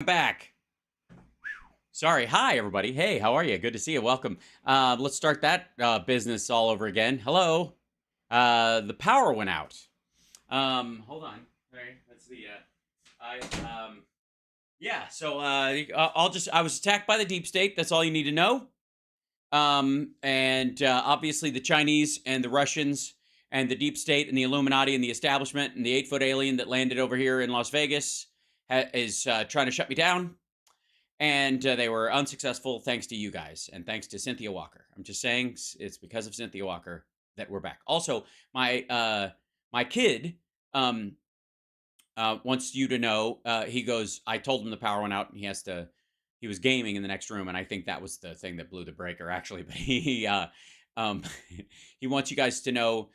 Back. Sorry. Hi, everybody. Hey, how are you? Good to see you. Welcome. Let's start that business all over again. Hello. The power went out. Hold on. All right. That's the. I. Yeah. So I was attacked by the deep state. That's all you need to know. And obviously the Chinese and the Russians and the deep state and the Illuminati and the establishment and the 8-foot alien that landed over here in Las Vegas is trying to shut me down. And they were unsuccessful thanks to you guys and thanks to Cynthia Walker. I'm just saying it's because of Cynthia Walker that we're back. Also, my kid wants you to know. He goes. I told him the power went out, and he was gaming in the next room, and I think that was the thing that blew the breaker, actually. But um, he wants you guys to know.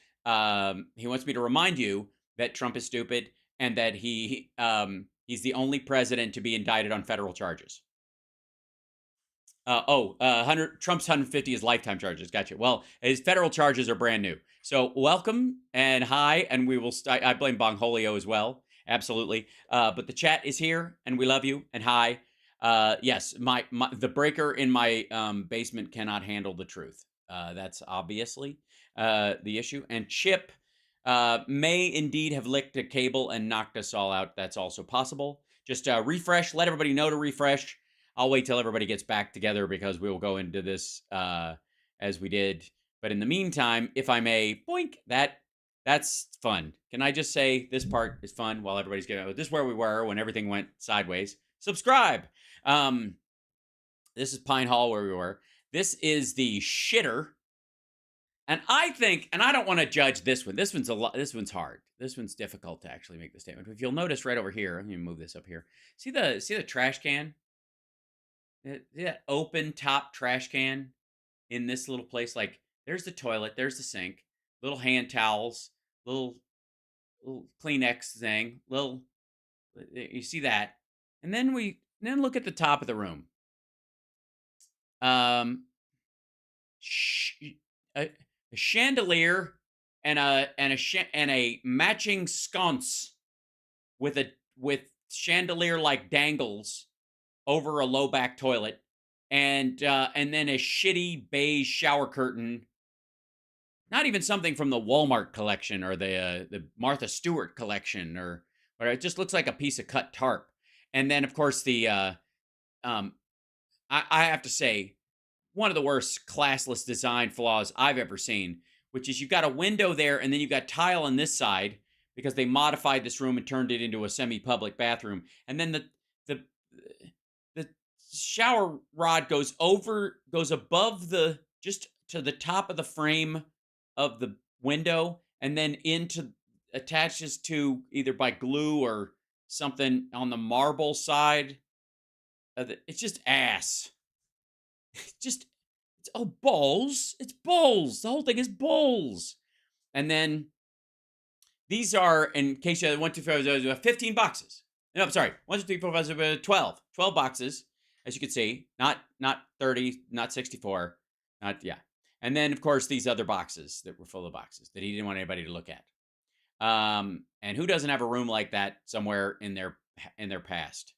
He wants me to remind you that Trump is stupid and that he's the only president to be indicted on federal charges. 100 Trump's 150 is lifetime charges. Gotcha. Well, his federal charges are brand new. So welcome and hi, and we will. I blame Bongholio as well. Absolutely. But the chat is here, and we love you. And hi. Yes, the breaker in my basement cannot handle the truth. That's obviously the issue. And Chip may indeed have licked a cable and knocked us all out. That's also possible. Just refresh. Let everybody know to refresh. I'll wait till everybody gets back together because we will go into this as we did. But in the meantime, if I may, boink, that's fun. Can I just say this part is fun while everybody's getting out? This is where we were when everything went sideways. Subscribe. This is Pine Hall where we were. This is the shitter. And I think, and I don't want to judge this one. This one's hard. This one's difficult to actually make the statement. If you'll notice right over here, let me move this up here. See the trash can? That open top trash can in this little place. Like there's the toilet, there's the sink, little hand towels, little Kleenex thing, you see that, and then look at the top of the room. A chandelier and a matching sconce with chandelier like dangles over a low back toilet, and then a shitty beige shower curtain. Not even something from the Walmart collection or the Martha Stewart collection, or it just looks like a piece of cut tarp. And then of course I have to say one of the worst classless design flaws I've ever seen, which is you've got a window there and then you've got tile on this side because they modified this room and turned it into a semi-public bathroom. And then the shower rod goes above just to the top of the frame of the window and then attaches to either by glue or something on the marble side. It's just ass. It's balls. It's balls. The whole thing is balls. And then these are, in case you had 1, 2, 3, 15 boxes. No, I'm sorry. 1, 2, 3, 4, 5, 6, 12. 12 boxes. As you can see, not 30, not 64, And then, of course, these other boxes that were full of boxes that he didn't want anybody to look at. And who doesn't have a room like that somewhere in their past?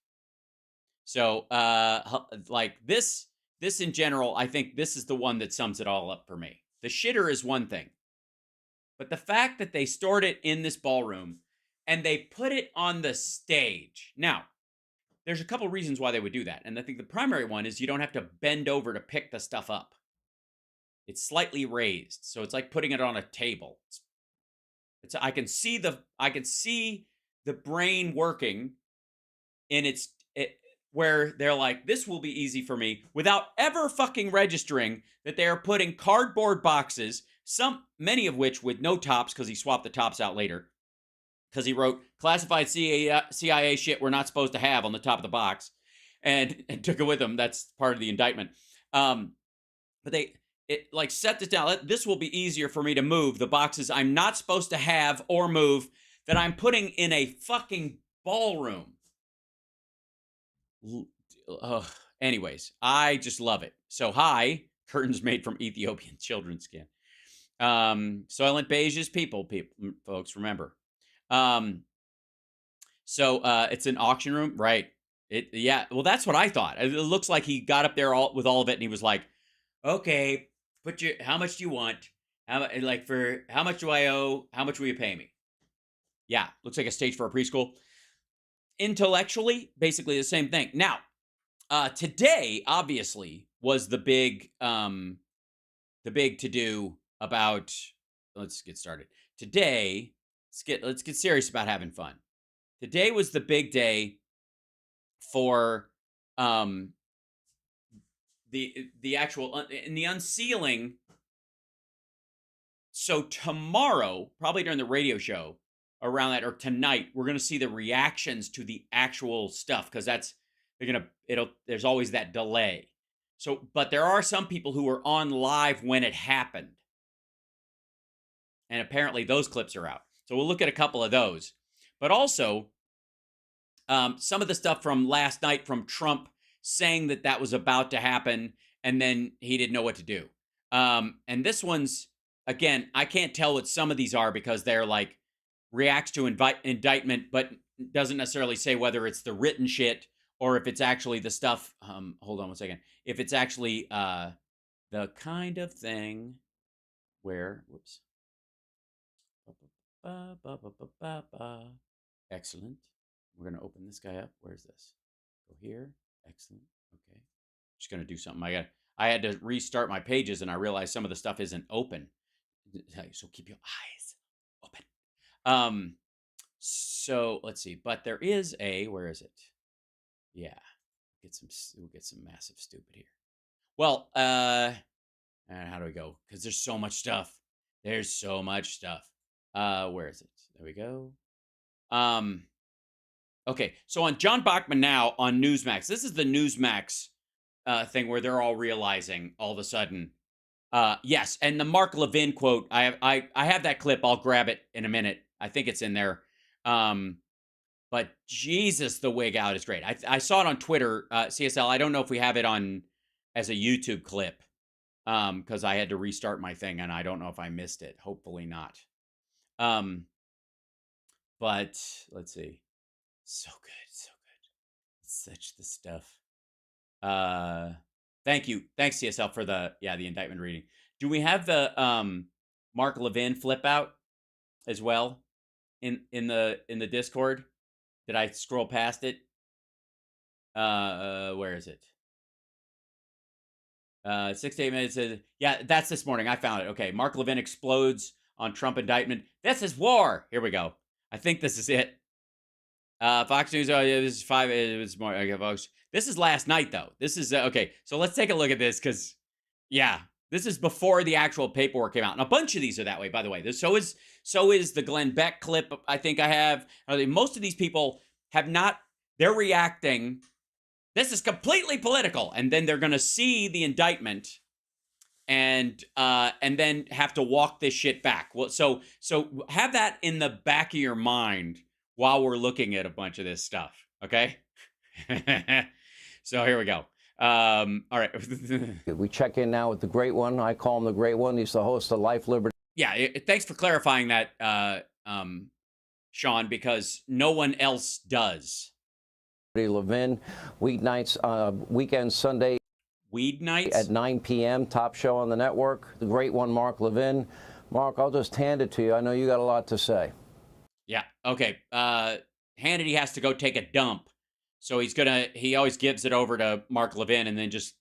So, like this in general, I think this is the one that sums it all up for me. The shitter is one thing, but the fact that they stored it in this ballroom and they put it on the stage. Now, there's a couple reasons why they would do that. And I think the primary one is you don't have to bend over to pick the stuff up. It's slightly raised. So it's like putting it on a table. I can see the brain working in where they're like, this will be easy for me, without ever fucking registering that they are putting cardboard boxes, many of which with no tops, because he swapped the tops out later, because he wrote classified CIA shit we're not supposed to have on the top of the box, and took it with him. That's part of the indictment. But it like set this down. This will be easier for me to move the boxes I'm not supposed to have or move that I'm putting in a fucking ballroom. Anyways, I just love it. So hi, curtains made from Ethiopian children's skin. Soylent beige is people, folks, remember. So it's an auction room, right? Yeah, well, that's what I thought. It looks like he got up there with all of it, and he was like, "Okay, how much do you want? How much do I owe? How much will you pay me?" Yeah, looks like a stage for a preschool. Intellectually, basically the same thing. Now, today obviously was the big to do about. Let's get started. Today, let's get serious about having fun. Today was the big day for um the actual in the unsealing. So tomorrow, probably during the radio show around that, or tonight, we're gonna see the reactions to the actual stuff, because there's always that delay. So, but there are some people who were on live when it happened, and apparently those clips are out. So we'll look at a couple of those, but also some of the stuff from last night from Trump saying that that was about to happen, and then he didn't know what to do. And this one's, again, I can't tell what some of these are, because they're like reacts to indictment, but doesn't necessarily say whether it's the written shit or if it's actually the stuff. Hold on one second. If it's actually the kind of thing where, whoops. Excellent. We're going to open this guy up. Where's this? Go here. Excellent. Okay. Just going to do something. I had to restart my pages, and I realized some of the stuff isn't open. So keep your eyes open. So let's see. But there is where is it? Yeah. We'll get some massive stupid here. Well, how do we go? Because there's so much stuff. There's so much stuff. Where is it? There we go. Okay, so on John Bachman Now on Newsmax. This is the Newsmax thing where they're all realizing all of a sudden. Yes, and the Mark Levin quote. I have that clip. I'll grab it in a minute. I think it's in there. But Jesus, the wig out is great. I saw it on Twitter, CSL. I don't know if we have it on as a YouTube clip, because I had to restart my thing, and I don't know if I missed it. Hopefully not. But let's see. So good, so good. Such the stuff. Thank you. Thanks, CSL, for the indictment reading. Do we have the Mark Levin flip out as well in the Discord? Did I scroll past it? Where is it? 6 to 8 minutes. Yeah, that's this morning. I found it. Okay, Mark Levin explodes on Trump indictment. This is war. Here we go. I think this is it. Fox News. Oh, yeah, this is 5. It was more. Okay, folks. This is last night, though. This is okay. So let's take a look at this, because yeah, this is before the actual paperwork came out, and a bunch of these are that way. By the way, so is the Glenn Beck clip. I think I have. Most of these people have not. They're reacting. This is completely political, and then they're going to see the indictment, and then have to walk this shit back. Well, so have that in the back of your mind while we're looking at a bunch of this stuff, okay? So here we go. All right. We check in now with the Great One. I call him the Great One. He's the host of Life, Liberty. Yeah, thanks for clarifying that, Sean, because no one else does. Levin, weeknights, weekends, Sunday. Weed nights? At 9 p.m., top show on the network. The Great One, Mark Levin. Mark, I'll just hand it to you. I know you got a lot to say. Yeah, okay. Hannity has to go take a dump. So he always gives it over to Mark Levin, and then just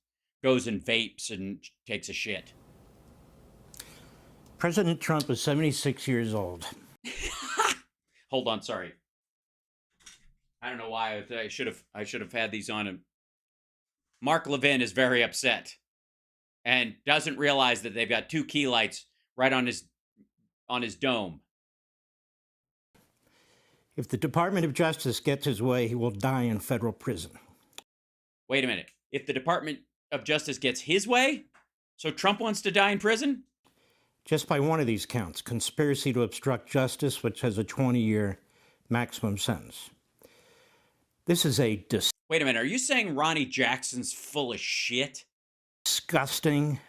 goes and vapes and takes a shit. President Trump is 76 years old. Hold on, sorry. I don't know why I should have had these on him. Mark Levin is very upset and doesn't realize that they've got 2 key lights right on his dome. If the Department of Justice gets his way, he will die in federal prison. Wait a minute. If the Department of Justice gets his way, so Trump wants to die in prison? Just by one of these counts, conspiracy to obstruct justice, which has a 20-year maximum sentence. This is a Wait a minute. Are you saying Ronnie Jackson's full of shit? Disgusting.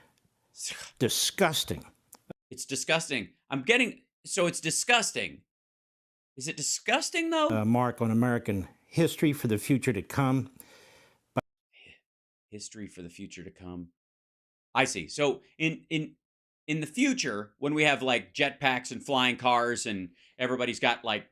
Disgusting. It's disgusting. So it's disgusting. Is it disgusting, though? Mark on American history for the future to come. History for the future to come. I see. So in the future, when we have like jetpacks and flying cars and everybody's got like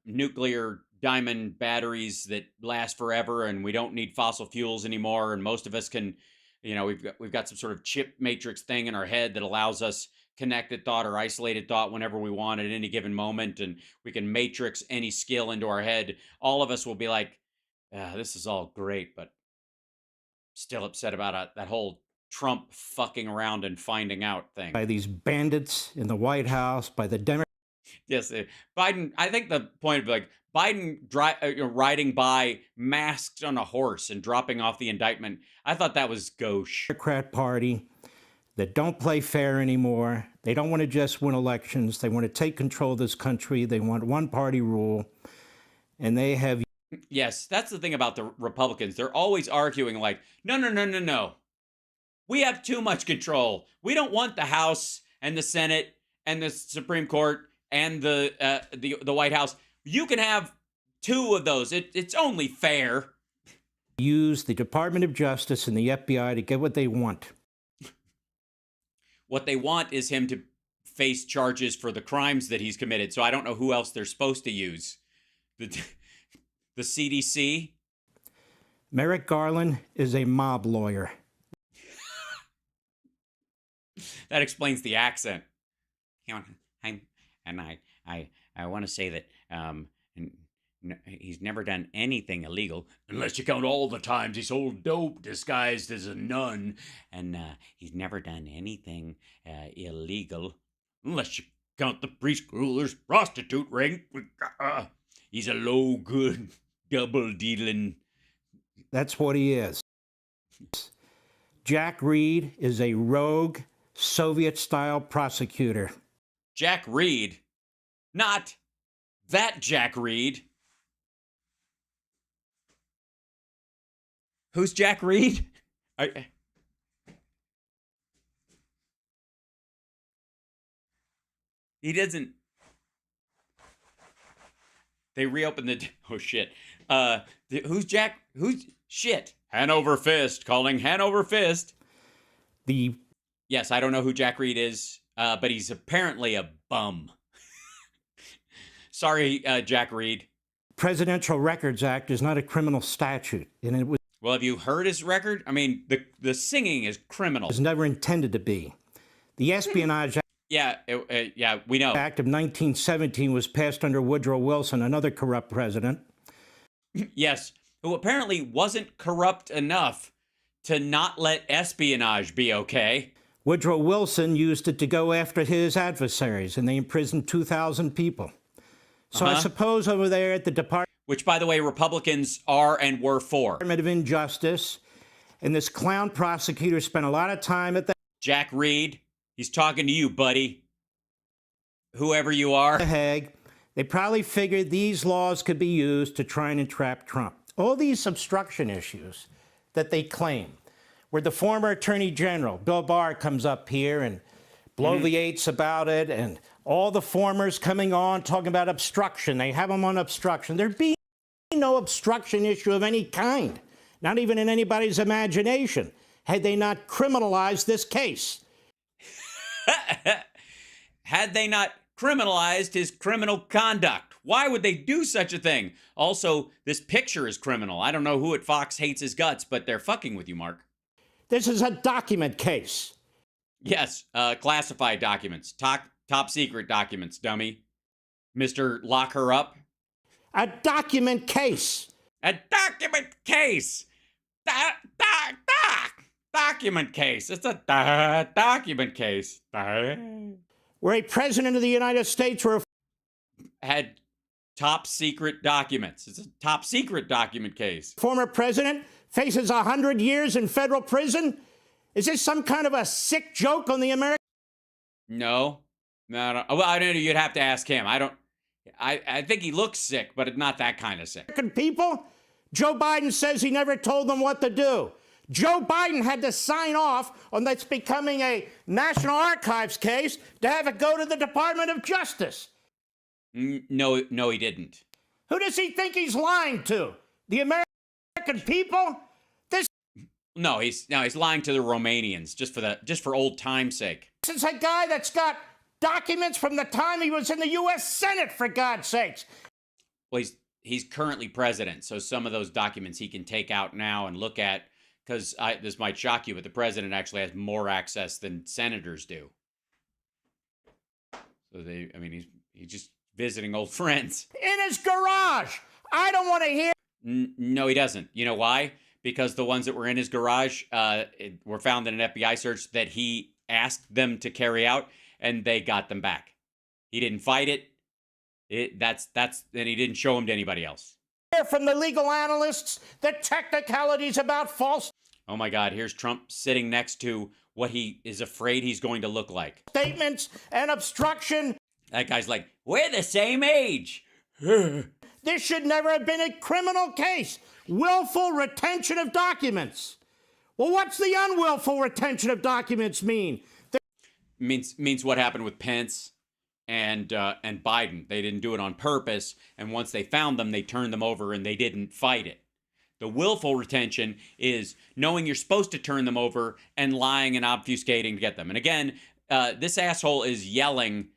nuclear diamond batteries that last forever and we don't need fossil fuels anymore, and most of us can, we've got some sort of chip matrix thing in our head that allows us connected thought or isolated thought whenever we want at any given moment, and we can matrix any skill into our head. All of us will be like, this is all great, but still upset about that whole Trump fucking around and finding out thing. By these bandits in the White House, by the Democrats. Yes, Biden. I think the point of like Biden riding by masked on a horse and dropping off the indictment. I thought that was gauche. Democrat Party that don't play fair anymore. They don't want to just win elections. They want to take control of this country. They want one-party rule, and they have. Yes, that's the thing about the Republicans. They're always arguing like, no. We have too much control. We don't want the House and the Senate and the Supreme Court and the White House. You can have two of those. It's only fair. Use the Department of Justice and the FBI to get what they want. What they want is him to face charges for the crimes that he's committed. So I don't know who else they're supposed to use. The CDC? Merrick Garland is a mob lawyer. That explains the accent. I want to say that he's never done anything illegal, unless you count all the times he sold dope disguised as a nun, and he's never done anything illegal, unless you count the preschooler's prostitute ring. He's a low good double dealing. That's what he is. Jack Reed is a rogue Soviet-style prosecutor. Jack Reed? Not that Jack Reed. Who's Jack Reed? He doesn't. They reopened the. Oh shit. Who's Jack? Who's shit? Hanover Fist calling Hanover Fist. Yes, I don't know who Jack Reed is, but he's apparently a bum. Sorry, Jack Reed. Presidential Records Act is not a criminal statute, and it was. Well, have you heard his record? I mean, the singing is criminal. It was never intended to be. The Espionage Act. Yeah, we know. Act of 1917 was passed under Woodrow Wilson, another corrupt president. Yes, who apparently wasn't corrupt enough to not let espionage be okay. Woodrow Wilson used it to go after his adversaries, and they imprisoned 2,000 people. So I suppose over there at the Department... Which, by the way, Republicans are and were for. Department of Injustice, and this clown prosecutor spent a lot of time at the... Jack Reed, he's talking to you, buddy. Whoever you are. The Hague. They probably figured these laws could be used to try and entrap Trump. All these obstruction issues that they claim, where the former Attorney General, Bill Barr, comes up here and bloviates about it, and all the formers coming on talking about obstruction. They have them on obstruction. There'd be no obstruction issue of any kind, not even in anybody's imagination, had they not criminalized this case. Had they not criminalized his criminal conduct. Why would they do such a thing? Also, this picture is criminal. I don't know who at Fox hates his guts, but they're fucking with you, Mark. This is a document case. Yes, classified documents. Top secret documents, dummy. Mr. Lock Her Up. A document case. A document case. Document case. It's a document case. Where a president of the United States had top secret documents. It's a top secret document case. Former president faces 100 years in federal prison? Is this some kind of a sick joke on the American? No. Well, I know you'd have to ask him. I think he looks sick, but not that kind of sick. American people? Joe Biden says he never told them what to do. Joe Biden had to sign off on that's becoming a National Archives case to have it go to the Department of Justice. No, he didn't. Who does he think he's lying to? The American people? No, he's lying to the Romanians just for old time's sake. This is a guy that's got documents from the time he was in the U.S. Senate, for God's sakes. Well, he's currently president, so some of those documents he can take out now and look at, because this might shock you, but the president actually has more access than senators do. So he's just visiting old friends. In his garage. I don't want to hear. No, he doesn't. You know why? Because the ones that were in his garage were found in an FBI search that he asked them to carry out, and they got them back. He didn't fight it. And he didn't show them to anybody else. From the legal analysts, the technicalities about false. Oh my God! Here's Trump sitting next to what he is afraid he's going to look like. Statements and obstruction. That guy's like, we're the same age. This should never have been a criminal case. Willful retention of documents. Well, what's the unwillful retention of documents mean? Means what happened with Pence and Biden. They didn't do it on purpose, and once they found them, they turned them over and they didn't fight it. The willful retention is knowing you're supposed to turn them over and lying and obfuscating to get them. And again, this asshole is yelling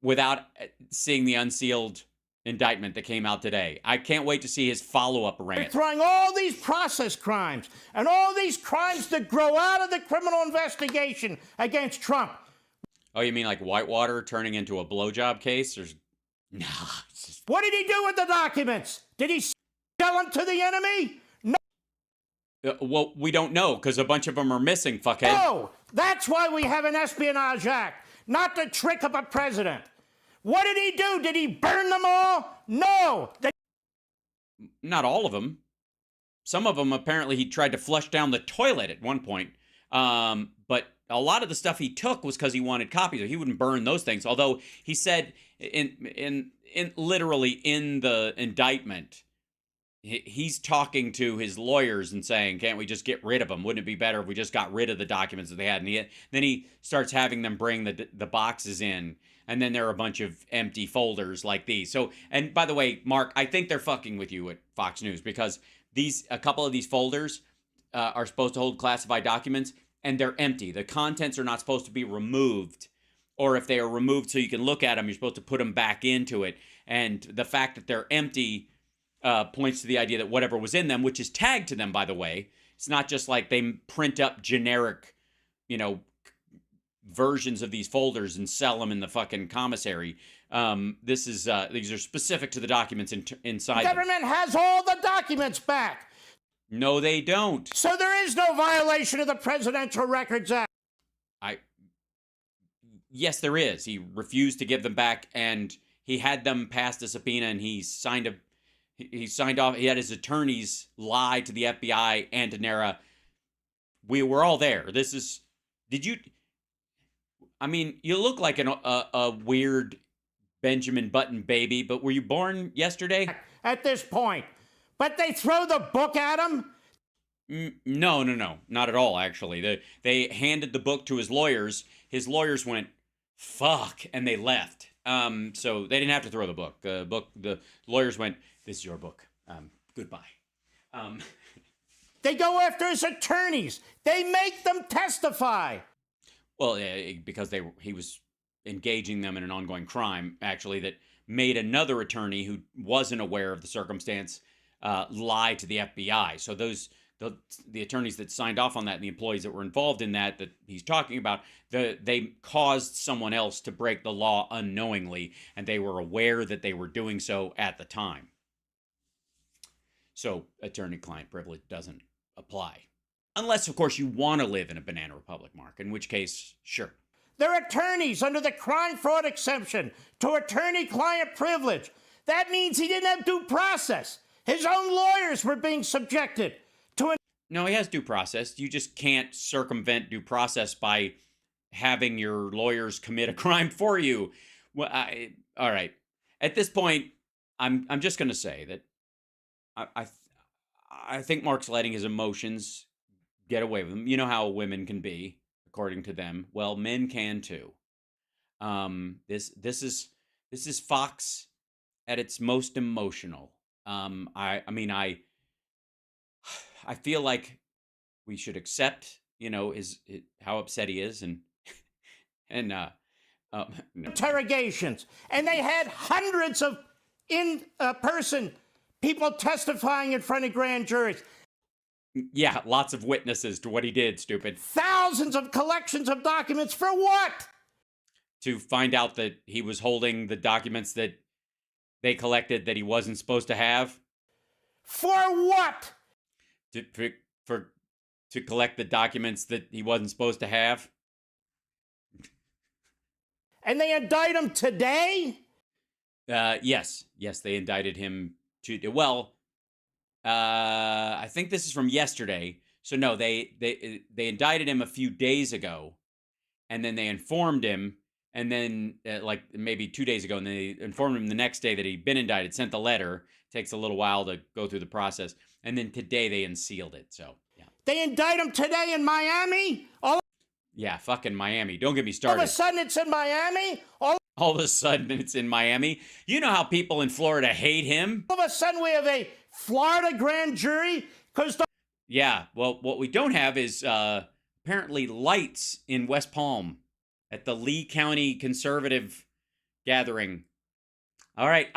without seeing the unsealed indictment that came out today. I can't wait to see his follow-up rant. They're throwing all these process crimes and all these crimes that grow out of the criminal investigation against Trump. Oh, you mean like Whitewater turning into a blowjob case? Nah. What did he do with the documents? Did he sell them to the enemy? No. Well, we don't know, because a bunch of them are missing, fuckhead. No, that's why we have an Espionage Act, not to trick up a president. What did he do? Did he burn them all? No. Not all of them. Some of them, apparently, he tried to flush down the toilet at one point. But a lot of the stuff he took was because he wanted copies. So he wouldn't burn those things. Although he said, literally in the indictment, he's talking to his lawyers and saying, can't we just get rid of them? Wouldn't it be better if we just got rid of the documents that they had? And then he starts having them bring the boxes in. And then there are a bunch of empty folders like these. So, and by the way, Mark, I think they're fucking with you at Fox News, because a couple of these folders are supposed to hold classified documents, and they're empty. The contents are not supposed to be removed, or if they are removed so you can look at them, you're supposed to put them back into it. And the fact that they're empty points to the idea that whatever was in them, which is tagged to them, by the way, it's not just like they print up generic, versions of these folders and sell them in the fucking commissary. These are specific to the documents inside. The government has all the documents back. No, they don't. So there is no violation of the Presidential Records Act. Yes, there is. He refused to give them back, and he had them past a subpoena, and he signed off. He had his attorneys lie to the FBI and to NARA. We were all there. You look like a weird Benjamin Button baby, but were you born yesterday? At this point. But they throw the book at him? No, not at all, actually. They handed the book to his lawyers. His lawyers went, fuck, and they left. So they didn't have to throw the book. The lawyers went, this is your book. Goodbye. They go after his attorneys. They make them testify. Well, because he was engaging them in an ongoing crime, actually, that made another attorney who wasn't aware of the circumstance lie to the FBI. So the attorneys that signed off on that and the employees that were involved in that he's talking about, they caused someone else to break the law unknowingly, and they were aware that they were doing so at the time. So attorney-client privilege doesn't apply. Unless, of course, you want to live in a banana republic, Mark, in which case, sure. They're attorneys under the crime fraud exception to attorney-client privilege. That means he didn't have due process. His own lawyers were being subjected to No, he has due process. You just can't circumvent due process by having your lawyers commit a crime for you. Well, all right. At this point, I'm just going to say that I think Mark's letting his emotions get away with him. You know how women can be, according to them. Well, men can too. This is Fox at its most emotional. I mean, I feel like we should accept, how upset he is, and no. Interrogations, and they had hundreds of in-person people testifying in front of grand juries. Yeah, lots of witnesses to what he did, stupid. Thousands of collections of documents for what? To find out that he was holding the documents that they collected that he wasn't supposed to have. For what? To collect the documents that he wasn't supposed to have. And they indict him today? Yes, they indicted him to. Well, I think this is from yesterday. So no, they indicted him a few days ago, and then they informed him, and then like maybe 2 days ago, and they informed him the next day that he'd been indicted. Sent the letter. Takes a little while to go through the process, and then today they unsealed it. So yeah, they indict him today in Miami. Yeah, fucking Miami. Don't get me All started. of a sudden it's in Miami. All of a sudden it's in Miami. You know how people in Florida hate him. All of a sudden we have a Florida grand jury because. Yeah, well, what we don't have is apparently lights in West Palm at the Lee County Conservative gathering. All right,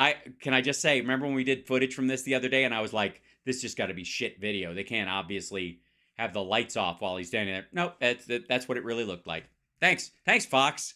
can I just say, remember when we did footage from this the other day, and I was like, this just got to be shit video. They can't obviously have the lights off while he's standing there. Nope, that's what it really looked like. Thanks, Fox.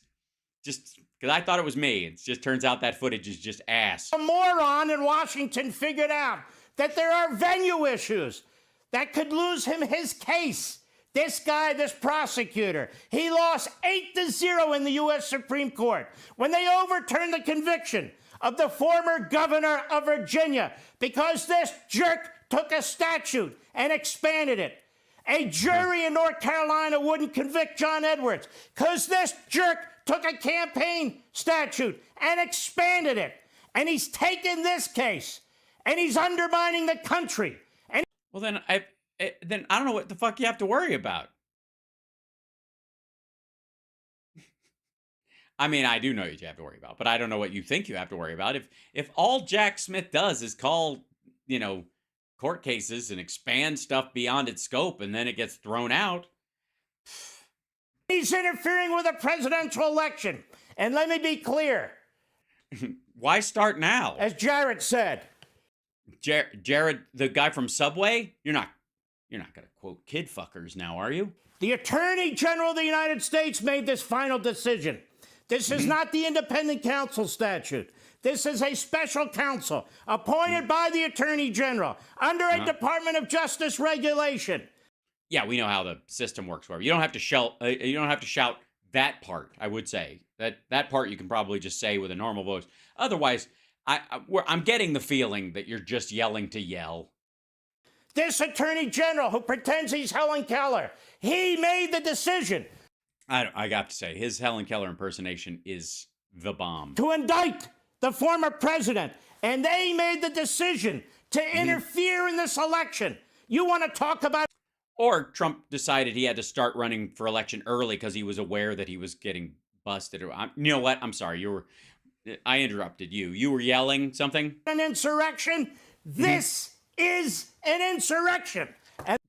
Just because I thought it was me. It just turns out that footage is just ass. A moron in Washington figured out that there are venue issues that could lose him his case. This guy, this prosecutor, he lost 8-0 in the U.S. Supreme Court when they overturned the conviction of the former governor of Virginia because this jerk took a statute and expanded it. A jury in North Carolina wouldn't convict John Edwards because this jerk took a campaign statute and expanded it. And he's taken this case and he's undermining the country. And well, then I don't know what the fuck you have to worry about. I mean, I do know what you have to worry about, but I don't know what you think you have to worry about. If all Jack Smith does is call, court cases and expand stuff beyond its scope, and then it gets thrown out. He's interfering with a presidential election. And let me be clear. Why start now? As Jared said. Jared, the guy from Subway? You're not going to quote kid fuckers now, are you? The Attorney General of the United States made this final decision. This is not the independent counsel statute. This is a special counsel appointed by the Attorney General under a Department of Justice regulation. Yeah, we know how the system works. Where you don't have to shout. You don't have to shout that part. I would say that part you can probably just say with a normal voice. Otherwise, I'm getting the feeling that you're just yelling to yell. This Attorney General who pretends he's Helen Keller, he made the decision. I got to say, his Helen Keller impersonation is the bomb. To indict the former president, and they made the decision to interfere in this election. You want to talk about... Or Trump decided he had to start running for election early because he was aware that he was getting busted. You know what? I'm sorry. I interrupted you. You were yelling something? An insurrection? This is an insurrection. And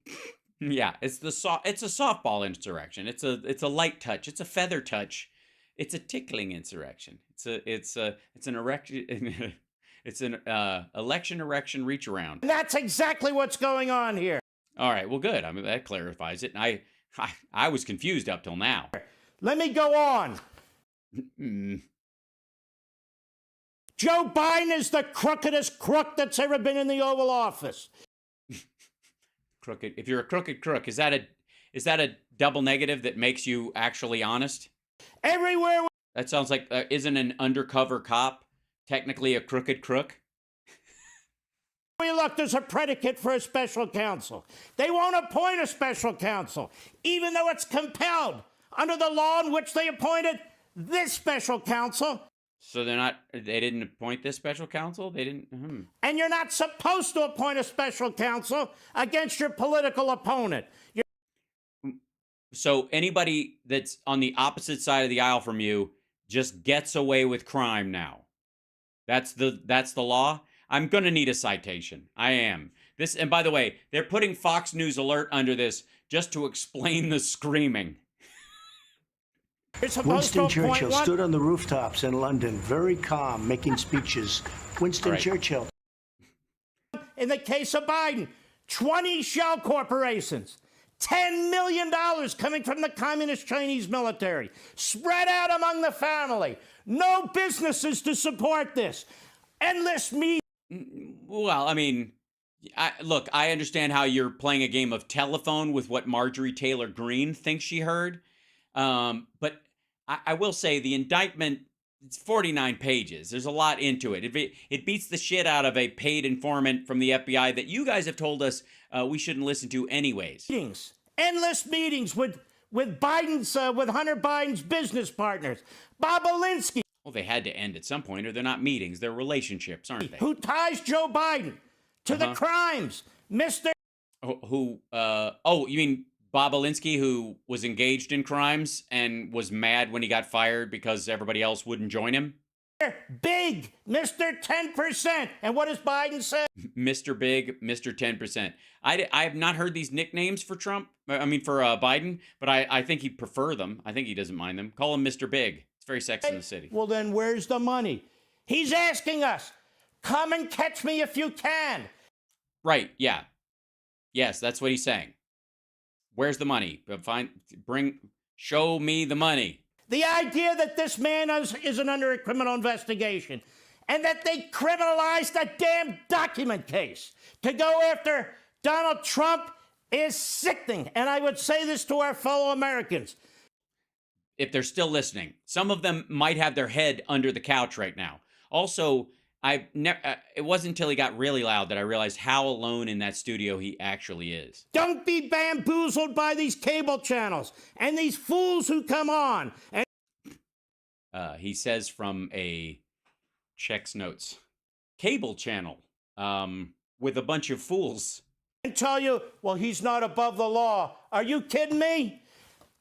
yeah, it's a softball insurrection. It's a light touch. It's a feather touch. It's a tickling insurrection. It's an erection. It's an election erection reach around. And that's exactly what's going on here. All right. Well, good. I mean, that clarifies it. And I was confused up till now. Let me go on. Joe Biden is the crookedest crook that's ever been in the Oval Office. Crooked. If you're a crooked crook, is that a double negative that makes you actually honest? Everywhere. That sounds like isn't an undercover cop technically a crooked crook? We look, there's a predicate for a special counsel. They won't appoint a special counsel, even though it's compelled under the law in which they appointed this special counsel. So they didn't appoint this special counsel? They didn't. And you're not supposed to appoint a special counsel against your political opponent. So anybody that's on the opposite side of the aisle from you just gets away with crime now. That's the law. I'm going to need a citation. I am. This, and by the way, they're putting Fox News Alert under this just to explain the screaming. Winston Churchill stood on the rooftops in London, very calm, making speeches. Winston Churchill. In the case of Biden, 20 shell corporations, $10 million coming from the communist Chinese military, spread out among the family, no businesses to support this, endless media. Well, I mean, look, I understand how you're playing a game of telephone with what Marjorie Taylor Greene thinks she heard. But I will say the indictment, it's 49 pages. There's a lot into it. It beats the shit out of a paid informant from the FBI that you guys have told us we shouldn't listen to anyways. Endless meetings with Biden's, with Hunter Biden's business partners. Bob Alinsky. Well, they had to end at some point, or they're not meetings, they're relationships, aren't they? Who ties Joe Biden to the crimes, Mr. Oh, you mean Bob Alinsky, who was engaged in crimes and was mad when he got fired because everybody else wouldn't join him? Big, Mr. 10%. And what does Biden say? Mr. Big, Mr. 10%. I have not heard these nicknames for Trump. I mean, for Biden, but I think he'd prefer them. I think he doesn't mind them. Call him Mr. Big. It's very Sex in the City. Well, then where's the money? He's asking us, come and catch me if you can. Right, yeah. Yes, that's what he's saying. Where's the money? Show me the money. The idea that this man isn't under a criminal investigation and that they criminalized a damn document case to go after Donald Trump is sickening. And I would say this to our fellow Americans. If they're still listening, some of them might have their head under the couch right now. Also, it wasn't until he got really loud that I realized how alone in that studio he actually is. Don't be bamboozled by these cable channels and these fools who come on. And he says from a checks notes cable channel with a bunch of fools. And tell you, well, he's not above the law. Are you kidding me?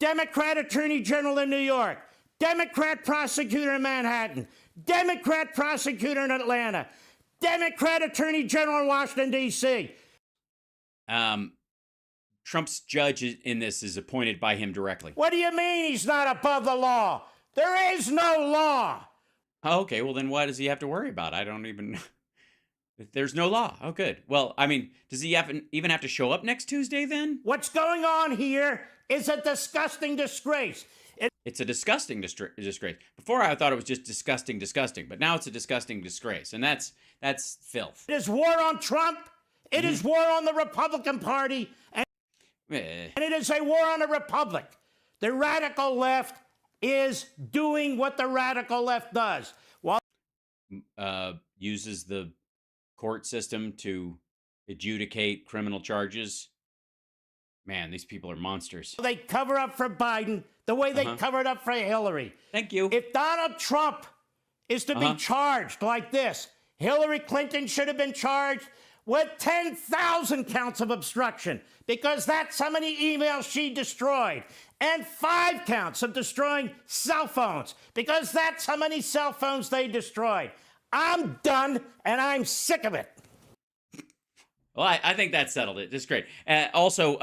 Democrat Attorney General in New York, Democrat prosecutor in Manhattan, Democrat prosecutor in Atlanta, Democrat Attorney General in Washington, D.C. Trump's judge in this is appointed by him directly. What do you mean he's not above the law? There is no law. Okay, well then why does he have to worry about it? I don't even know. There's no law. Oh, good. Well, I mean, does he even have to show up next Tuesday then? What's going on here is a disgusting disgrace. It's a disgusting disgrace. Before I thought it was just disgusting, but now it's a disgusting disgrace, and that's filth. It is war on Trump. It is war on the Republican Party, and it is a war on the Republic. The radical left is doing what the radical left does. While uses the court system to adjudicate criminal charges. Man, these people are monsters. They cover up for Biden the way they covered up for Hillary. Thank you. If Donald Trump is to be charged like this, Hillary Clinton should have been charged with 10,000 counts of obstruction because that's how many emails she destroyed, and 5 counts of destroying cell phones because that's how many cell phones they destroyed. I'm done, and I'm sick of it. Well, I think that settled it. That's great. Also,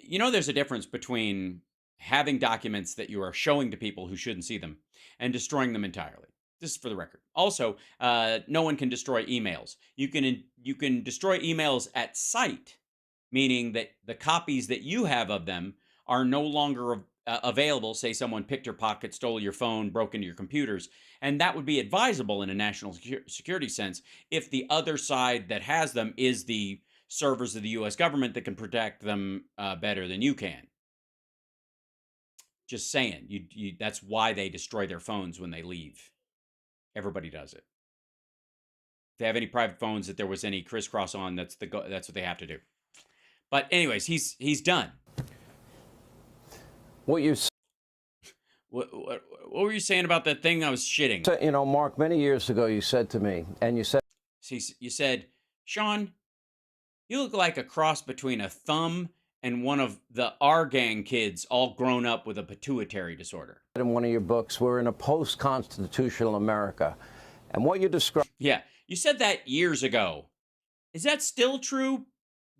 there's a difference between having documents that you are showing to people who shouldn't see them and destroying them entirely. This is for the record. Also, no one can destroy emails. You can destroy emails at sight, meaning that the copies that you have of them are no longer available. Say someone picked your pocket, stole your phone, broke into your computers, and that would be advisable in a national security sense if the other side that has them is the servers of the U.S. government that can protect them better than you can. Just saying, that's why they destroy their phones when they leave. Everybody does it. If they have any private phones that there was any crisscross on, that's what they have to do. But anyways, he's done. What What were you saying about that thing I was shitting? you know, Mark, many years ago you said to me, and you said, Sean, you look like a cross between a thumb and one of the R gang kids all grown up with a pituitary disorder. in one of your books, we're in a post-constitutional America. And what you describe. Yeah, you said that years ago. Is that still true?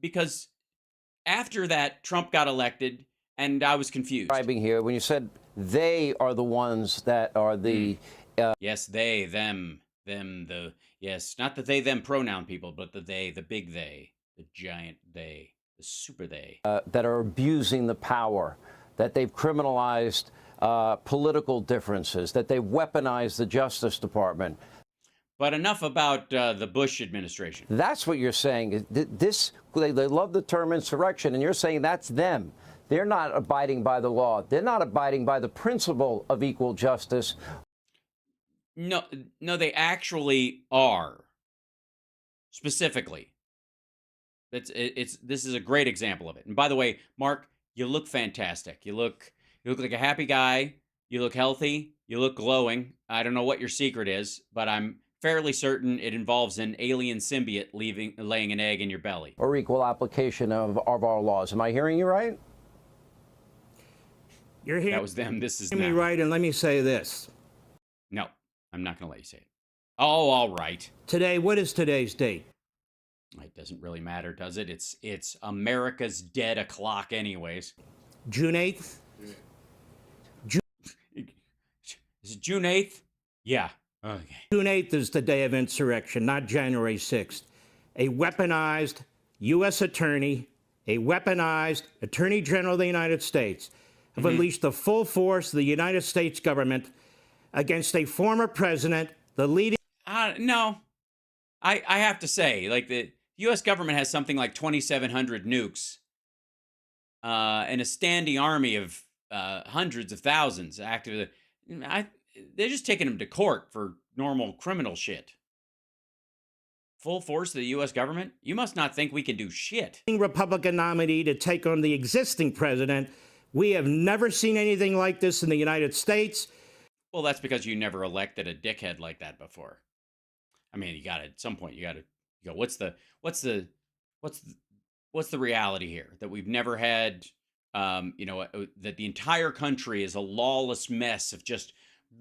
Because after that, Trump got elected, and I was confused. Here, when you said they are the ones that are the. Yes, they, them, the. Yes, not the they, them pronoun people, but the they, the big they, the giant they, the super they. That are abusing the power, that they've criminalized political differences, that they've weaponized the Justice Department. But enough about the Bush administration. That's what you're saying. They love the term insurrection, and you're saying that's them. They're not abiding by the law. They're not abiding by the principle of equal justice. No, they actually are. Specifically. This is a great example of it. And by the way, Mark, you look fantastic. You look like a happy guy. You look healthy. You look glowing. I don't know what your secret is, but I'm fairly certain it involves an alien symbiote laying an egg in your belly. Or equal application of our laws. Am I hearing you right? You're hearing that was them. This is me right, and let me say this. No, I'm not going to let you say it. Oh, all right. Today, what is today's date? It doesn't really matter, does it? It's America's dead o'clock anyways. June 8th? Is it June 8th? Yeah. Okay. June 8th is the day of insurrection, not January 6th. A weaponized U.S. attorney, a weaponized Attorney General of the United States have unleashed the full force of the United States government against a former president, the leading... No. I have to say, like, the U.S. government has something like 2,700 nukes and a standing army of hundreds of thousands active. They're just taking them to court for normal criminal shit. Full force of the U.S. government? You must not think we can do shit. Republican nominee to take on the existing president. We have never seen anything like this in the United States. Well, that's because you never elected a dickhead like that before. I mean, you got to, at some point, you got to go, what's the reality here? That we've never had, that the entire country is a lawless mess of just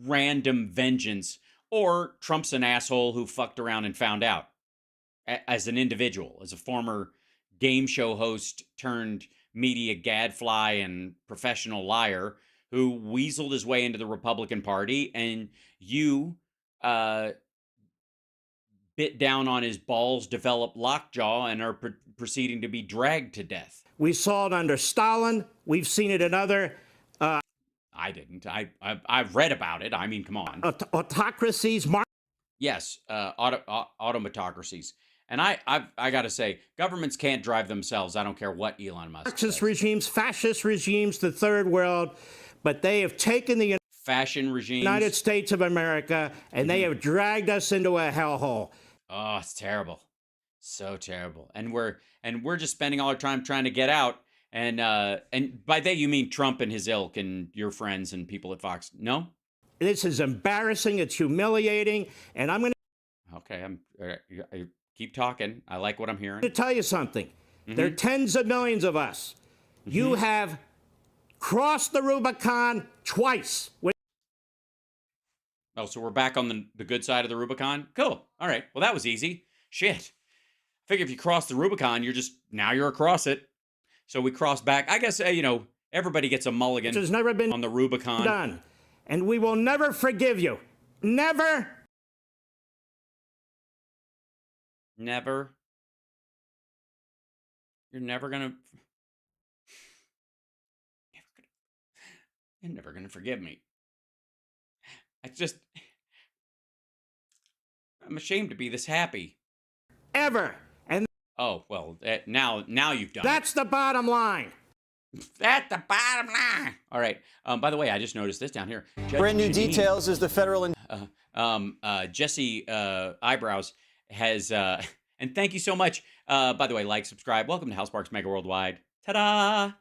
random vengeance, or Trump's an asshole who fucked around and found out as an individual, as a former game show host turned media gadfly and professional liar who weaseled his way into the Republican Party, and you bit down on his balls, developed lockjaw, and are proceeding to be dragged to death. We saw it under Stalin. We've seen it in other... I didn't. I've read about it. I mean, come on. Autocracies. Yes, automatocracies. And I got to say, governments can't drive themselves. I don't care what Elon Musk Marxist says. regimes, fascist regimes, the third world, but they have taken the fashion regimes, United States of America, and they have dragged us into a hellhole. Oh, it's terrible. So terrible. And we're just spending all our time trying to get out. And by they, you mean Trump and his ilk and your friends and people at Fox. No? This is embarrassing. It's humiliating. And I'm going to... Okay, I keep talking. I like what I'm hearing. To tell you something. There are tens of millions of us. You have crossed the Rubicon twice. Oh, so we're back on the good side of the Rubicon? Cool. All right. Well, that was easy. Shit. Figure if you cross the Rubicon, now you're across it. So we cross back. I guess, everybody gets a mulligan. Has never been on the Rubicon. Done. And we will never forgive you. Never. Never. You're never gonna forgive me. I'm ashamed to be this happy. Ever. And oh, well, now you've done that's the bottom line. That's the bottom line. All right. By the way, I just noticed this down here. Brand new details as the federal... Jesse Eyebrows has... and thank you so much. By the way, like, subscribe. Welcome to House Sparks Mega Worldwide. Ta-da!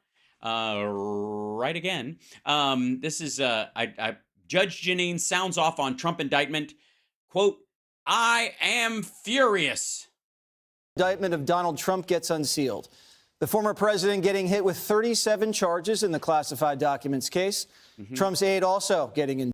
Right again. This is... Judge Jeanine sounds off on Trump indictment. Quote, I am furious. Indictment of Donald Trump gets unsealed. The former president getting hit with 37 charges in the classified documents case. Trump's aide also getting in.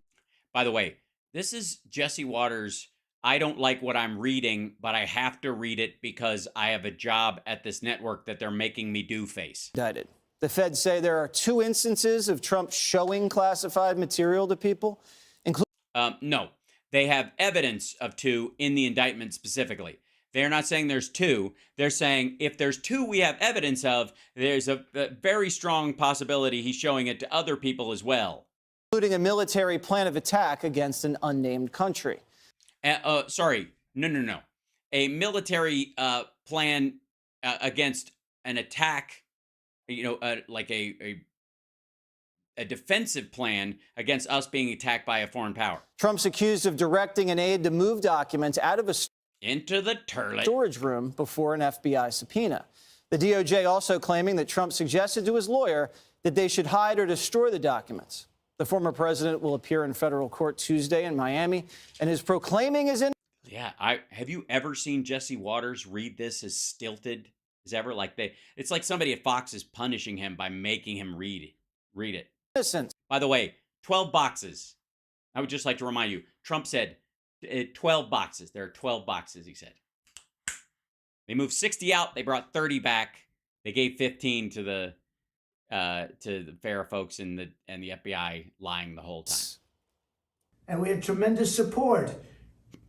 By the way, this is Jesse Waters' I don't like what I'm reading, but I have to read it because I have a job at this network that they're making me do face. Indicted. The feds say there are 2 instances of Trump showing classified material to people, including. No, they have evidence of 2 in the indictment specifically. They're not saying there's 2. They're saying if there's 2 we have evidence of, there's a very strong possibility he's showing it to other people as well. Including a military plan of attack against an unnamed country. Sorry, no. A military plan against an attack, like a defensive plan against us being attacked by a foreign power. Trump's accused of directing an aide to move documents out of a into the storage room before an FBI subpoena. The DOJ also claiming that Trump suggested to his lawyer that they should hide or destroy the documents. The former president will appear in federal court Tuesday in Miami and is proclaiming his innocence. Yeah, have you ever seen Jesse Waters read this as stilted as ever? It's like somebody at Fox is punishing him by making him read it. Innocence. By the way, 12 boxes. I would just like to remind you, Trump said 12 boxes. There are 12 boxes, he said. They moved 60 out. They brought 30 back. They gave 15 to the FARA folks and the FBI lying the whole time. And we had tremendous support,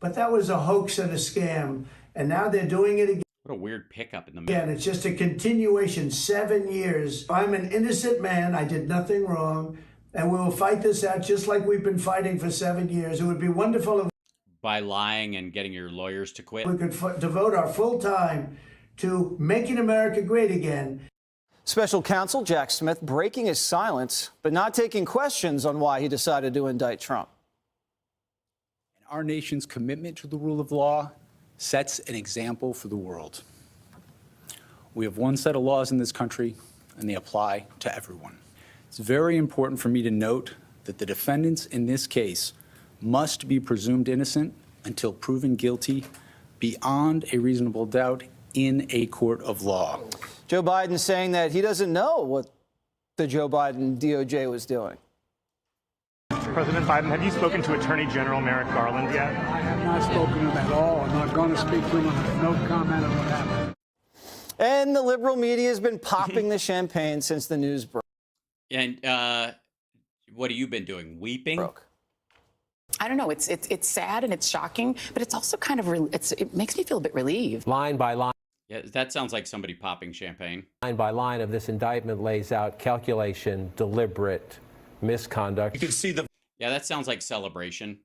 but that was a hoax and a scam. And now they're doing it again. What a weird pickup in the middle. Again, it's just a continuation, 7 years. I'm an innocent man. I did nothing wrong. And we will fight this out just like we've been fighting for 7 years. It would be wonderful if by lying and getting your lawyers to quit. we could devote our full time to making America great again. Special counsel Jack Smith breaking his silence, but not taking questions on why he decided to indict Trump. Our nation's commitment to the rule of law sets an example for the world. We have one set of laws in this country, and they apply to everyone. It's very important for me to note that the defendants in this case must be presumed innocent until proven guilty beyond a reasonable doubt in a court of law. Joe Biden saying that he doesn't know what the Joe Biden DOJ was doing. President Biden, have you spoken to Attorney General Merrick Garland yet? I have not spoken to him at all. I'm not going to speak to him. No comment on what happened. And the liberal media has been popping the champagne since the news broke. And what have you been doing? Weeping? I don't know. It's sad and it's shocking, but it's also kind of it makes me feel a bit relieved. Line by line. Yeah, that sounds like somebody popping champagne. Line by line of this indictment lays out calculation, deliberate misconduct. You can see the. Yeah, that sounds like celebration.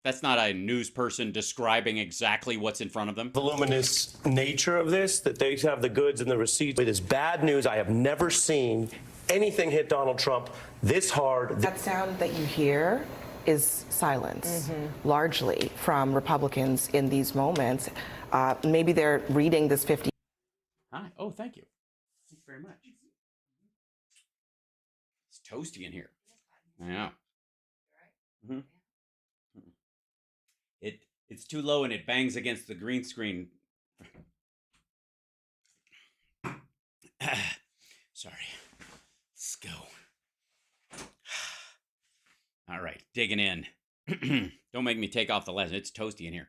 That's not a news person describing exactly what's in front of them. Voluminous nature of this, that they have the goods and the receipts. It is bad news. I have never seen anything hit Donald Trump this hard. That sound that you hear is silence, largely from Republicans in these moments. Maybe they're reading this 50. Hi. Oh, thank you. Thank you very much. It's toasty in here. Yeah. Mm-hmm. It's too low and it bangs against the green screen. Sorry. Let's go. All right, digging in. Don't make me take off the lesson. It's toasty in here.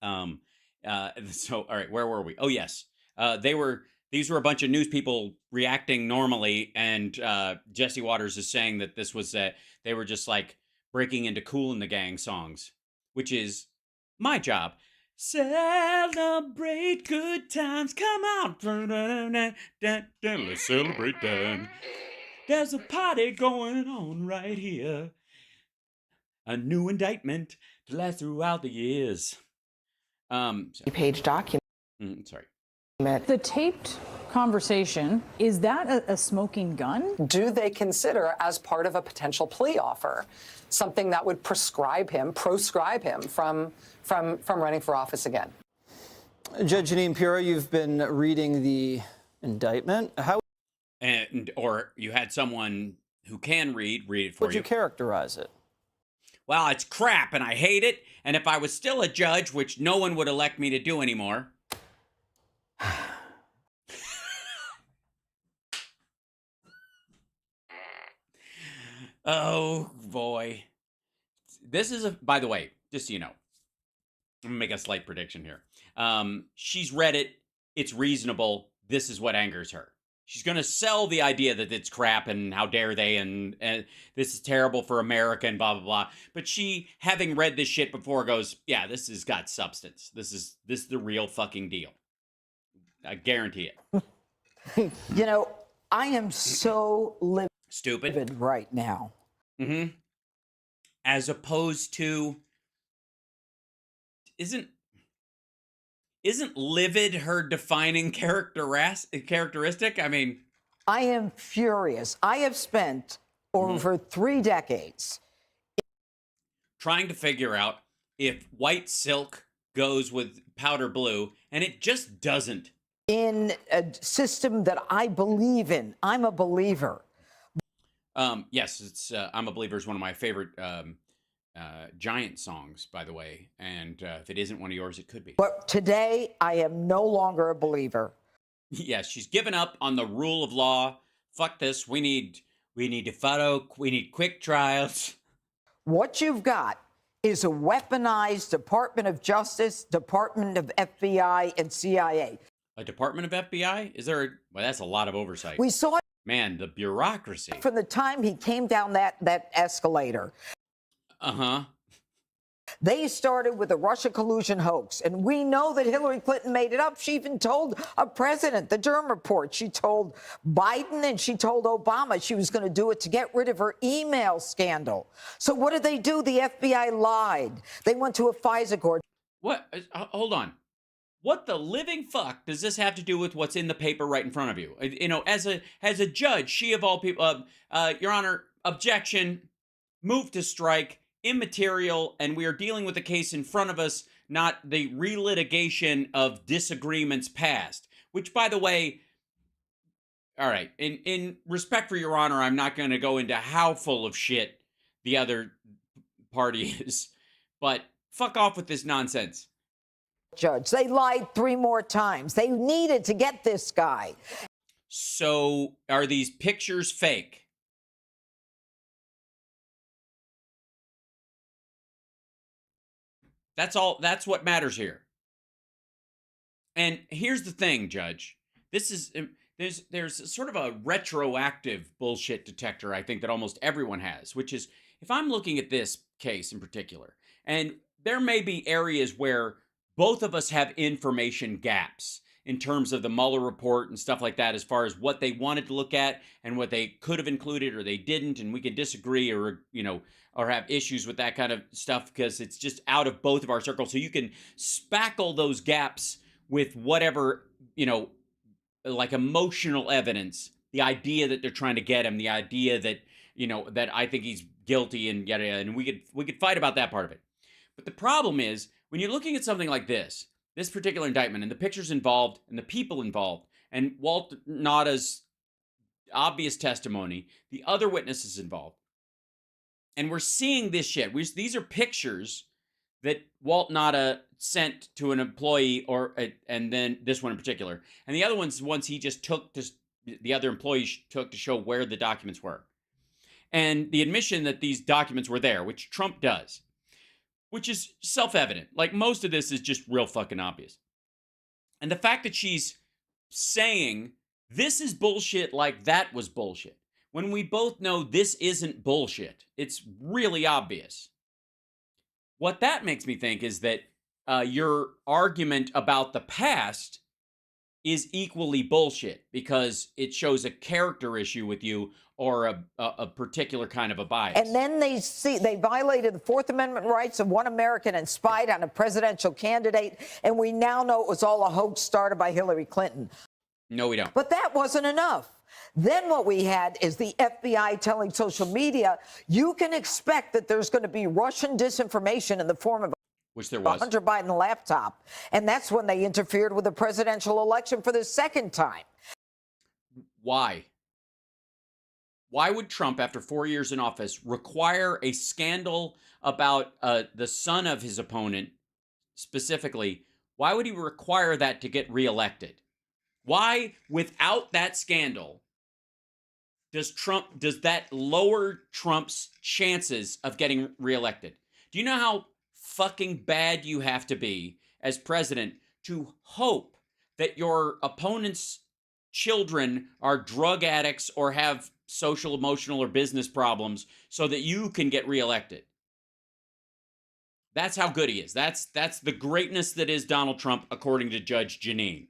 So, all right, where were we? Oh, yes. These were a bunch of news people reacting normally, and Jesse Waters is saying that this was they were just like breaking into Kool and the Gang songs, which is my job. Celebrate good times. Come on. Let's celebrate that. There's a party going on right here. A new indictment to last throughout the years. Page document. Sorry. The taped conversation, is that a smoking gun? Do they consider as part of a potential plea offer something that would proscribe him from running for office again? Judge Jeanine Pirro, you've been reading the indictment. Or you had someone who can read it for you. Would you characterize it? Well, it's crap and I hate it. And if I was still a judge, which no one would elect me to do anymore. Oh, boy. This is by the way, just so you know, I'm gonna make a slight prediction here. She's read it. It's reasonable. This is what angers her. She's going to sell the idea that it's crap and how dare they and this is terrible for America and blah, blah, blah. But she, having read this shit before, goes, yeah, this has got substance. This is the real fucking deal. I guarantee it. You know, I am so stupid right now. Mm-hmm. As opposed to, isn't livid her defining characteristic? I mean, I am furious. I have spent over 3 decades trying to figure out if white silk goes with powder blue, and it just doesn't. In a system that I believe in. I'm a believer. Yes, it's I'm a Believer is one of my favorite Giant songs, by the way. And if it isn't one of yours, it could be. But today, I am no longer a believer. Yes, she's given up on the rule of law. Fuck this. We need to follow. We need quick trials. What you've got is a weaponized Department of Justice, Department of FBI, and CIA. A Department of FBI? Is there? Well, that's a lot of oversight. We saw it. Man, the bureaucracy. From the time he came down that escalator. Uh-huh. They started with the Russia collusion hoax, and we know that Hillary Clinton made it up. She even told a president, the Durham report, she told Biden and she told Obama she was going to do it to get rid of her email scandal. So what did they do? The FBI lied. They went to a FISA court. What? Hold on. What the living fuck does this have to do with what's in the paper right in front of you? You know, as a judge, she of all people, Your Honor, objection, move to strike, immaterial, and we are dealing with a case in front of us, not the relitigation of disagreements past. Which, by the way, all right, in respect for Your Honor, I'm not going to go into how full of shit the other party is, but fuck off with this nonsense. Judge, they lied 3 more times. They needed to get this guy. So are these pictures fake? That's all. That's what matters here. And here's the thing, Judge. This is there's sort of a retroactive bullshit detector, I think, that almost everyone has, which is if I'm looking at this case in particular, and there may be areas where both of us have information gaps in terms of the Mueller report and stuff like that, as far as what they wanted to look at and what they could have included or they didn't, and we can disagree or, you know, or have issues with that kind of stuff because it's just out of both of our circles. So you can spackle those gaps with whatever, you know, like emotional evidence, the idea that they're trying to get him, the idea that, you know, that I think he's guilty and yada yada, and we could fight about that part of it. But the problem is, when you're looking at something like this particular indictment, and the pictures involved, and the people involved, and Walt Nauda's obvious testimony, the other witnesses involved, and we're seeing this shit. These are pictures that Walt Nauda sent to an employee, and then this one in particular, and the other ones he just took to the other employees took to show where the documents were, and the admission that these documents were there, which Trump does. Which is self-evident. Like, most of this is just real fucking obvious. And the fact that she's saying, this is bullshit like that was bullshit, when we both know this isn't bullshit. It's really obvious. What that makes me think is that your argument about the past is equally bullshit because it shows a character issue with you or a particular kind of a bias. And then they violated the Fourth Amendment rights of one American and spied on a presidential candidate, and we now know it was all a hoax started by Hillary Clinton. No, we don't. But that wasn't enough. Then what we had is the FBI telling social media, you can expect that there's going to be Russian disinformation in the form of which there was. A Hunter Biden laptop. And that's when they interfered with the presidential election for the second time. Why? Why would Trump, after 4 years in office, require a scandal about the son of his opponent, specifically? Why would he require that to get reelected? Why, without that scandal, does that lower Trump's chances of getting reelected? Do you know how fucking bad you have to be as president to hope that your opponent's children are drug addicts or have social, emotional, or business problems so that you can get reelected. That's how good he is. That's the greatness that is Donald Trump, according to Judge Jeanine.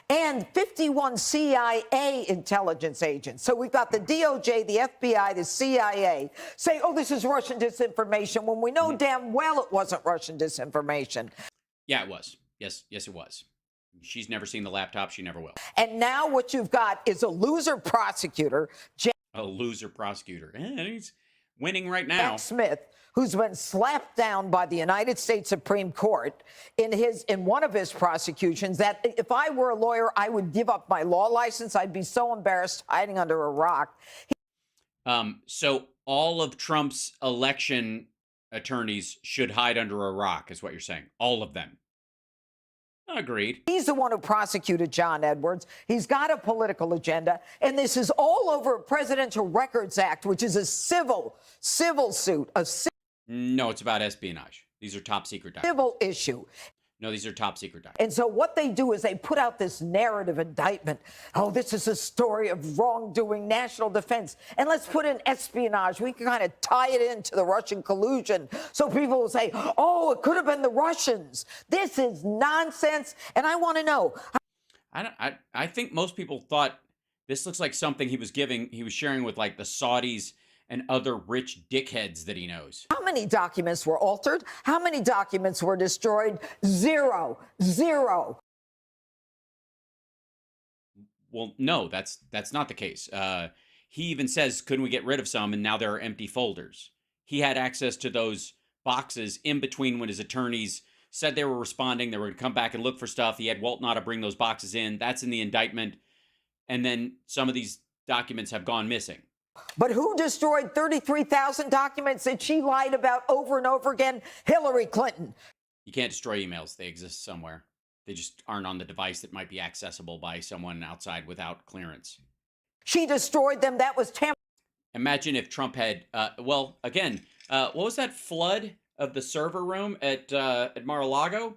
And 51 CIA intelligence agents. So we've got the DOJ, the FBI, the CIA say, oh, this is Russian disinformation, when we know damn well it wasn't Russian disinformation. Yeah, it was. Yes, it was. She's never seen the laptop. She never will. And now what you've got is a loser prosecutor. A loser prosecutor. He's winning right now. Jack Smith, who's been slapped down by the United States Supreme Court in one of his prosecutions, that if I were a lawyer, I would give up my law license. I'd be so embarrassed hiding under a rock. So all of Trump's election attorneys should hide under a rock, is what you're saying. All of them. Agreed. He's the one who prosecuted John Edwards. He's got a political agenda. And this is all over a Presidential Records Act, which is a civil suit. No, it's about espionage. These are top secret documents. Civil issue. No, these are top secret documents. And so what they do is they put out this narrative indictment. Oh, this is a story of wrongdoing, national defense. And let's put in espionage. We can kind of tie it into the Russian collusion. So people will say, oh, it could have been the Russians. This is nonsense. And I want to know. I think most people thought this looks like something he was sharing with like the Saudis and other rich dickheads that he knows. How many documents were altered? How many documents were destroyed? Zero. Well, no, that's not the case. He even says, couldn't we get rid of some? And now there are empty folders. He had access to those boxes in between when his attorneys said they were responding. They were going to come back and look for stuff. He had Walt Nauta bring those boxes in. That's in the indictment. And then some of these documents have gone missing. But who destroyed 33,000 documents that she lied about over and over again? Hillary Clinton. You can't destroy emails. They exist somewhere. They just aren't on the device that might be accessible by someone outside without clearance. She destroyed them. That was tampering. Imagine if Trump had, what was that flood of the server room at Mar-a-Lago?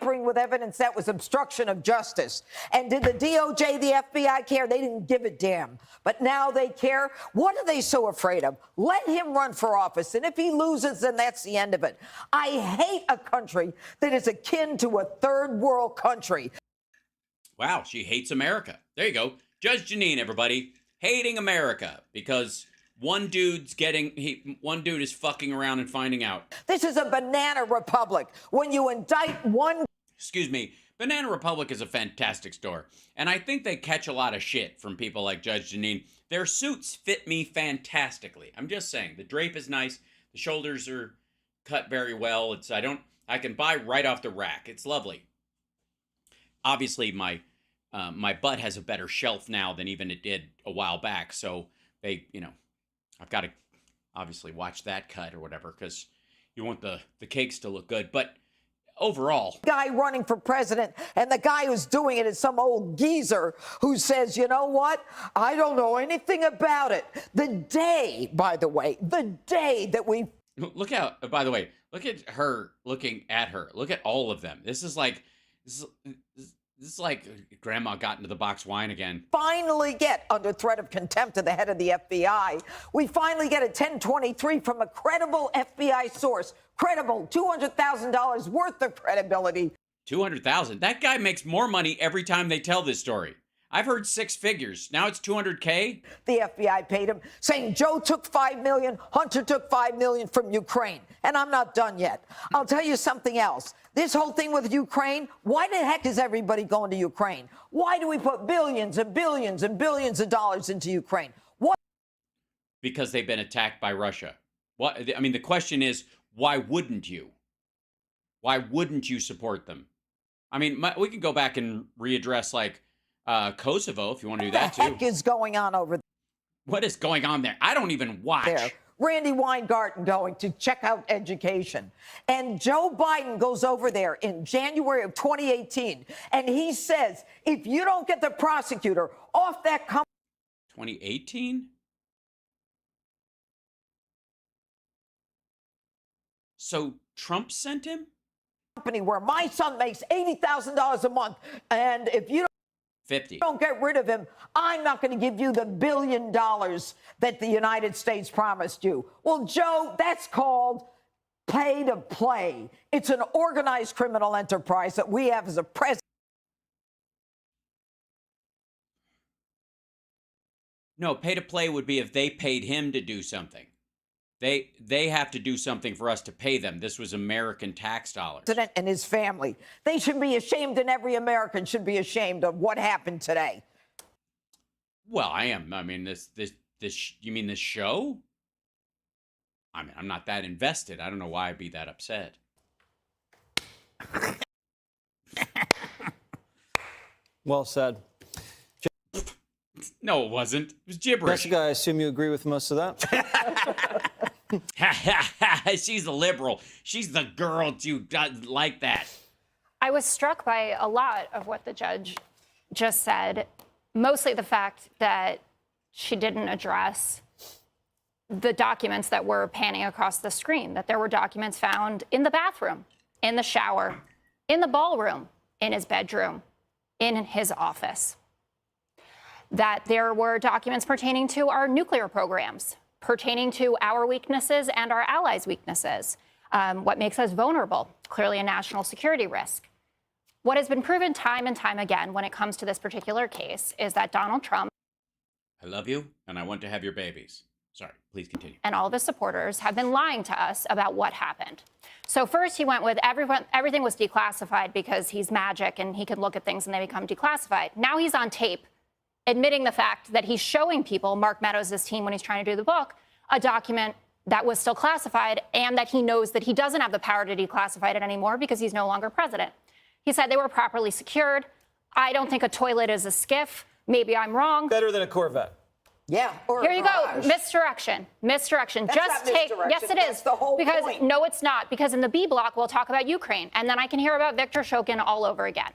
With evidence, that was obstruction of justice. And did the DOJ, the FBI care? They didn't give a damn. But now they care. What are they so afraid of? Let him run for office. And if he loses, then that's the end of it. I hate a country that is akin to a third world country. Wow, she hates America. There you go. Judge Jeanine, everybody. Hating America because one dude is fucking around and finding out. This is a banana republic. When you indict one... Excuse me. Banana Republic is a fantastic store. And I think they catch a lot of shit from people like Judge Jeanine. Their suits fit me fantastically. I'm just saying. The drape is nice. The shoulders are cut very well. I can buy right off the rack. It's lovely. Obviously, my butt has a better shelf now than even it did a while back. So I've got to obviously watch that cut or whatever because you want the cakes to look good. But overall, guy running for president, and the guy who's doing it is some old geezer who says, you know what? I don't know anything about it. The day that we look out. By the way, look at her looking at her. Look at all of them. This is like grandma got into the box wine again. Finally get under threat of contempt of the head of the FBI. We finally get a 1023 from a credible FBI source. Credible, $200,000 worth of credibility. $200,000? That guy makes more money every time they tell this story. I've heard six figures. Now it's $200K. The FBI paid him, saying Joe took $5 million, Hunter took $5 million from Ukraine. And I'm not done yet. I'll tell you something else. This whole thing with Ukraine, why the heck is everybody going to Ukraine? Why do we put billions and billions and billions of dollars into Ukraine? What? Because they've been attacked by Russia. The question is, why wouldn't you? Why wouldn't you support them? We can go back and readdress Kosovo if you want to do that too. What the heck is going on over there? What is going on there? I don't even watch. There. Randy Weingarten going to check out education. And Joe Biden goes over there in January of 2018, and he says, if you don't get the prosecutor off that company... 2018? So Trump sent him? Company where my son makes $80,000 a month, and if you 50. don't get rid of him, I'm not going to give you the $1 billion that the United States promised you. Well, Joe, that's called pay to play. It's an organized criminal enterprise that we have as a president. No, pay to play would be if they paid him to do something. They have to do something for us to pay them. This was American tax dollars. And his family. They should be ashamed, and every American should be ashamed of what happened today. Well, I am. I mean, this. You mean this show? I mean, I'm not that invested. I don't know why I'd be that upset. Well said. No, it wasn't. It was gibberish. Jessica, I assume you agree with most of that? She's a liberal. She's the girl you like that. I was struck by a lot of what the judge just said, mostly the fact that she didn't address the documents that were panning across the screen, that there were documents found in the bathroom, in the shower, in the ballroom, in his bedroom, in his office, that there were documents pertaining to our nuclear programs, pertaining to our weaknesses and our allies' weaknesses, what makes us vulnerable, clearly a national security risk. What has been proven time and time again when it comes to this particular case is that Donald Trump, I love you, and I want to have your babies. Sorry, please continue. And all of his supporters have been lying to us about what happened. So first he went with everything was declassified because he's magic and he can look at things and they become declassified. Now he's on tape admitting the fact that he's showing people, Mark Meadows' team, when he's trying to do the book, a document that was still classified and that he knows that he doesn't have the power to declassify it anymore because he's no longer president. He said they were properly secured. I don't think a toilet is a skiff. Maybe I'm wrong. Better than a Corvette. Yeah. Or here you go. Misdirection. Misdirection. That's Just not take. misdirection. Yes, it That's is. the whole because point. no, it's not. Because in the B block, we'll talk about Ukraine, and then I can hear about Viktor Shokin all over again.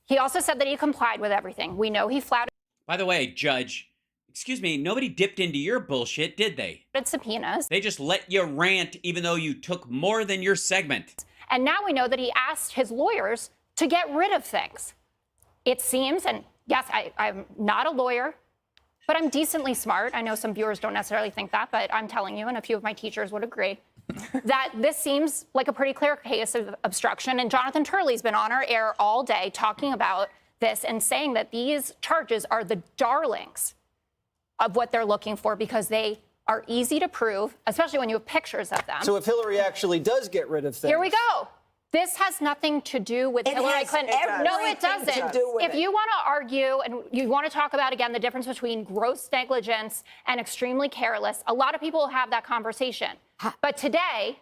He also said that he complied with everything. We know he flouted. By the way, Judge, excuse me, nobody dipped into your bullshit, did they? Subpoenas. They just let you rant even though you took more than your segment. And now we know that he asked his lawyers to get rid of things. It seems, and yes, I'm not a lawyer, but I'm decently smart. I know some viewers don't necessarily think that, but I'm telling you, and a few of my teachers would agree, that this seems like a pretty clear case of obstruction. And Jonathan Turley's been on our air all day talking about this and saying that these charges are the darlings of what they're looking for because they are easy to prove, especially when you have pictures of them. So if Hillary actually does get rid of things. Here we go. This has nothing to do with Hillary Clinton. No, it doesn't. If you want to argue and you want to talk about, again, the difference between gross negligence and extremely careless, a lot of people have that conversation. But today,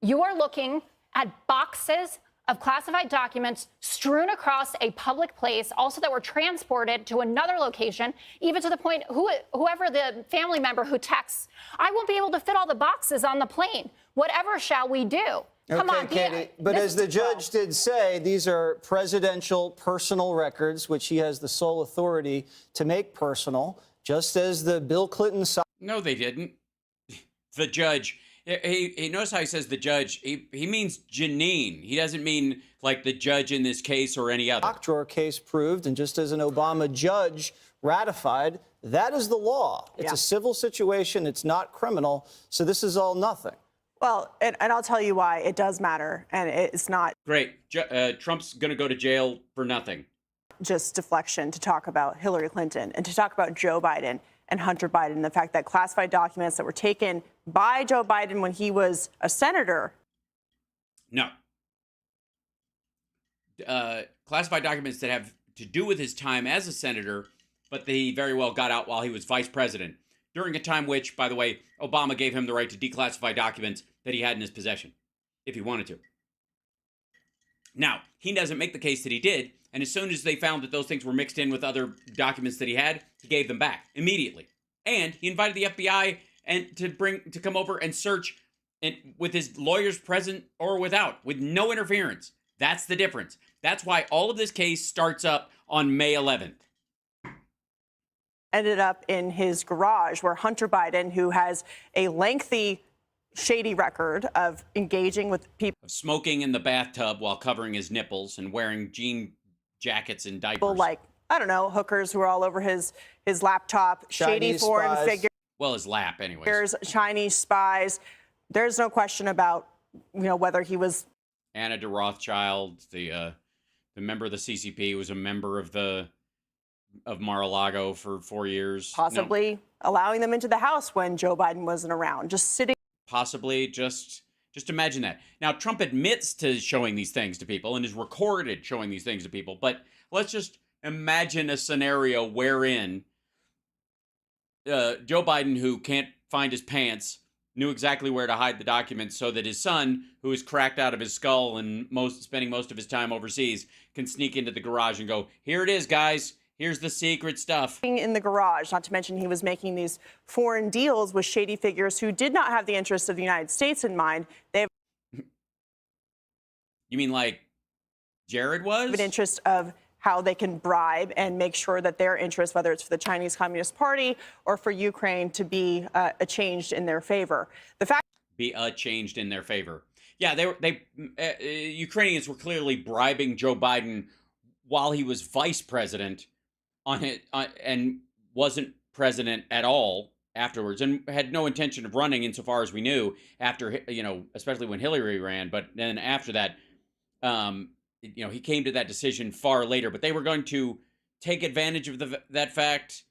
you are looking at boxes of classified documents strewn across a public place, also that were transported to another location, even to the point whoever the family member who texts, I won't be able to fit all the boxes on the plane. Whatever shall we do? Come on, Katie. But as the judge did say, these are presidential personal records, which he has the sole authority to make personal, just as the Bill Clinton. No, they didn't. The judge. He notice how he says the judge. He means Janine. He doesn't mean like the judge in this case or any other. Lock drawer case proved, and just as an Obama judge ratified, that is the law. It's a civil situation. It's not criminal. So this is all nothing. Well, and I'll tell you why it does matter, and it's not great. Trump's going to go to jail for nothing. Just deflection to talk about Hillary Clinton and to talk about Joe Biden and Hunter Biden, the fact that classified documents that were taken by Joe Biden when he was a senator. No. Classified documents that have to do with his time as a senator, but he very well got out while he was vice president, during a time which, by the way, Obama gave him the right to declassify documents that he had in his possession, if he wanted to. Now, he doesn't make the case that he did, and as soon as they found that those things were mixed in with other documents that he had, he gave them back immediately. And he invited the FBI and to come over and search, and with his lawyers present or without, with no interference. That's the difference. That's why all of this case starts up on May 11th. Ended up in his garage, where Hunter Biden, who has a lengthy shady record of engaging with people. Of smoking in the bathtub while covering his nipples and wearing jean jackets and diapers. Like, I don't know, hookers who are all over his laptop, shady foreign figures. Well, his lap, anyways. There's Chinese spies. There's no question about, whether he was. Anna de Rothschild, the member of the CCP, was a member of Mar-a-Lago for 4 years. Possibly allowing them into the house when Joe Biden wasn't around, just sitting. Possibly, just imagine that. Now, Trump admits to showing these things to people and is recorded showing these things to people, but let's just imagine a scenario wherein Joe Biden, who can't find his pants, knew exactly where to hide the documents so that his son, who is cracked out of his skull and spending most of his time overseas, can sneak into the garage and go, "Here it is, guys. Here's the secret stuff." In the garage, not to mention he was making these foreign deals with shady figures who did not have the interests of the United States in mind. They have You mean like Jared was? an interest of how they can bribe and make sure that their interests, whether it's for the Chinese Communist Party or for Ukraine, to be changed in their favor. The fact be changed in their favor. Yeah, Ukrainians were clearly bribing Joe Biden while he was vice president and wasn't president at all afterwards, and had no intention of running insofar as we knew after, especially when Hillary ran. But then after that, he came to that decision far later. But they were going to take advantage of that fact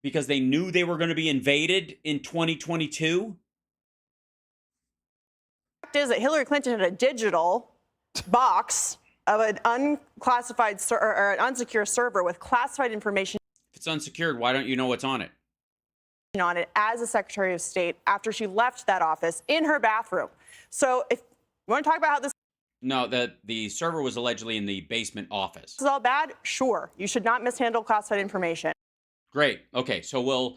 because they knew they were going to be invaded in 2022. The fact is that Hillary Clinton had a digital box of an unclassified or an unsecure server with classified information. If it's unsecured, why don't you know what's on it? On it as a Secretary of State after she left that office in her bathroom. So if you want to talk about how this. No, the server was allegedly in the basement office. This is all bad? Sure. You should not mishandle classified information. Great. Okay, so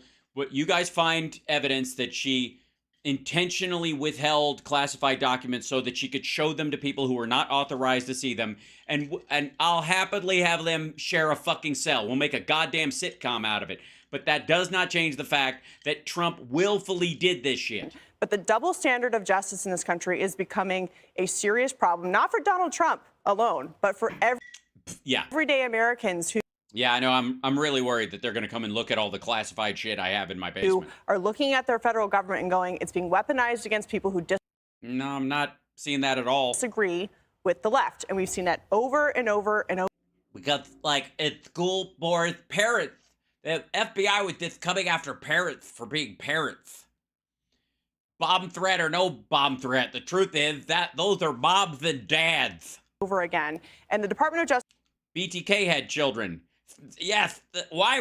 you guys find evidence that she intentionally withheld classified documents so that she could show them to people who were not authorized to see them, and I'll happily have them share a fucking cell. We'll make a goddamn sitcom out of it. But that does not change the fact that Trump willfully did this shit. But the double standard of justice in this country is becoming a serious problem, not for Donald Trump alone, but for everyday Americans who. Yeah, I know. I'm really worried that they're going to come and look at all the classified shit I have in my basement. Who are looking at their federal government and going, it's being weaponized against people who No, I'm not seeing that at all. Disagree with the left. And we've seen that over and over and over. We got, at school board parents. The FBI was just coming after parents for being parents. Bomb threat or no bomb threat, the truth is that those are moms and dads. Over again. And the Department of Justice. BTK had children. Yes, why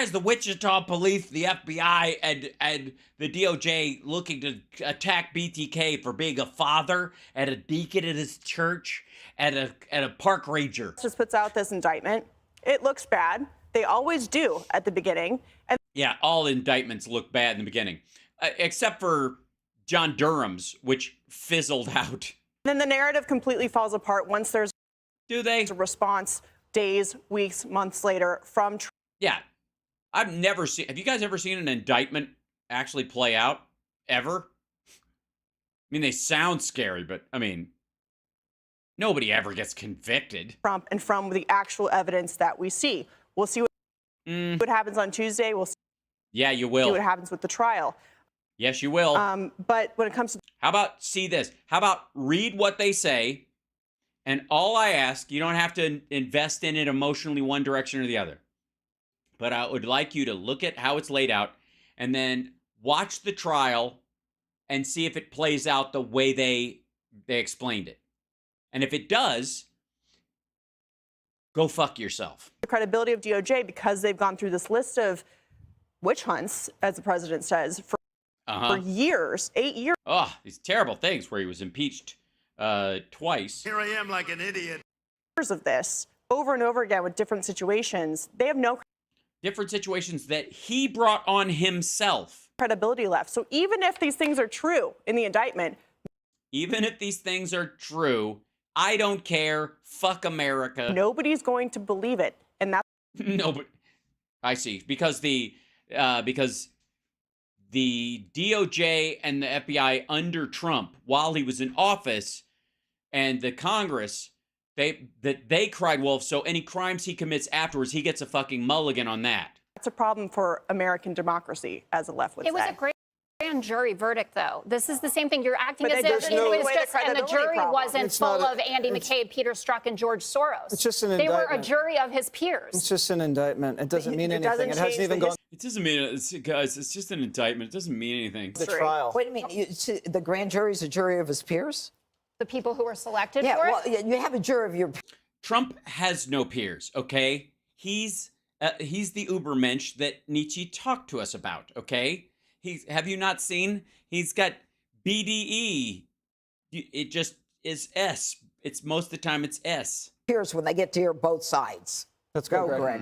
is the Wichita police, the FBI, and the DOJ looking to attack BTK for being a father and a deacon at his church and a park ranger? Just puts out this indictment. It looks bad. They always do at the beginning. And yeah, all indictments look bad in the beginning, except for John Durham's, which fizzled out. Then the narrative completely falls apart once there's a response days, weeks, months later from Trump. Yeah. Have you guys ever seen an indictment actually play out? Ever? I mean, they sound scary, but I mean, nobody ever gets convicted. Trump and from the actual evidence that we see. We'll see what happens on Tuesday. We'll see. Yeah, you will. See what happens with the trial. Yes, you will. But when it comes to. How about read what they say, and all I ask, you don't have to invest in it emotionally one direction or the other. But I would like you to look at how it's laid out and then watch the trial and see if it plays out the way they explained it. And if it does, go fuck yourself. The credibility of DOJ, because they've gone through this list of witch hunts, as the president says, for years, 8 years. Oh, these terrible things where he was impeached twice. Here I am like an idiot. Years of this, over and over again with different situations. They have no different situations that he brought on himself. Credibility left. So even if these things are true in the indictment. Even if these things are true, I don't care. Fuck America. Nobody's going to believe it. And that's. No, but I see. Because the the DOJ and the FBI under Trump while he was in office, and the Congress, they cried wolf. So any crimes he commits afterwards, he gets a fucking mulligan on that. It's a problem for American democracy, as the left would say. It was a great grand jury verdict, though. This is the same thing. You're acting But as then if there's it no- was Away the just, and the credibility jury problem. wasn't It's full not of Andy McCabe, Peter Strzok, and George Soros. It's just an They were a indictment. jury of his peers. It's just an indictment. It doesn't mean It anything. doesn't It hasn't change even the gone It doesn't mean, guys, it's just an indictment. It doesn't mean anything. to the trial. Wait a minute. The grand jury's a jury of his peers? The people who were selected Yeah, for well, it. you have a jury of your Trump has no peers, okay? He's the Ubermensch that Nietzsche talked to us about, okay? Have you not seen? He's got BDE. It just is S. It's most of the time it's S. peers when they get to hear both sides. Let's go, Greg.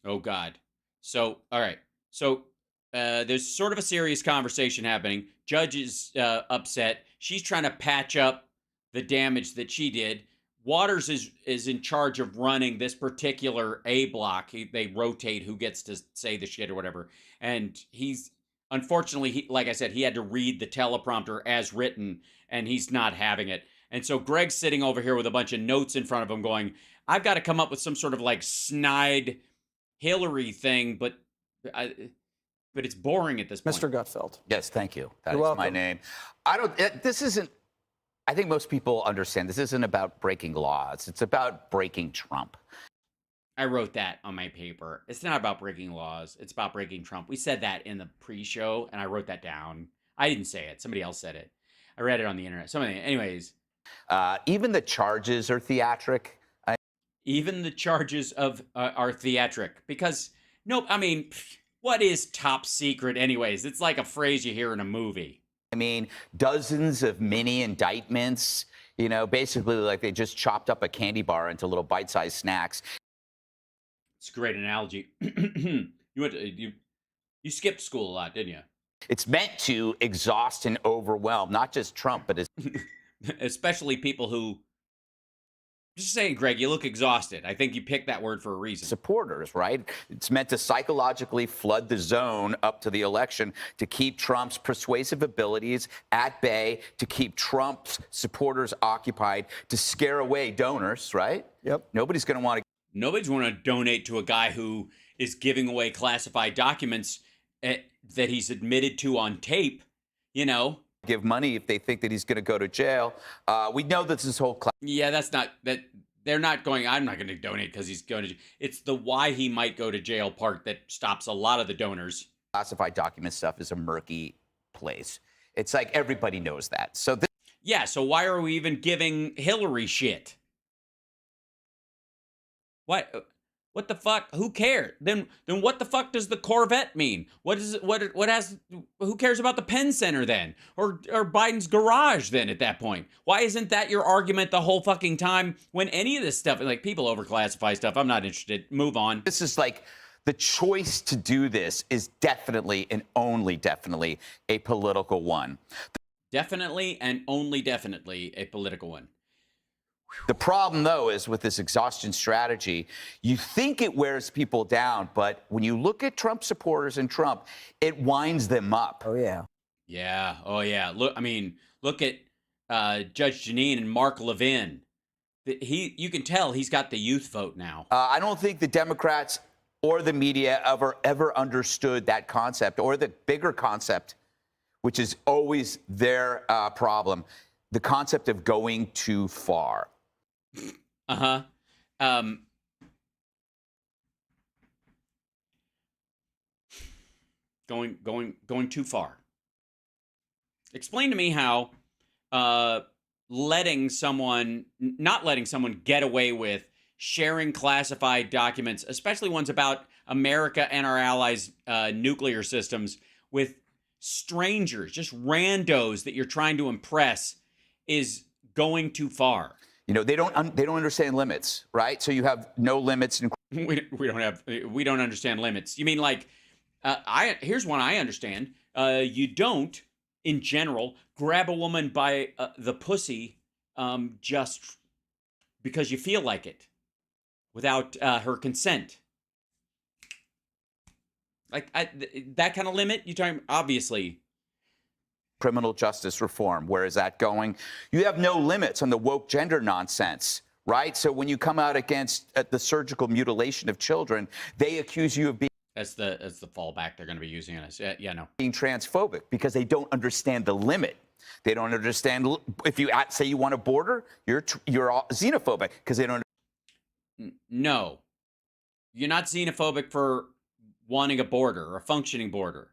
Oh God. So all right. So there's sort of a serious conversation happening. Judge is upset. She's trying to patch up the damage that she did. Waters is in charge of running this particular A block. They rotate who gets to say the shit or whatever. And he's unfortunately, like I said, he had to read the teleprompter as written, and he's not having it. And so Greg's sitting over here with a bunch of notes in front of him going, I've got to come up with some sort of like snide Hillary thing, but it's boring at this point. Mr. Gutfeld. Yes, thank you. That You're is my welcome. name. This isn't, I think most people understand this isn't about breaking laws. It's about breaking Trump. I wrote that on my paper. It's not about breaking laws. It's about breaking Trump. We said that in the pre-show, and I wrote that down. I didn't say it. Somebody else said it. I read it on the internet. Anyways. Even the charges are theatric. Even the charges are theatric. Because, what is top secret anyways? It's like a phrase you hear in a movie. I mean, dozens of mini indictments, basically like they just chopped up a candy bar into little bite-sized snacks. It's a great analogy. You skipped school a lot, didn't you? It's meant to exhaust and overwhelm, not just Trump, but especially people who, just saying, Greg, you look exhausted. I think you picked that word for a reason. Supporters, right? It's meant to psychologically flood the zone up to the election to keep Trump's persuasive abilities at bay, to keep Trump's supporters occupied, to scare away donors, right? Yep. Nobody's going to donate to a guy who is giving away classified documents that he's admitted to on tape, give money if they think that he's going to go to jail. We know that this whole yeah, they're not going, I'm not going to donate because he's going to, it's the why he might go to jail part that stops a lot of the donors. Classified document stuff is a murky place. It's like everybody knows that. So yeah, so why are we even giving Hillary shit? What the fuck? Who cares? Then what the fuck does the Corvette mean? What is it? What has? Who cares about the Penn Center then, or Biden's garage then? At that point, why isn't that your argument the whole fucking time? When any of this stuff, like people overclassify stuff, I'm not interested. Move on. This is like the choice to do this is definitely and only definitely a political one. Definitely and only definitely a political one. The problem, though, is with this exhaustion strategy, you think it wears people down, but when you look at Trump supporters and Trump, it winds them up. Oh, yeah. Yeah. Oh, yeah. Look at Judge Jeanine and Mark Levin. You can tell he's got the youth vote now. I don't think the Democrats or the media ever understood that concept or the bigger concept, which is always their problem, the concept of going too far. Going too far. Explain to me how not letting someone get away with sharing classified documents, especially ones about America and our allies' nuclear systems, with strangers, just randos that you're trying to impress, is going too far. They don't understand limits, right? So you have no limits. We don't understand limits. You mean like here's one I understand. You don't, in general, grab a woman by the pussy just because you feel like it, without her consent. Like that kind of limit? You talking obviously. Criminal justice reform. Where is that going? You have no limits on the woke gender nonsense, right? So when you come out against the surgical mutilation of children, they accuse you of being That's the fallback they're going to be using on us. Yeah, no. Being transphobic because they don't understand the limit. They don't understand if you say you want a border, you're xenophobic because they don't. No, you're not xenophobic for wanting a border or a functioning border.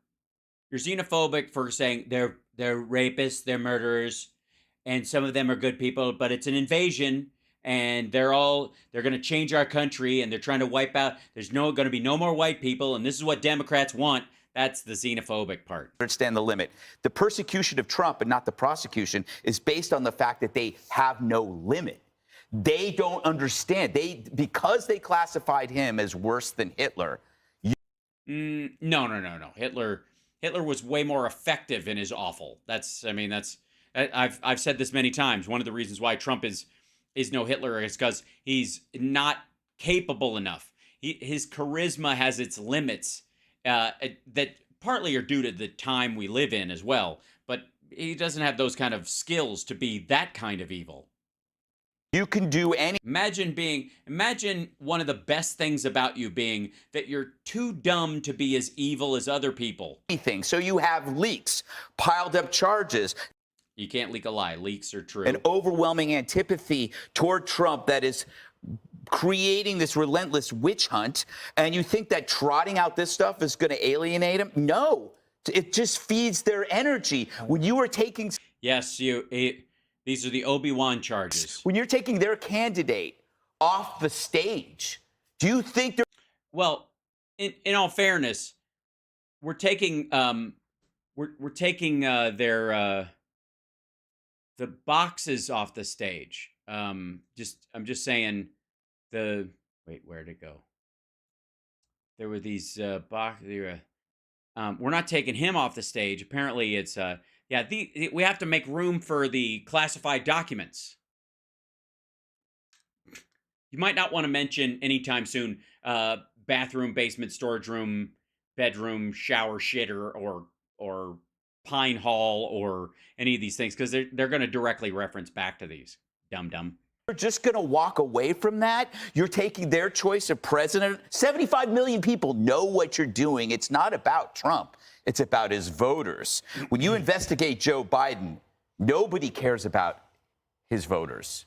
You're xenophobic for saying they're rapists, they're murderers, and some of them are good people, but it's an invasion, and they're going to change our country, and they're trying to wipe out. There's going to be no more white people, and this is what Democrats want. That's the xenophobic part. Understand the limit. The persecution of Trump and not the prosecution is based on the fact that they have no limit. They don't understand. Because they classified him as worse than Hitler. No. Hitler was way more effective in his awful. I've said this many times. One of the reasons why Trump is no Hitler is because he's not capable enough. His charisma has its limits that partly are due to the time we live in as well. But he doesn't have those kind of skills to be that kind of evil. You can do any. Imagine one of the best things about you being that you're too dumb to be as evil as other people. Anything. So you have leaks, piled up charges. You can't leak a lie. Leaks are true. An overwhelming antipathy toward Trump that is creating this relentless witch hunt. And you think that trotting out this stuff is going to alienate him? No. It just feeds their energy. When you are taking. Yes, these are the Obi-Wan charges. When you're taking their candidate off the stage, do you think they're... Well, in all fairness, we're taking we're taking the boxes off the stage. I'm just saying wait, where'd it go? There were these boxes. We're not taking him off the stage. Apparently, it's we have to make room for the classified documents. You might not want to mention anytime soon bathroom, basement, storage room, bedroom, shower, shitter, or pine hall, or any of these things, because they're going to directly reference back to these. Dum-dum. You're just going to walk away from that? You're taking their choice of president? 75 million people know what you're doing. It's not about Trump. It's about his voters. When you investigate Joe Biden, nobody cares about his voters.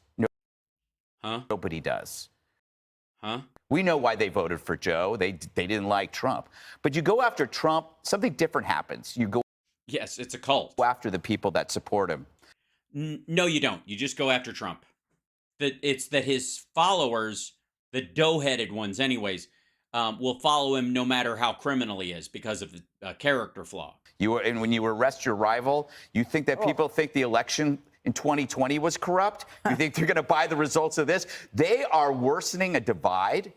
Nobody does. We know why they voted for Joe. They didn't like Trump. But you go after Trump, something different happens. You go. Yes, it's a cult. Go after the people that support him. No, you don't. You just go after Trump. It's that his followers, the dough-headed ones anyways, will follow him no matter how criminal he is because of the character flaw. And when you arrest your rival, you think that people think the election in 2020 was corrupt? You think they're going to buy the results of this? They are worsening a divide.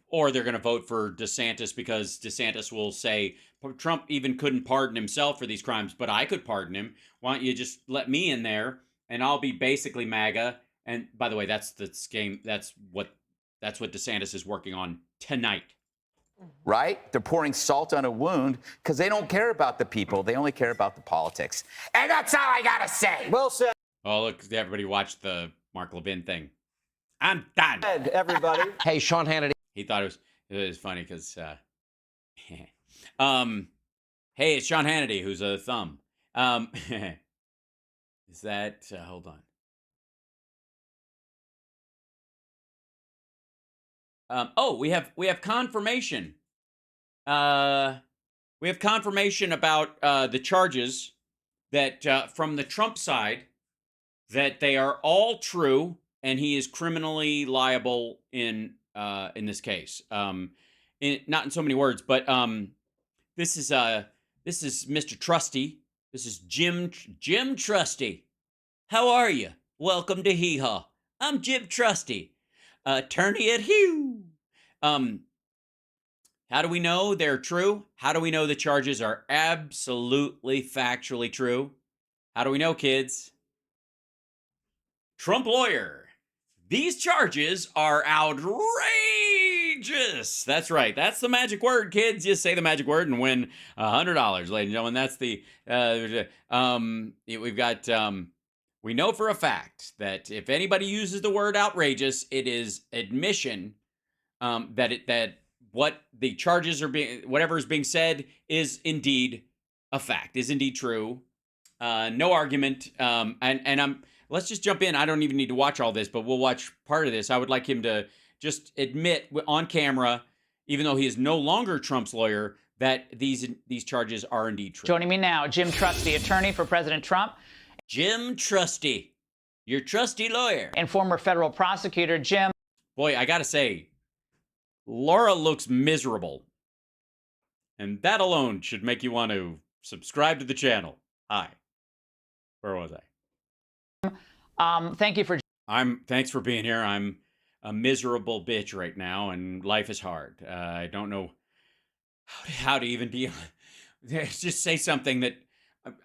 Or they're going to vote for DeSantis because DeSantis will say, Trump even couldn't pardon himself for these crimes, but I could pardon him. Why don't you just let me in there and I'll be basically MAGA? And by the way, that's the game. That's what DeSantis is working on tonight. Right? They're pouring salt on a wound because they don't care about the people. They only care about the politics. And that's all I got to say. Well said. Oh, look, everybody watched the Mark Levin thing. I'm done. Everybody. Hey, Sean Hannity. He thought it was funny because, hey, it's Sean Hannity, who's a thumb. Is that, hold on. We have confirmation. We have confirmation about the charges that from the Trump side that they are all true, and he is criminally liable in this case. Not in so many words, but this is Mr. Trusty. This is Jim Trusty. How are you? Welcome to Hee Haw. I'm Jim Trusty. Attorney at Hugh. How do we know they're true? How do we know the charges are absolutely factually true? How do we know, kids? Trump lawyer. These charges are outrageous. outrageous. That's right. That's the magic word, kids. Just say the magic word and win $100, ladies and gentlemen. That's the we've got. We know for a fact that if anybody uses the word outrageous, it is admission that what the charges are being, whatever is being said, is indeed a fact, is indeed true. No argument. Let's just jump in. I don't even need to watch all this, but we'll watch part of this. I would like him to just admit on camera, even though he is no longer Trump's lawyer, that these charges are indeed true. Joining me now, Jim Trusty, attorney for President Trump. Jim Trusty, your trusty lawyer. And former federal prosecutor, Jim. Boy, I gotta say, Laura looks miserable. And that alone should make you want to subscribe to the channel. Hi. Where was I? Thank you for... Thanks for being here. I'm a miserable bitch right now, and life is hard. I don't know how to even be... Just say something that...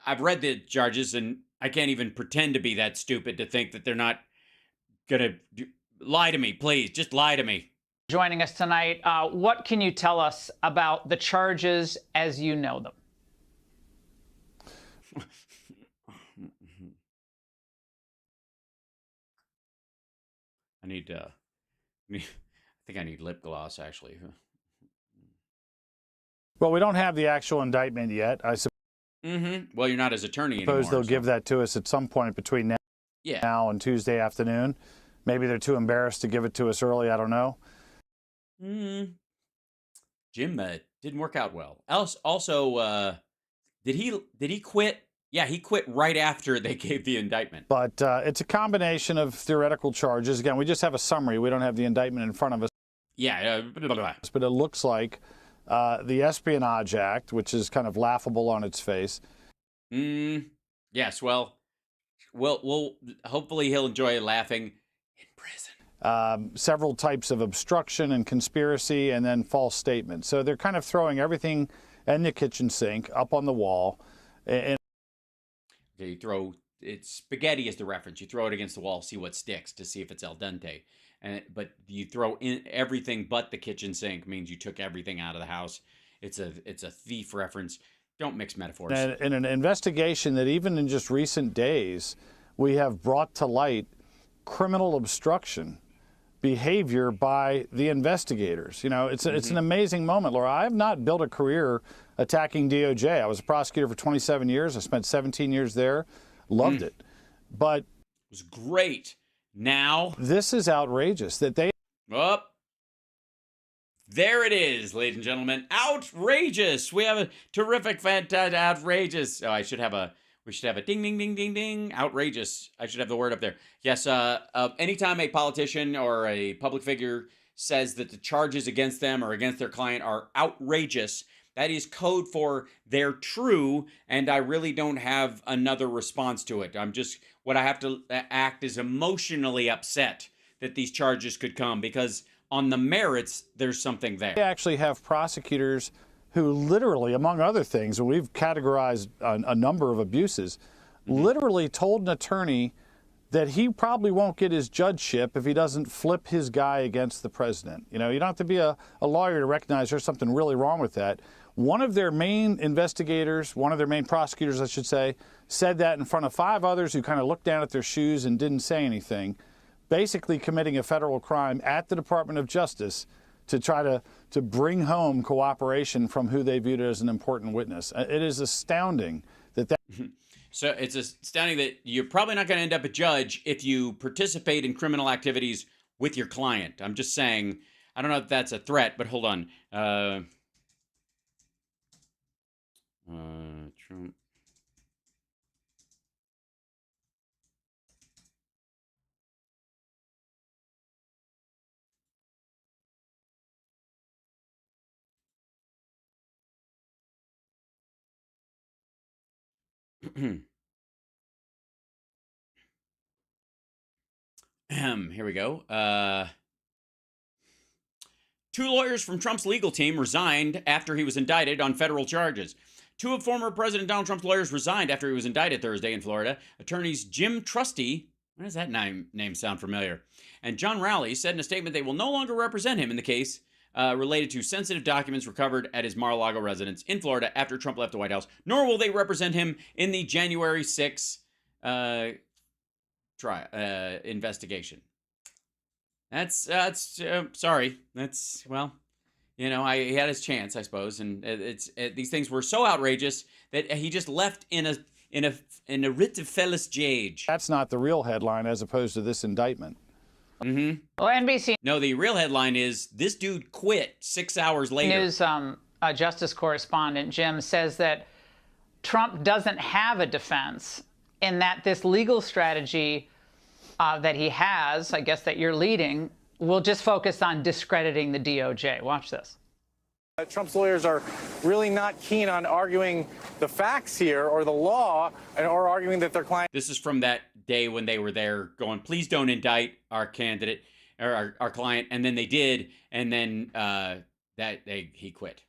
I've read the charges, and I can't even pretend to be that stupid to think that they're not gonna lie to me. Please, just lie to me. Joining us tonight, what can you tell us about the charges as you know them? I think I need lip gloss, actually. Well, we don't have the actual indictment yet. I Well, you're not his attorney anymore. suppose they'll give that to us at some point between now and Tuesday afternoon. Maybe they're too embarrassed to give it to us early. I don't know. Jim didn't work out well. Also, did he quit? Yeah, he quit right after they gave the indictment. But it's a combination of theoretical charges. Again, we just have a summary. We don't have the indictment in front of us. Yeah. But it looks like the Espionage Act, which is kind of laughable on its face. Yes, well, we'll hopefully he'll enjoy laughing in prison. Several types of obstruction and conspiracy, and then false statements. So they're kind of throwing everything in the kitchen sink up on the wall. And you throw spaghetti is the reference. You throw it against the wall, see what sticks to see if it's al dente. But you throw in everything but the kitchen sink means you took everything out of the house. It's a thief reference. Don't mix metaphors. And in an investigation that even in just recent days, we have brought to light criminal obstruction behavior by the investigators. You know, it's an amazing moment, Laura. I have not built a career attacking DOJ. I was a prosecutor for 27 years. I spent 17 years there. Loved it. But it was great. Now this is outrageous that they there it is, ladies and gentlemen. Outrageous. We have a terrific, fantastic, outrageous. Oh, we should have a ding, ding, ding, ding, ding. Outrageous. I should have the word up there. Yes, anytime a politician or a public figure says that the charges against them or against their client are outrageous, that is code for they're true, and I really don't have another response to it. What I have to act is emotionally upset that these charges could come, because on the merits, there's something there. They actually have prosecutors who literally, among other things, and we've categorized a number of abuses, literally told an attorney that he probably won't get his judgeship if he doesn't flip his guy against the president. You know, you don't have to be a lawyer to recognize there's something really wrong with that. One of their main investigators, one of their main prosecutors, I should say, said that in front of 5 others who kind of looked down at their shoes and didn't say anything, basically committing a federal crime at the Department of Justice to try to bring home cooperation from who they viewed as an important witness. It is astounding that So it's astounding that you're probably not going to end up a judge if you participate in criminal activities with your client. I'm just saying, I don't know if that's a threat, but hold on. Trump. Here we go. 2 lawyers from Trump's legal team resigned after he was indicted on federal charges. 2 of former President Donald Trump's lawyers resigned after he was indicted Thursday in Florida. Attorneys Jim Trusty, why does that name sound familiar, and John Rowley said in a statement they will no longer represent him in the case related to sensitive documents recovered at his Mar-a-Lago residence in Florida after Trump left the White House, nor will they represent him in the January 6th investigation. That's sorry. That's, well, you know, he had his chance, I suppose, and these things were so outrageous that he just left in a writ of felis jage. That's not the real headline as opposed to this indictment. Mm-hmm. Well, NBC. No, the real headline is this dude quit 6 hours later. News justice correspondent Jim says that Trump doesn't have a defense, and that this legal strategy that he has, I guess that you're leading, will just focus on discrediting the DOJ. Watch this. Trump's lawyers are really not keen on arguing the facts here or the law, or arguing that their client. This is from that day when they were there going, please don't indict our candidate or our client. And then they did. And then he quit.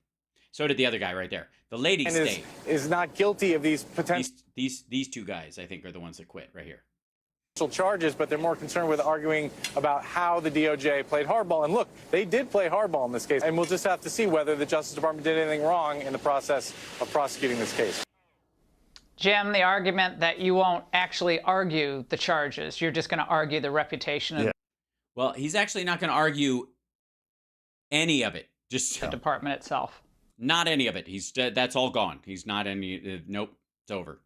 So did the other guy right there. The lady stayed. Is not guilty of these potential. These two guys, I think, are the ones that quit right here. Charges, but they're more concerned with arguing about how the DOJ played hardball. And look, they did play hardball in this case, and we'll just have to see whether the Justice Department did anything wrong in the process of prosecuting this case. Jim, the argument that you won't actually argue the charges, you're just going to argue the reputation of Well, he's actually not going to argue any of it. Just the department itself. Not any of it. That's all gone. He's not any. Nope, it's over.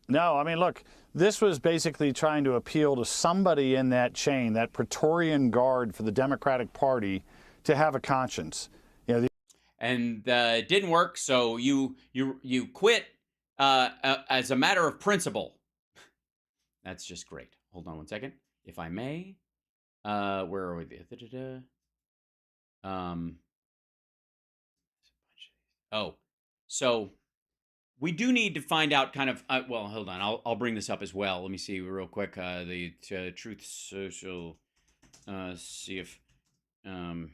No, I mean, look, this was basically trying to appeal to somebody in that chain, that Praetorian Guard for the Democratic Party, to have a conscience. You know, and it didn't work, so you quit as a matter of principle. That's just great. Hold on one second, if I may. Where are we? Oh, so. We do need to find out kind of, well, hold on. I'll bring this up as well. Let me see real quick. The Truth Social, see if, there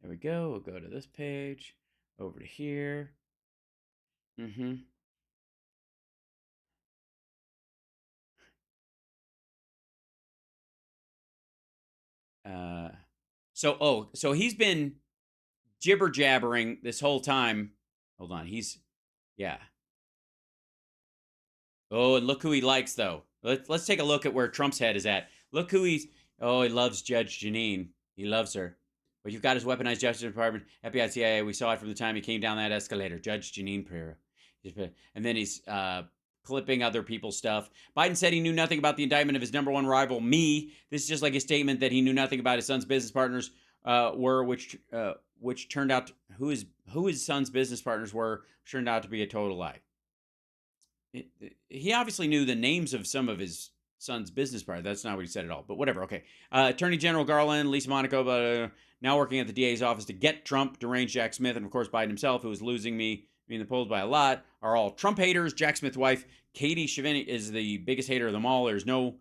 we go. We'll go to this page, over to here. So he's been jibber jabbering this whole time. Hold on, yeah. Oh, and look who he likes though. Let's take a look at where Trump's head is at. Look who he loves Judge Jeanine. He loves her. But you've got his weaponized Justice Department, FBI, CIA. We saw it from the time he came down that escalator. Judge Jeanine Pereira. And then he's clipping other people's stuff. Biden said he knew nothing about the indictment of his number one rival, me. This is just like a statement that he knew nothing about his son's business partners were, which turned out who his son's business partners were, turned out to be a total lie. He obviously knew the names of some of his son's business partners. That's not what he said at all, but whatever. Okay. Attorney General Garland, Lisa Monaco, now working at the DA's office to get Trump, deranged Jack Smith, and of course Biden himself, who is losing me in the polls by a lot, are all Trump haters. Jack Smith's wife, Katie Schiavone, is the biggest hater of them all. There's no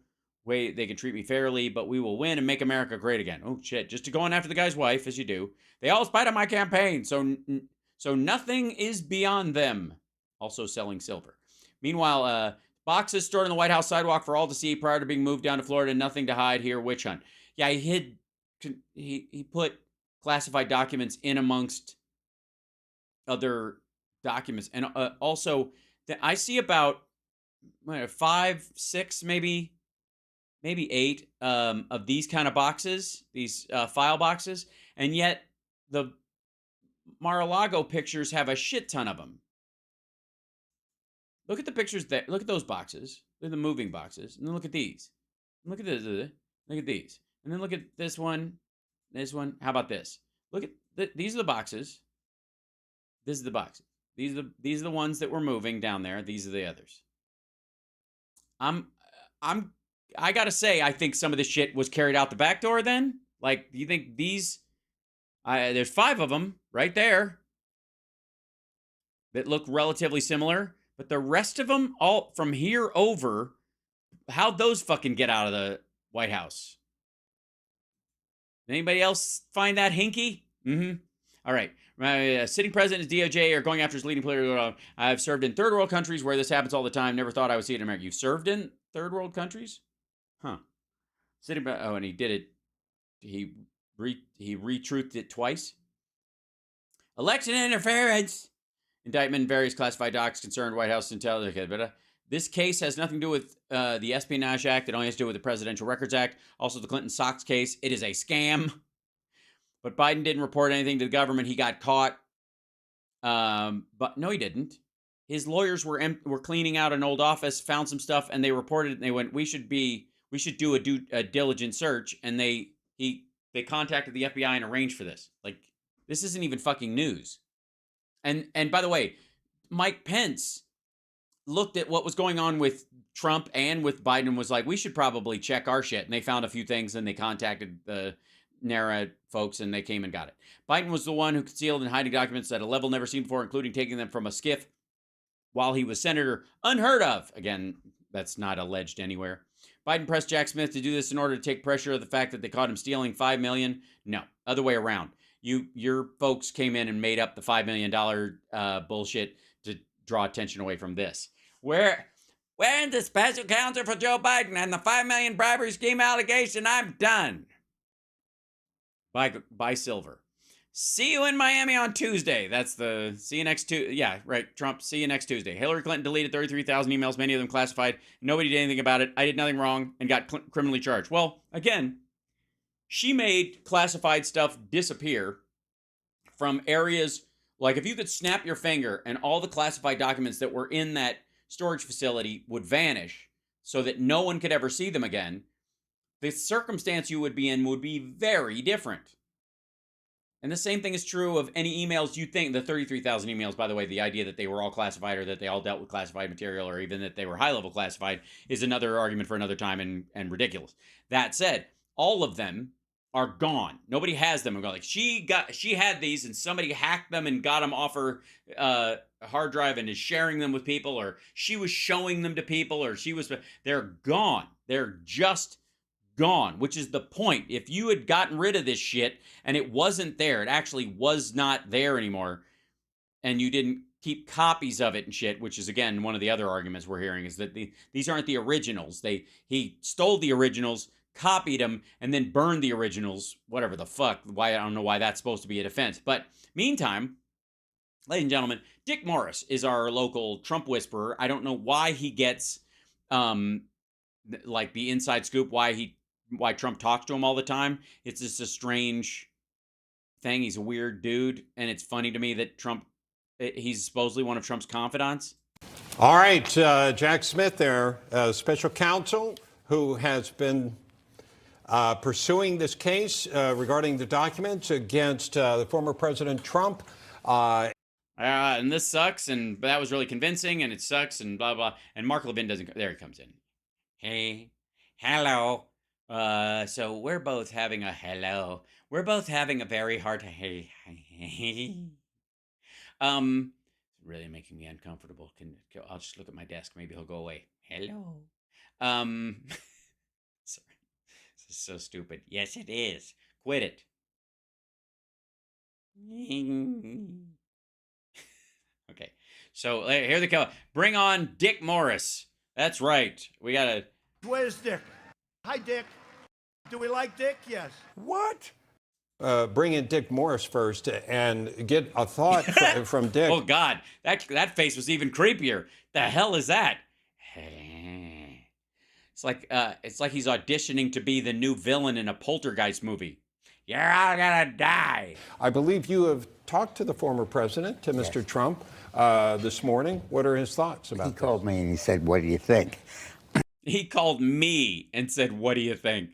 way they can treat me fairly, but we will win and make America great again. Oh shit! Just to going after the guy's wife, as you do. They all spied on my campaign, so nothing is beyond them. Also selling silver. Meanwhile, boxes stored on the White House sidewalk for all to see prior to being moved down to Florida. Nothing to hide here. Witch hunt. Yeah, he put classified documents in amongst other documents, and also I see about 5, 6, maybe 8 of these kind of boxes, these file boxes, and yet the Mar-a-Lago pictures have a shit ton of them. Look at the pictures there. Look at those boxes. Look at the moving boxes, and then look at these. Look at this. Look at these, and then look at this one. This one. How about this? Look at these are the boxes. This is the boxes. These are the ones that were moving down there. These are the others. I gotta say, I think some of this shit was carried out the back door then. Like, do you think these, there's 5 of them right there that look relatively similar, but the rest of them, all from here over, how'd those fucking get out of the White House? Anybody else find that hinky? All right. Sitting president and DOJ are going after his leading political. I've served in third world countries where this happens all the time. Never thought I would see it in America. You've served in third world countries? Huh. And he did it retruthed it twice. Election interference. Indictment and various classified docs concerned White House intelligence. But this case has nothing to do with the Espionage Act. It only has to do with the Presidential Records Act. Also, the Clinton Sox case. It is a scam. But Biden didn't report anything to the government. He got caught. But no, he didn't. His lawyers were cleaning out an old office, found some stuff, and they reported it. And they went, "We should do a diligent search." And they contacted the FBI and arranged for this. Like, this isn't even fucking news. And by the way, Mike Pence looked at what was going on with Trump and with Biden and was like, "We should probably check our shit." And they found a few things, and they contacted the NARA folks, and they came and got it. Biden was the one who concealed and hiding documents at a level never seen before, including taking them from a skiff while he was senator. Unheard of. Again, that's not alleged anywhere. Biden pressed Jack Smith to do this in order to take pressure of the fact that they caught him stealing $5 million. No, other way around. Your folks came in and made up the $5 million bullshit to draw attention away from this. We're in the special counsel for Joe Biden and the $5 million bribery scheme allegation. I'm done. Bye, Silver. See you in Miami on Tuesday. See you next Tuesday. Yeah, right, Trump, see you next Tuesday. Hillary Clinton deleted 33,000 emails, many of them classified. Nobody did anything about it. I did nothing wrong and got criminally charged. Well, again, she made classified stuff disappear from areas, like if you could snap your finger and all the classified documents that were in that storage facility would vanish so that no one could ever see them again, the circumstance you would be in would be very different. And the same thing is true of any emails you think, the 33,000 emails, by the way, the idea that they were all classified or that they all dealt with classified material or even that they were high-level classified is another argument for another time and ridiculous. That said, all of them are gone. Nobody has them. Like, she had these and somebody hacked them and got them off her hard drive and is sharing them with people, or she was showing them to people, or they're gone. They're just gone, which is the point. If you had gotten rid of this shit and it wasn't there, it actually was not there anymore, and you didn't keep copies of it and shit, which is, again, one of the other arguments we're hearing, is that these aren't the originals. He stole the originals, copied them, and then burned the originals, whatever the fuck. I don't know why that's supposed to be a defense. But meantime, ladies and gentlemen, Dick Morris is our local Trump whisperer. I don't know why he gets like the inside scoop, why Trump talks to him all the time. It's just a strange thing. He's a weird dude, and it's funny to me that he's supposedly one of Trump's confidants. All right, Jack Smith there, special counsel who has been pursuing this case regarding the documents against the former President Trump. And this sucks, and that was really convincing, and it sucks, and blah, blah. And Mark Levin there he comes in. Hey, hello. So we're both having a hello. We're both having a very hard hey. Really making me uncomfortable. I'll just look at my desk. Maybe he'll go away. Hello. Sorry. This is so stupid. Yes, it is. Quit it. Okay. So here they come. Bring on Dick Morris. That's right. We gotta. Where's Dick? Hi, Dick. Do we like Dick? Yes. What? Bring in Dick Morris first and get a thought from Dick. Oh God, that face was even creepier. The hell is that? It's like he's auditioning to be the new villain in a Poltergeist movie. You're all gonna die. I believe you have talked to the former president, to Mr. Trump, this morning. What are his thoughts about this? He called me and he said, "What do you think?" He called me and said, "What do you think?"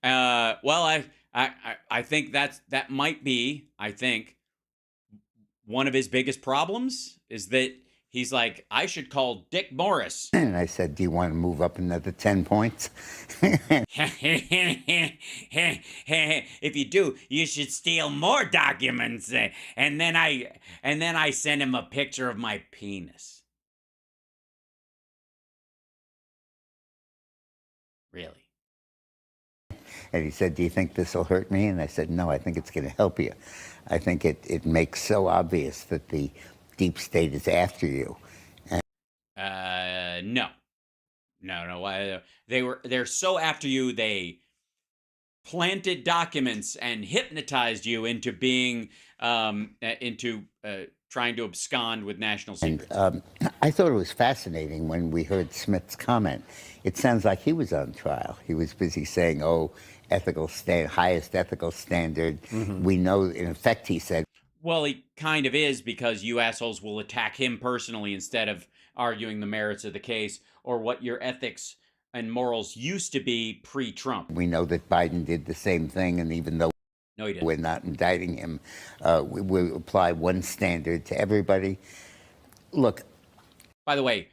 Well, I think that might be, I think, one of his biggest problems is that he's like, I should call Dick Morris. And I said, "Do you want to move up another 10 points?" If you do, you should steal more documents. And then I send him a picture of my penis. Really? And he said, "Do you think this will hurt me?" And I said, "No, I think it's going to help you. I think it makes so obvious that the deep state is after you." No. They're so after you. planted documents and hypnotized you into being trying to abscond with national secrets. And I thought it was fascinating when we heard Smith's comment. It sounds like he was on trial. He was busy saying, "Oh, highest ethical standard." We know, in effect, he said. Well, he kind of is, because you assholes will attack him personally instead of arguing the merits of the case or what your ethics and morals used to be pre-Trump. We know that Biden did the same thing, and even though we're not indicting him, we apply one standard to everybody. Look. By the way,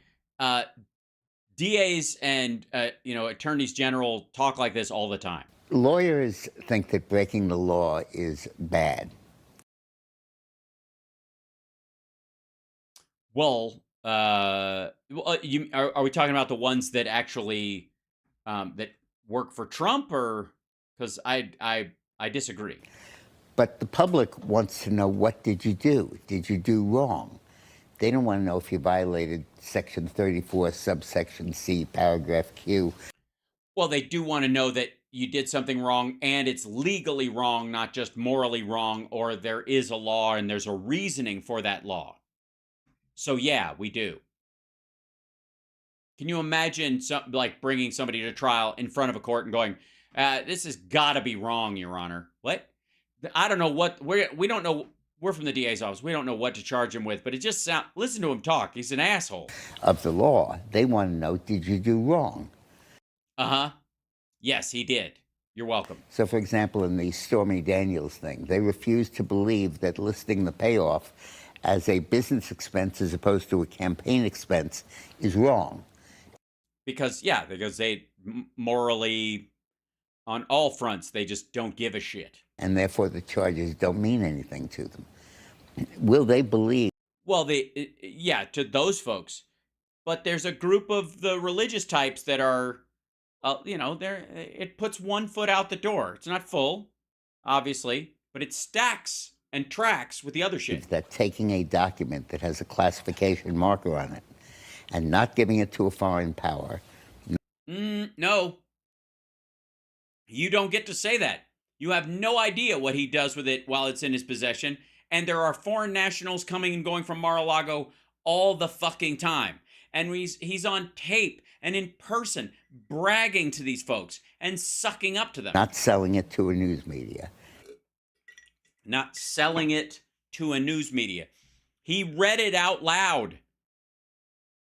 DAs and attorneys general talk like this all the time. Lawyers think that breaking the law is bad. Well, are we talking about the ones that actually that work for Trump, or because I disagree. But the public wants to know, what did you do? Did you do wrong? They don't want to know if you violated Section 34, subsection C, paragraph Q. Well, they do want to know that you did something wrong and it's legally wrong, not just morally wrong, or there is a law and there's a reasoning for that law. So yeah, we do. Can you imagine like bringing somebody to trial in front of a court and going, this has got to be wrong, Your Honor? What? I don't know what, we don't know. We're from the DA's office. We don't know what to charge him with, but it just sounds, listen to him talk. He's an asshole. Of the law. They want to know, did you do wrong? Uh-huh. Yes, he did. You're welcome. So, for example, in the Stormy Daniels thing, they refused to believe that listing the payoff as a business expense as opposed to a campaign expense is wrong. Because they morally, on all fronts, they just don't give a shit. And therefore the charges don't mean anything to them. Will they believe? Well, to those folks. But there's a group of the religious types that are, it puts one foot out the door. It's not full, obviously, but it stacks and tracks with the other shit. That taking a document that has a classification marker on it and not giving it to a foreign power. No. You don't get to say that. You have no idea what he does with it while it's in his possession. And there are foreign nationals coming and going from Mar-a-Lago all the fucking time. And he's on tape and in person bragging to these folks and sucking up to them. Not selling it to a news media. Not selling it to a news media. He read it out loud.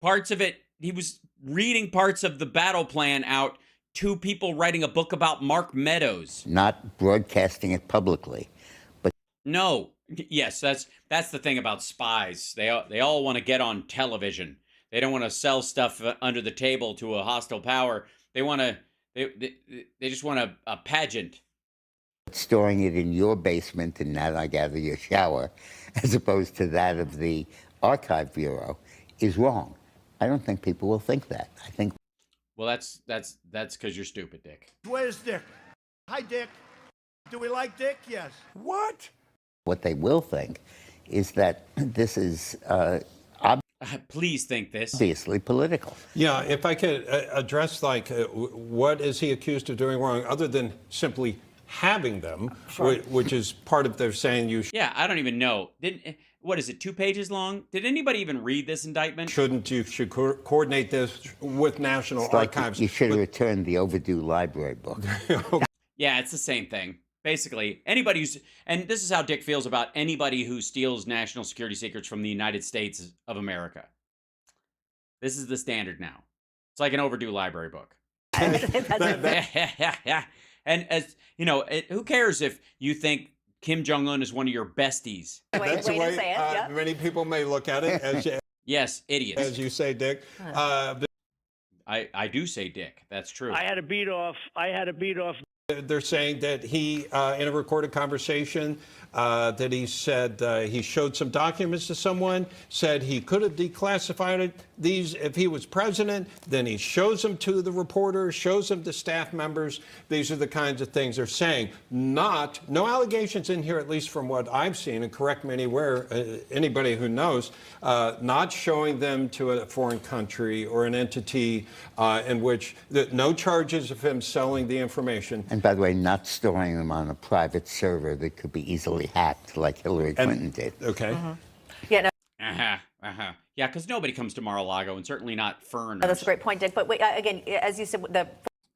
Parts of it, he was reading parts of the battle plan out to people writing a book about Mark Meadows. Not broadcasting it publicly, but no. Yes, that's the thing about spies. They all want to get on television. They don't want to sell stuff under the table to a hostile power. They just want a pageant. Storing it in your basement and now I gather your shower, as opposed to that of the Archive Bureau, is wrong. I don't think people will think that. I think. Well, that's because you're stupid, Dick. Where's Dick? Hi, Dick. Do we like Dick? Yes. What? What they will think is that this is please think this. Obviously political. Yeah, if I could address, what is he accused of doing wrong, other than simply having them, which is part of their saying you. Yeah, I don't even know. What is it? 2 pages long? Did anybody even read this indictment? You should coordinate this with National Archives. You should have returned the overdue library book. Yeah, it's the same thing. Basically, anybody who's, and this is how Dick feels about anybody who steals national security secrets from the United States of America. This is the standard now. It's like an overdue library book. And as you know, who cares if you think Kim Jong-un is one of your besties? That's the way many people may look at it. As yes, idiots. As you say, Dick. I do say Dick. That's true. I had a beat off. They're saying that he, in a recorded conversation, that he said he showed some documents to someone, said he could have declassified these if he was president. Then he shows them to the reporter, shows them to staff members. These are the kinds of things they're saying. No allegations in here, at least from what I've seen, and correct me anywhere, anybody who knows, not showing them to a foreign country or an entity in which no charges of him selling the information. And by the way, not storing them on a private server that could be easily hacked like Hillary Clinton did. Okay. Yeah, no, Yeah, because nobody comes to Mar-a-Lago, and certainly not foreigners. that's a great point, Dick. But wait, again, as you said,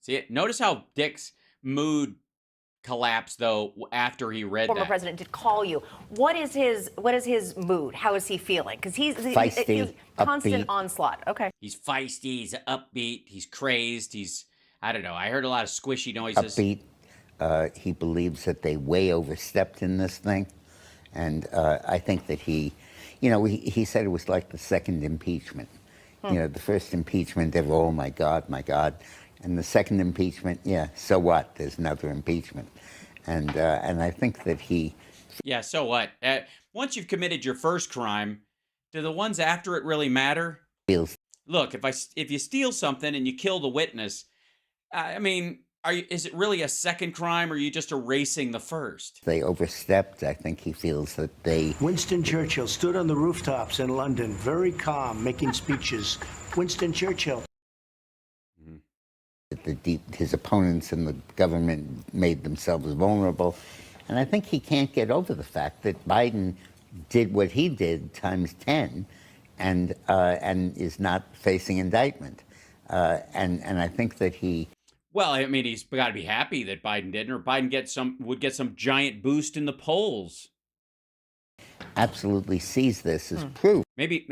See, notice how Dick's mood collapsed though after he read former that. president did call you. What is his mood? How is he feeling? Because he's Feisty, constant upbeat. onslaught. Okay. He's feisty. He's upbeat. He's crazed. I don't know. I heard a lot of squishy noises. Upbeat. He believes that they way overstepped in this thing. And I think that he said it was like the second impeachment. The first impeachment, they were, oh, my God. And the second impeachment, yeah, so what? There's another impeachment. And I think that he... Yeah, so what? Once you've committed your first crime, do the ones after it really matter? Look, if you steal something and you kill the witness, I mean, is it really a second crime, or are you just erasing the first? They overstepped. I think he feels that they... Winston Churchill stood on the rooftops in London, very calm, making speeches. Winston Churchill. His opponents in the government made themselves vulnerable. And I think he can't get over the fact that Biden did what he did times 10 and is not facing indictment. And I think that he... Well, I mean, he's got to be happy that Biden didn't, or Biden would get some giant boost in the polls. Absolutely sees this as proof. Maybe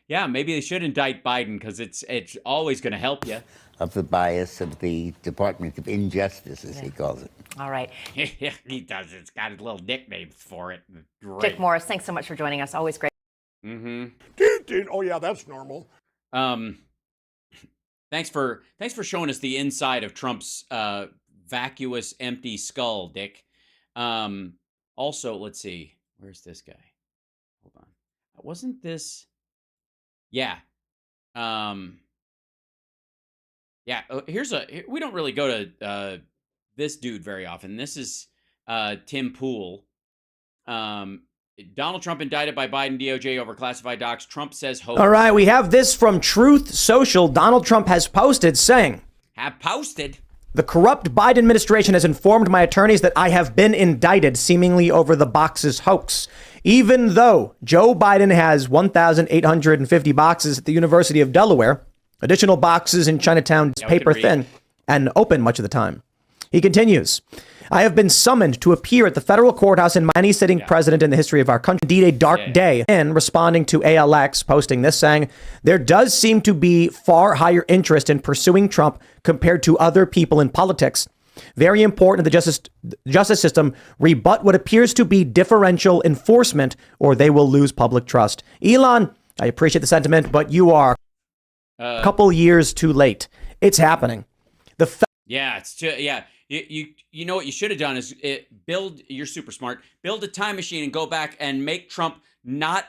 they should indict Biden, because it's always going to help you. Of the bias of the Department of Injustice, as he calls it. All right. Yeah, he does. It's got his little nicknames for it. Great. Dick Morris, thanks so much for joining us. Always great. Oh yeah, that's normal. Thanks for showing us the inside of Trump's vacuous, empty skull, Dick. Also, let's see. Where's this guy? Hold on. Wasn't this? Yeah. Yeah. We don't really go to this dude very often. This is Tim Pool. Donald Trump indicted by Biden DOJ over classified docs. Trump says hope. All right, we have this from Truth Social. Donald Trump has posted saying, the corrupt Biden administration has informed my attorneys that I have been indicted seemingly over the boxes hoax. Even though Joe Biden has 1,850 boxes at the University of Delaware, additional boxes in Chinatown paper thin and open much of the time. He continues, I have been summoned to appear at the federal courthouse in any sitting president in the history of our country. Indeed, a dark day. And responding to ALX, posting this, saying, there does seem to be far higher interest in pursuing Trump compared to other people in politics. Very important the justice system rebut what appears to be differential enforcement, or they will lose public trust. Elon, I appreciate the sentiment, but you are a couple years too late. It's happening. You know what you should have done is you're super smart, build a time machine and go back and make Trump not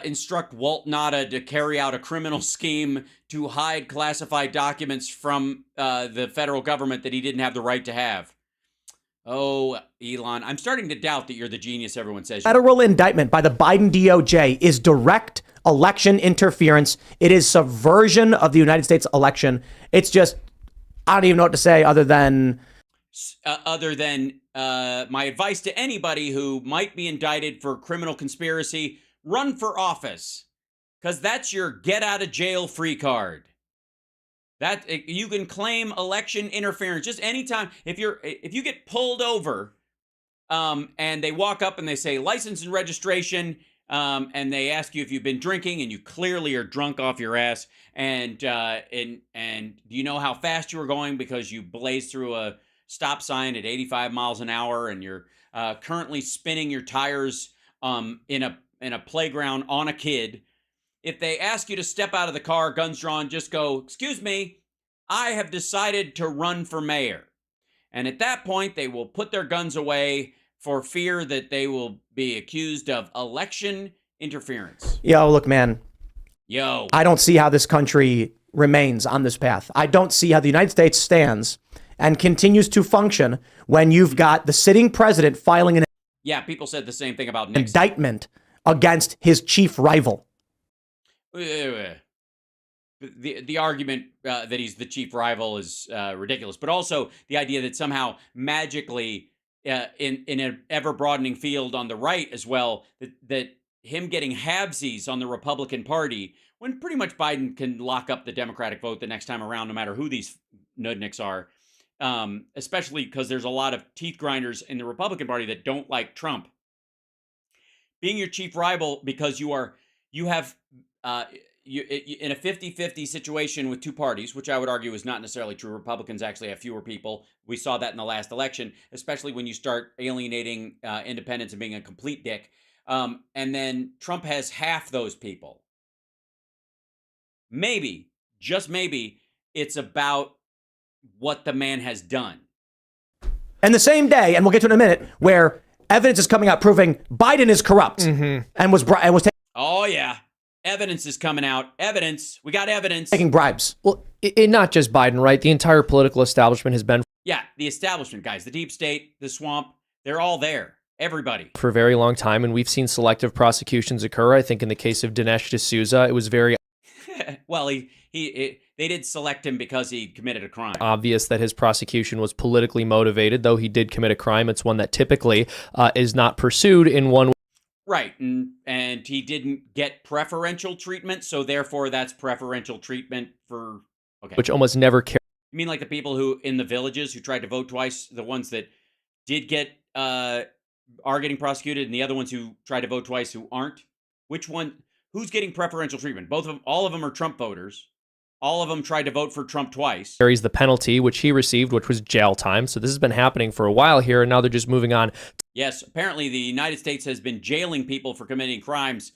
instruct Walt Nada to carry out a criminal scheme to hide classified documents from the federal government that he didn't have the right to have. Oh, Elon, I'm starting to doubt that you're the genius everyone says you are. Federal indictment by the Biden DOJ is direct election interference. It is subversion of the United States election. It's just, I don't even know what to say other than my advice to anybody who might be indicted for criminal conspiracy: run for office, because that's your get out of jail free card. That you can claim election interference just anytime. If you get pulled over, and they walk up and they say license and registration, and they ask you if you've been drinking, and you clearly are drunk off your ass, and do you know how fast you were going because you blazed through a stop sign at 85 miles an hour, and you're currently spinning your tires in a playground on a kid. If they ask you to step out of the car, guns drawn, just go, excuse me, I have decided to run for mayor. And at that point, they will put their guns away for fear that they will be accused of election interference. Yo, look, man. I don't see how this country remains on this path. I don't see how the United States stands and continues to function when you've got the sitting president filing an people said the same thing about Nixon. Indictment against his chief rival. the argument that he's the chief rival is ridiculous, but also the idea that somehow magically in an ever broadening field on the right as well, that him getting halvesies on the Republican Party, when pretty much Biden can lock up the Democratic vote the next time around, no matter who these nudniks are, especially because there's a lot of teeth grinders in the Republican Party that don't like Trump. Being your chief rival because you have in a 50-50 situation with two parties, which I would argue is not necessarily true. Republicans actually have fewer people. We saw that in the last election, especially when you start alienating independents and being a complete dick. And then Trump has half those people. Maybe, just maybe, it's about what the man has done. And the same day, and we'll get to it in a minute, where evidence is coming out proving Biden is corrupt and was oh yeah, evidence is coming out. Evidence, we got evidence. Taking bribes. Well, not just Biden, right? The entire political establishment has been yeah, the establishment guys, the deep state, the swamp, they're all there. Everybody. For a very long time, and we've seen selective prosecutions occur. I think in the case of Dinesh D'Souza, it was very well, they did select him because he committed a crime. Obvious that his prosecution was politically motivated, though he did commit a crime. It's one that typically is not pursued in one way. Right, and he didn't get preferential treatment, so therefore that's preferential treatment for okay. Which almost never care. You mean like the people who in the villages who tried to vote twice, the ones that did get are getting prosecuted, and the other ones who tried to vote twice who aren't? Which one? Who's getting preferential treatment? Both of them, all of them are Trump voters. All of them tried to vote for Trump twice. Carries the penalty, which he received, which was jail time. So this has been happening for a while here, and now they're just moving on. Yes, apparently the United States has been jailing people for committing crimes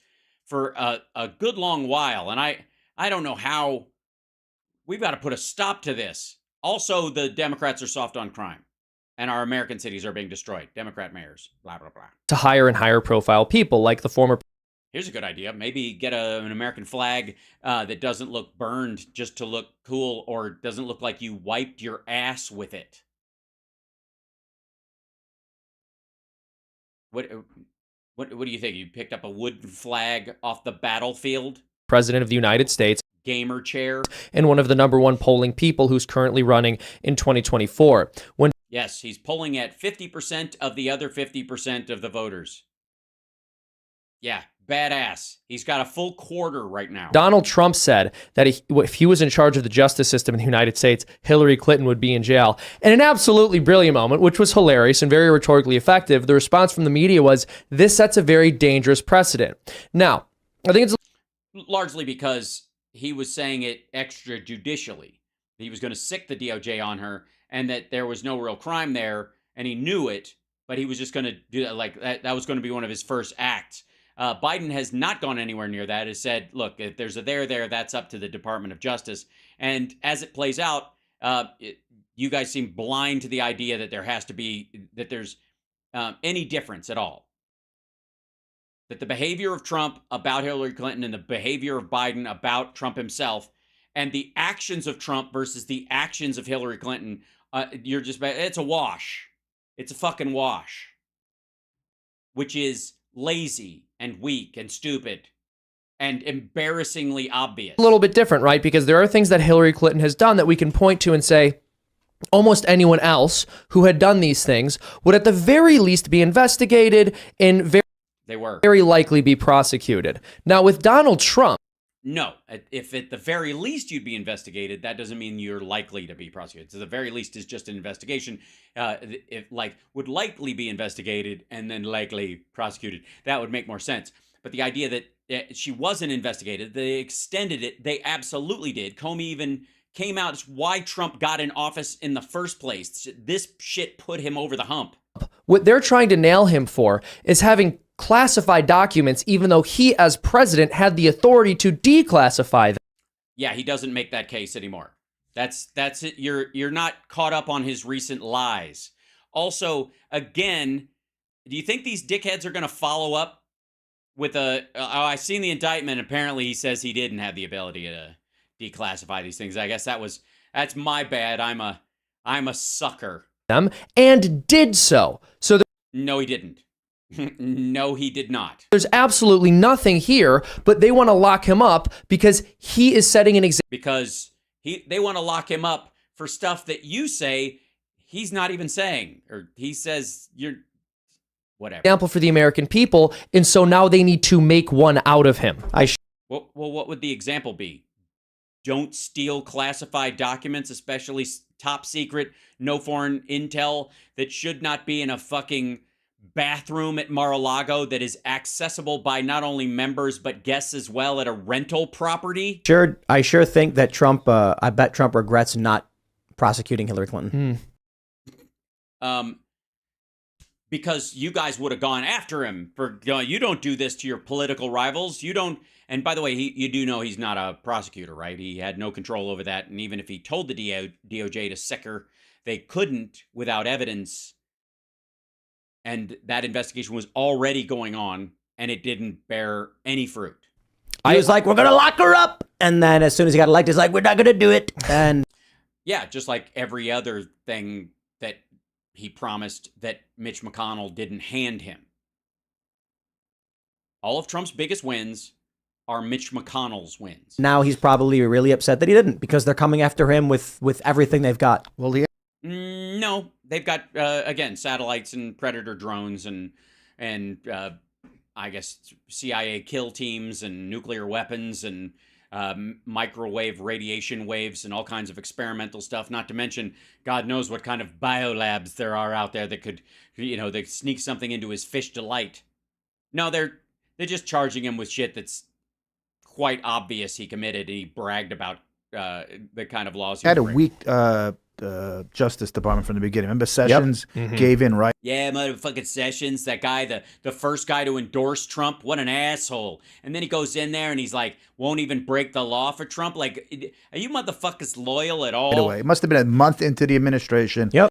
for a good long while, and I don't know how. We've got to put a stop to this. Also, the Democrats are soft on crime, and our American cities are being destroyed. Democrat mayors, blah, blah, blah. To hire and higher profile people like the former. Here's a good idea. Maybe get an American flag that doesn't look burned just to look cool, or doesn't look like you wiped your ass with it. What do you think? You picked up a wooden flag off the battlefield? President of the United States. Gamer chair. And one of the #1 polling people who's currently running in 2024. Yes, he's polling at 50% of the other 50% of the voters. Yeah, badass. He's got a full quarter right now. Donald Trump said that if he was in charge of the justice system in the United States, Hillary Clinton would be in jail. In an absolutely brilliant moment, which was hilarious and very rhetorically effective, the response from the media was, this sets a very dangerous precedent. Now, I think it's largely because he was saying it extrajudicially. He was going to sick the DOJ on her, and that there was no real crime there, and he knew it, but he was just going to do that. Like that was going to be one of his first acts. Biden has not gone anywhere near that. Has said, look, if there's a there, that's up to the Department of Justice. And as it plays out, you guys seem blind to the idea that there's any difference at all. That the behavior of Trump about Hillary Clinton and the behavior of Biden about Trump himself, and the actions of Trump versus the actions of Hillary Clinton, it's a wash. It's a fucking wash. Which is lazy and weak and stupid and embarrassingly obvious. A little bit different, right? Because there are things that Hillary Clinton has done that we can point to and say, almost anyone else who had done these things would at the very least be investigated and very likely be prosecuted. Now with Donald Trump, no, if at the very least you'd be investigated, that doesn't mean you're likely to be prosecuted. So the very least is just an investigation. Would likely be investigated and then likely prosecuted. That would make more sense. But the idea that she wasn't investigated, they extended it. They absolutely did. Comey even came out. It's why Trump got in office in the first place. This shit put him over the hump. What they're trying to nail him for is having classified documents, even though he, as president, had the authority to declassify them. Yeah, he doesn't make that case anymore. That's it. You're not caught up on his recent lies. Also, again, do you think these dickheads are going to follow up with I've seen the indictment. Apparently, he says he didn't have the ability to declassify these things. I guess that's my bad. I'm a sucker. And did so. No, he didn't. No, he did not. There's absolutely nothing here, but they want to lock him up because he is setting an example. Because they want to lock him up for stuff that you say he's not even saying, or he says you're whatever. Example for the American people, and so now they need to make one out of him. Well, what would the example be? Don't steal classified documents, especially top secret, no foreign intel that should not be in a fucking bathroom at Mar-a-Lago that is accessible by not only members but guests as well at a rental property. I sure think that Trump. I bet Trump regrets not prosecuting Hillary Clinton. Because you guys would have gone after him for you don't do this to your political rivals. You don't. And by the way, you do know he's not a prosecutor, right? He had no control over that. And even if he told the DOJ to sick her, they couldn't without evidence. And that investigation was already going on, and it didn't bear any fruit. He was like, we're going to lock her up. And then as soon as he got elected, he's like, we're not going to do it. And yeah, just like every other thing that he promised that Mitch McConnell didn't hand him. All of Trump's biggest wins are Mitch McConnell's wins. Now he's probably really upset that he didn't, because they're coming after him with everything they've got. Well, yeah. No, they've got, again, satellites and Predator drones and I guess CIA kill teams and nuclear weapons and microwave radiation waves and all kinds of experimental stuff, not to mention God knows what kind of biolabs there are out there that could, they sneak something into his fish delight. No, they're just charging him with shit that's quite obvious he committed. He bragged about the kind of laws he had a break. weak Justice Department from the beginning. Remember Sessions gave in, right? Yeah, motherfucking Sessions, that guy, the first guy to endorse Trump. What an asshole. And then he goes in there and he's like, won't even break the law for Trump. Like, are you motherfuckers loyal at all? Anyway, it must have been a month into the administration. Yep.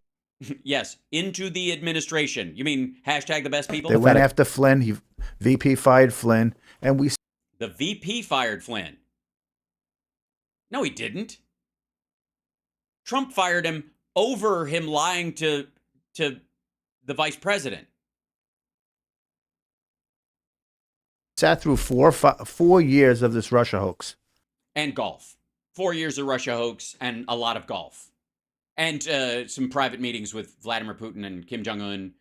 Yes, into the administration. You mean hashtag the best people? They went after Flynn. VP fired Flynn. And the VP fired Flynn. No, he didn't. Trump fired him over him lying to the vice president. Sat through 4 years of this Russia hoax. And golf. 4 years of Russia hoax and a lot of golf. And some private meetings with Vladimir Putin and Kim Jong-un.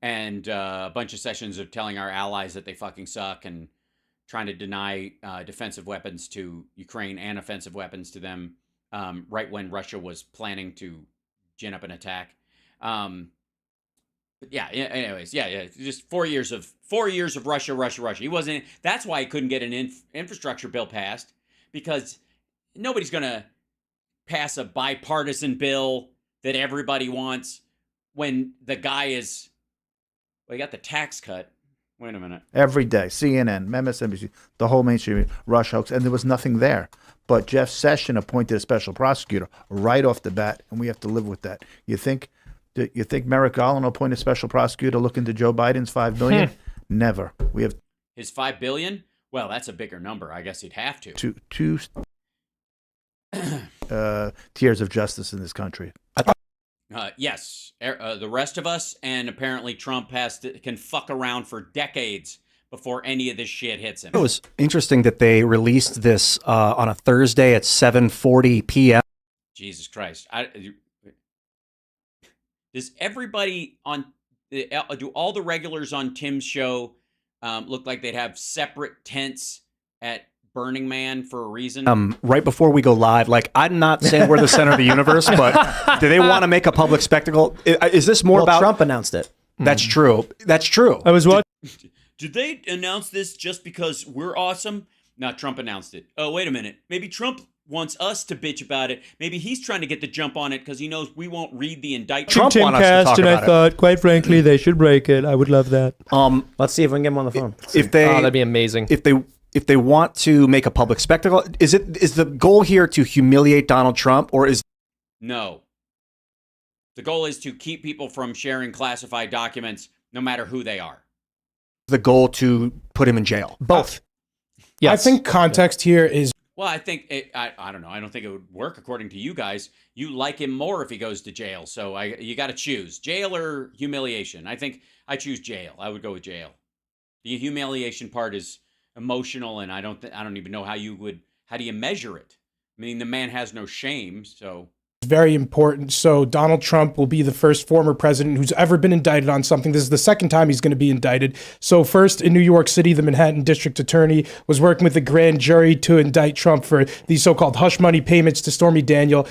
And a bunch of sessions of telling our allies that they fucking suck and trying to deny defensive weapons to Ukraine and offensive weapons to them. Right when Russia was planning to gin up an attack. But yeah, anyways, yeah. Just 4 years of Russia. He wasn't, that's why he couldn't get an infrastructure bill passed, because nobody's going to pass a bipartisan bill that everybody wants when the guy is, well, he got the tax cut. Wait a minute. Every day, CNN, MSNBC, the whole mainstream Russia hoax, and there was nothing there. But Jeff Sessions appointed a special prosecutor right off the bat, and we have to live with that. You think Merrick Garland will appoint a special prosecutor to look into Joe Biden's $5 billion? Never. We have his $5 billion. Well, that's a bigger number. I guess he'd have to. Two tiers of justice in this country. Yes, the rest of us, and apparently Trump can fuck around for decades before any of this shit hits him. It was interesting that they released this on a Thursday at 7:40 p.m. Jesus Christ. Does everybody do all the regulars on Tim's show look like they'd have separate tents at Burning Man for a reason? Right before we go live, like, I'm not saying we're the center of the universe, but do they want to make a public spectacle? Is this more about Trump announced it? That's true. That's true. I was watching. Did they announce this just because we're awesome? No, Trump announced it. Oh, wait a minute. Maybe Trump wants us to bitch about it. Maybe he's trying to get the jump on it because he knows we won't read the indictment. Trump wants us to talk about I thought, quite frankly, they should break it. I would love that. Let's see if we can get him on the phone. That'd be amazing. If they want to make a public spectacle, is the goal here to humiliate Donald Trump, or is no? The goal is to keep people from sharing classified documents, no matter who they are. The goal to put him in jail? Both. Yes. I think context here is. Well, I think I don't know. I don't think it would work according to you guys. You like him more if he goes to jail. So you got to choose jail or humiliation. I think I choose jail. I would go with jail. The humiliation part is emotional, and I don't even know how do you measure it? I mean, the man has no shame, so. Very important. So Donald Trump will be the first former president who's ever been indicted on something. This is the second time he's going to be indicted. So first in New York City, the Manhattan District Attorney was working with the grand jury to indict Trump for these so-called hush money payments to Stormy Daniels.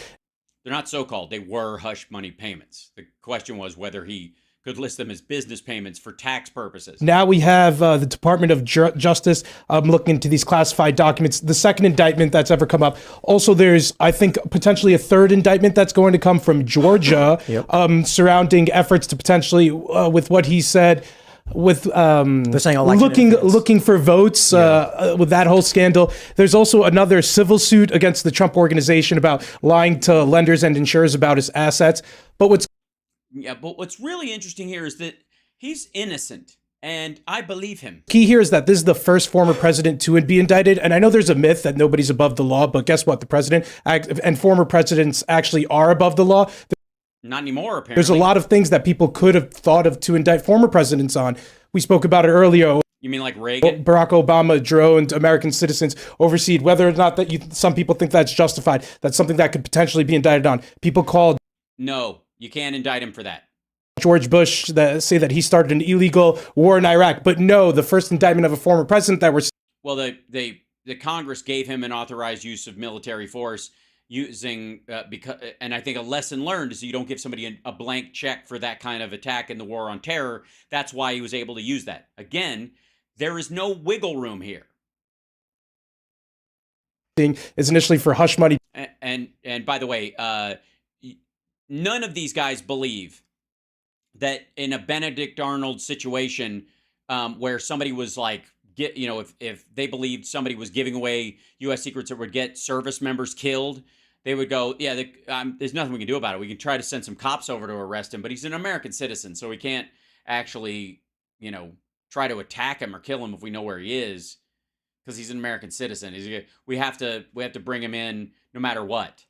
They're not so-called. They were hush money payments. The question was whether he could list them as business payments for tax purposes. Now we have the Department of Justice looking into these classified documents. The second indictment that's ever come up. Also, there's, I think, potentially a third indictment that's going to come from Georgia surrounding efforts to potentially, with what he said, with they're saying looking for votes with that whole scandal. There's also another civil suit against the Trump organization about lying to lenders and insurers about his assets. But what's really interesting here is that he's innocent, and I believe him. Key here is that this is the first former president to be indicted, and I know there's a myth that nobody's above the law, but guess what? The president and former presidents actually are above the law. Not anymore, apparently. There's a lot of things that people could have thought of to indict former presidents on. We spoke about it earlier. You mean like Reagan? Barack Obama droned American citizens overseas. Whether or not some people think that's justified, that's something that could potentially be indicted on. People called. No, you can't indict him for that. George Bush say that he started an illegal war in Iraq, but no, the first indictment of a former president that was. Well, the Congress gave him an authorized use of military force using because, and I think a lesson learned is you don't give somebody a blank check for that kind of attack in the war on terror. That's why he was able to use that. Again, there is no wiggle room here. Is initially for hush money. And by the way, none of these guys believe that in a Benedict Arnold situation where somebody was like, if they believed somebody was giving away U.S. secrets that would get service members killed, they would go, yeah, there's nothing we can do about it. We can try to send some cops over to arrest him, but he's an American citizen, so we can't actually, try to attack him or kill him if we know where he is, because he's an American citizen. We have to bring him in no matter what.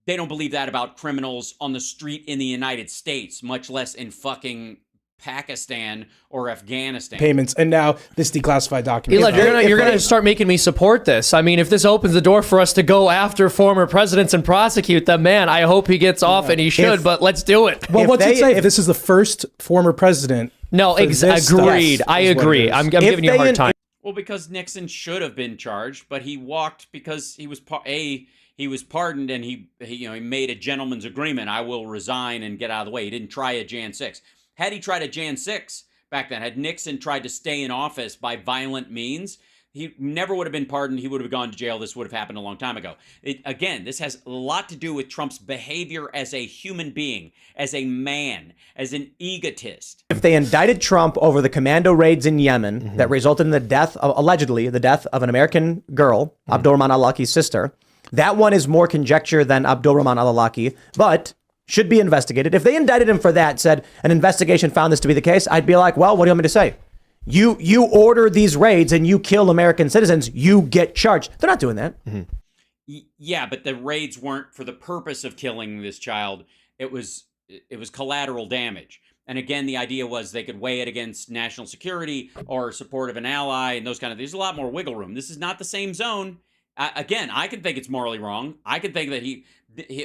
They don't believe that about criminals on the street in the United States, much less in fucking Pakistan or Afghanistan. Payments, and now this declassified document. Elad, you're gonna start making me support this. I mean, if this opens the door for us to go after former presidents and prosecute them, man, I hope he gets off, and he should. But let's do it. Well, what's it say? If this is the first former president. No, agreed. I agree. I'm giving you a hard time. Well, because Nixon should have been charged, but he walked because he was he was pardoned, and he made a gentleman's agreement. I will resign and get out of the way. He didn't try a Jan 6. Had he tried a Jan 6 back then, had Nixon tried to stay in office by violent means, he never would have been pardoned. He would have gone to jail. This would have happened a long time ago. Again, this has a lot to do with Trump's behavior as a human being, as a man, as an egotist. If they indicted Trump over the commando raids in Yemen that resulted in the death of, allegedly, the death of an American girl, Abdulrahman al-Awlaki's sister, that one is more conjecture than Abdulrahman al-Awlaki, but should be investigated. If they indicted him for that, said an investigation found this to be the case, I'd be like, well, what do you want me to say? You order these raids and you kill American citizens, you get charged. They're not doing that. Yeah, but the raids weren't for the purpose of killing this child. It was collateral damage. And again, the idea was they could weigh it against national security or support of an ally and those kind of things. There's a lot more wiggle room. This is not the same zone. Again, I can think it's morally wrong. I can think that he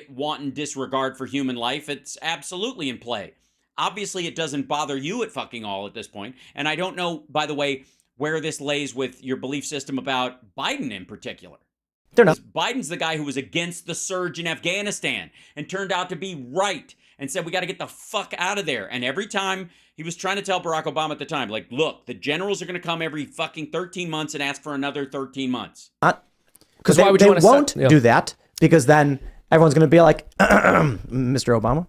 wanton disregard for human life. It's absolutely in play. Obviously, it doesn't bother you at fucking all at this point. And I don't know, by the way, where this lays with your belief system about Biden in particular. They're not. Biden's the guy who was against the surge in Afghanistan and turned out to be right and said, we got to get the fuck out of there. And every time he was trying to tell Barack Obama at the time, like, look, the generals are going to come every fucking 13 months and ask for another 13 months. Because they won't do that, because then everyone's going to be like, Mr. Obama,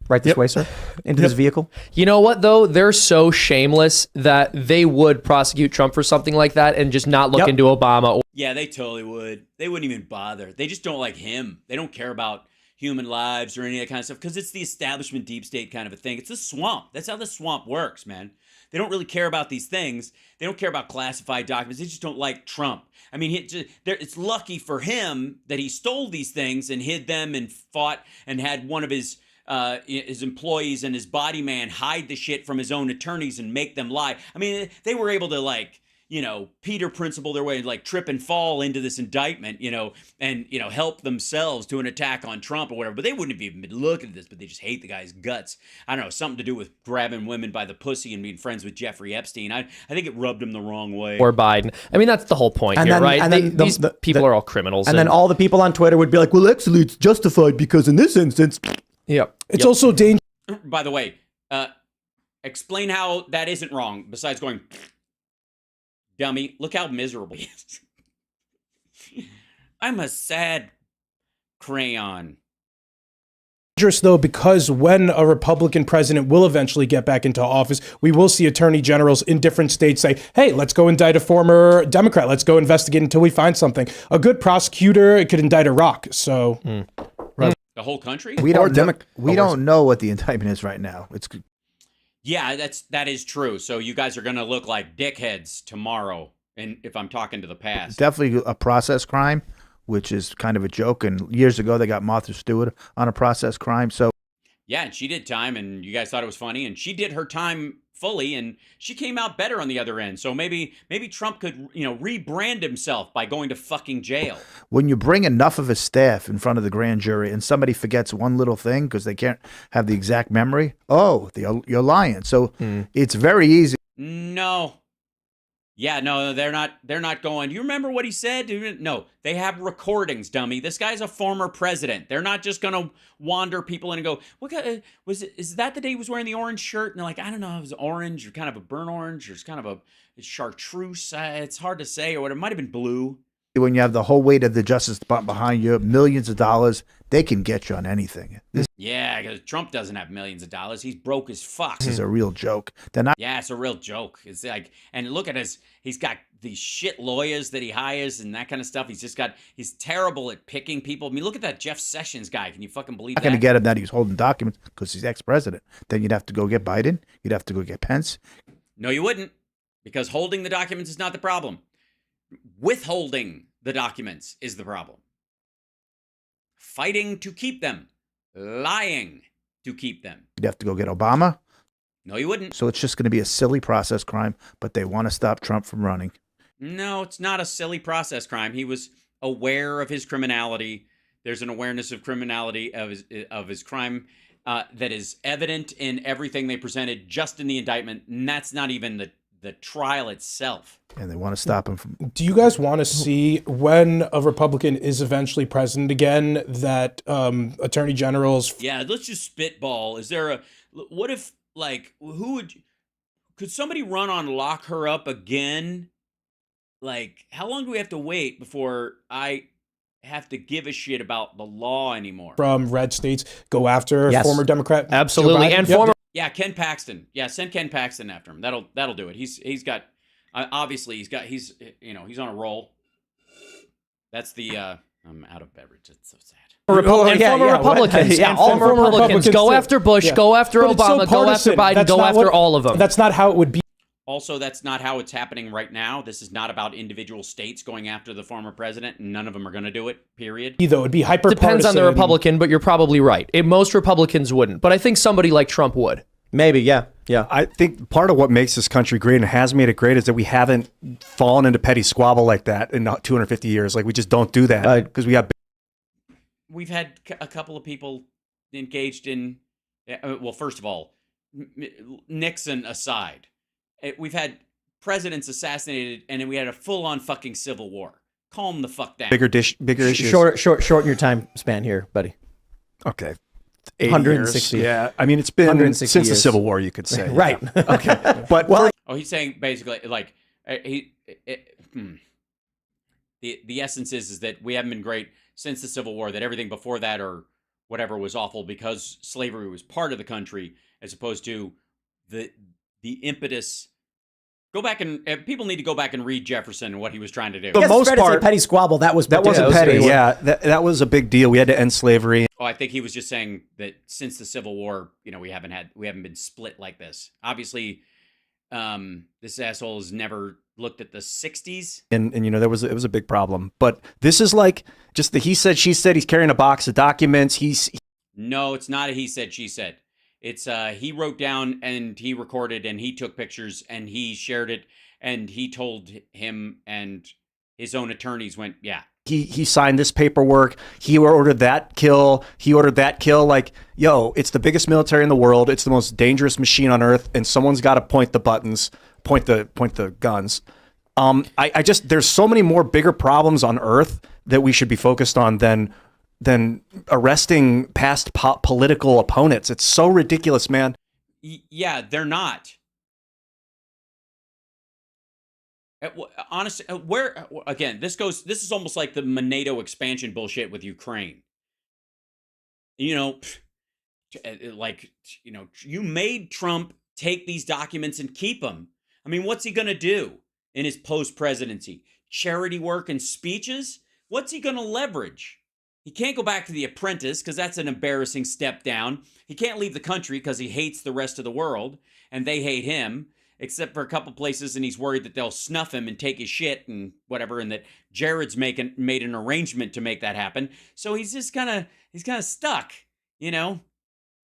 right this way, sir, into this vehicle. You know what, though? They're so shameless that they would prosecute Trump for something like that and just not look into Obama. Yeah, they totally would. They wouldn't even bother. They just don't like him. They don't care about human lives or any of that kind of stuff because it's the establishment deep state kind of a thing. It's the swamp. That's how the swamp works, man. They don't really care about these things. They don't care about classified documents. They just don't like Trump. I mean, it's lucky for him that he stole these things and hid them and fought and had one of his his employees and his body man hide the shit from his own attorneys and make them lie. I mean, they were able to, like, you know, Peter Principle their way, like trip and fall into this indictment, you know, and, you know, help themselves to an attack on Trump or whatever. But they wouldn't have even been looking at this, but they just hate the guy's guts. I don't know, something to do with grabbing women by the pussy and being friends with Jeffrey Epstein. I think it rubbed him the wrong way. Or Biden. I mean, that's the whole point here, right? And then These people are all criminals. And then all the people on Twitter would be like, well, actually, it's justified because in this instance. It's also dangerous. By the way, explain how that isn't wrong, besides going... Dummy, look how miserable he is. I'm a sad crayon. Dangerous, though, because when a Republican president will eventually get back into office, we will see attorney generals in different states say, hey, let's go indict a former Democrat. Let's go investigate until we find something. A good prosecutor could indict Iraq. So, The whole country? We don't know what the indictment is right now. It's Yeah, that is true. So you guys are going to look like dickheads tomorrow, and if I'm talking to the past. definitely a process crime, which is kind of a joke. And years ago, they got Martha Stewart on a process crime. So Yeah, and she did time, and you guys thought it was funny, and she did her time fully, and she came out better on the other end. So maybe Trump could, you know, rebrand himself by going to fucking jail. when you bring enough of his staff in front of the grand jury and somebody forgets one little thing because they can't have the exact memory, you're lying. So it's very easy. No. Yeah, no, they're not going, you remember what he said? No, they have recordings, dummy. This guy's a former president. They're not just going to wander people in and go, what kind is that the day he was wearing the orange shirt? And they're like, I don't know, it was orange or kind of a burnt orange or it's kind of a chartreuse. It's hard to say, or what, it might have been blue. When you have the whole weight of the Justice Department behind you, millions of dollars, they can get you on anything. This Yeah, because Trump doesn't have millions of dollars. He's broke as fuck. is a real joke. They're not. Yeah, it's a real joke. It's like, and look at he's got these shit lawyers that he hires and that kind of stuff. He's terrible at picking people. I mean, look at that Jeff Sessions guy. Can you fucking believe Not that? going to get him that he's holding documents because he's ex-president. Then you'd have to go get Biden. You'd have to go get Pence. No, you wouldn't, because holding the documents is not the problem. Withholding the documents is the problem. Fighting to keep them. Lying to keep them. You'd have to go get Obama. No, you wouldn't. So it's just going to be a silly process crime, but they want to stop Trump from running. No, it's not a silly process crime. He was aware of his criminality. There's an awareness of criminality of his crime that is evident in everything they presented just in the indictment, and that's not even the trial itself. And they want to stop him from. Do you guys want to see, when a Republican is eventually president again, that attorney generals? Yeah, let's just spitball. Is there what if, like, could somebody run on lock her up again? Like, how long do we have to wait before I have to give a shit about the law anymore? From red states go after former Democrat? Absolutely. And former. Yeah, Ken Paxton. Yeah, send Ken Paxton after him. That'll do it. He's got obviously he's on a roll. That's the I'm out of beverage. It's so sad. Former Republicans. And former Republicans. Go after Bush. Go after Obama. Go after Biden. Go after all of them. That's not how it would be. Also, that's not how it's happening right now. This is not about individual states going after the former president, and none of them are going to do it, period. Either it'd be hyper. Depends on the Republican, but you're probably right. Most Republicans wouldn't, but I think somebody like Trump would. Maybe, yeah. I think part of what makes this country great and has made it great is that we haven't fallen into petty squabble like that in 250 years. Like, we just don't do that because we have. We've had a couple of people engaged in, well, first of all, Nixon aside, we've had presidents assassinated, and then we had a full-on fucking civil war. Calm the fuck down. Bigger issues. Shorten your time span here, buddy. Okay. 160 years. Yeah, I mean, it's been since the Civil War, you could say. Right. Yeah. Okay. But he's saying basically, like, the essence is that we haven't been great since the Civil War, that everything before that or whatever was awful because slavery was part of the country, as opposed to the impetus. Go back and people need to go back and read Jefferson and what he was trying to do. For the most part, petty squabble. That wasn't petty. Yeah, that was a big deal. We had to end slavery. Oh, I think he was just saying that since the Civil War, we haven't been split like this. Obviously, this asshole has never looked at the 60s. And it was a big problem. But this is like just the he said, she said. He's carrying a box of documents. No, it's not a he said, she said. It's he wrote down and he recorded and he took pictures and he shared it and he told him and his own attorneys went, yeah. He signed this paperwork. He ordered that kill. He ordered that kill. Like, yo, it's the biggest military in the world. It's the most dangerous machine on earth, and someone's got to point the buttons, point the guns. I just, there's so many more bigger problems on earth that we should be focused on than arresting past political opponents. It's so ridiculous, man. Yeah, they're not. Honestly, where again, this is almost like the NATO expansion bullshit with Ukraine. You know, like, you know, you made Trump take these documents and keep them. I mean, what's he going to do in his post-presidency? Charity work and speeches? What's he going to leverage? He can't go back to The Apprentice because that's an embarrassing step down. He can't leave the country because he hates the rest of the world and they hate him, except for a couple places, and he's worried that they'll snuff him and take his shit and whatever, and that Jared's made an arrangement to make that happen. So he's just kind of stuck, you know?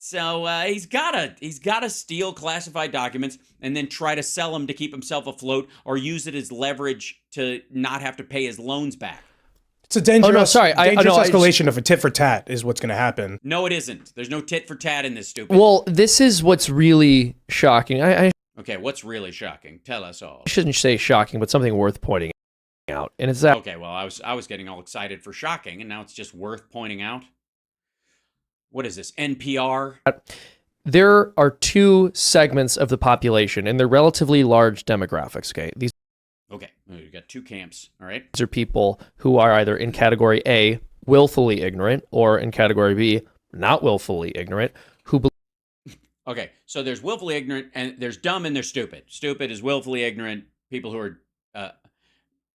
So he's gotta steal classified documents and then try to sell them to keep himself afloat or use it as leverage to not have to pay his loans back. It's a dangerous, escalation of a tit for tat is what's going to happen. No, it isn't. There's no tit for tat in this stupid. Well, this is what's really shocking. Okay, what's really shocking? Tell us all. I shouldn't say shocking, but something worth pointing out. And it's that. Okay, well, I was getting all excited for shocking, and now it's just worth pointing out. What is this, NPR? There are two segments of the population, and they're relatively large demographics, okay? Okay, we've got two camps, all right? These are people who are either in category A, willfully ignorant, or in category B, not willfully ignorant, who Okay, so there's willfully ignorant, and there's dumb, and there's stupid. Stupid is willfully ignorant, people who are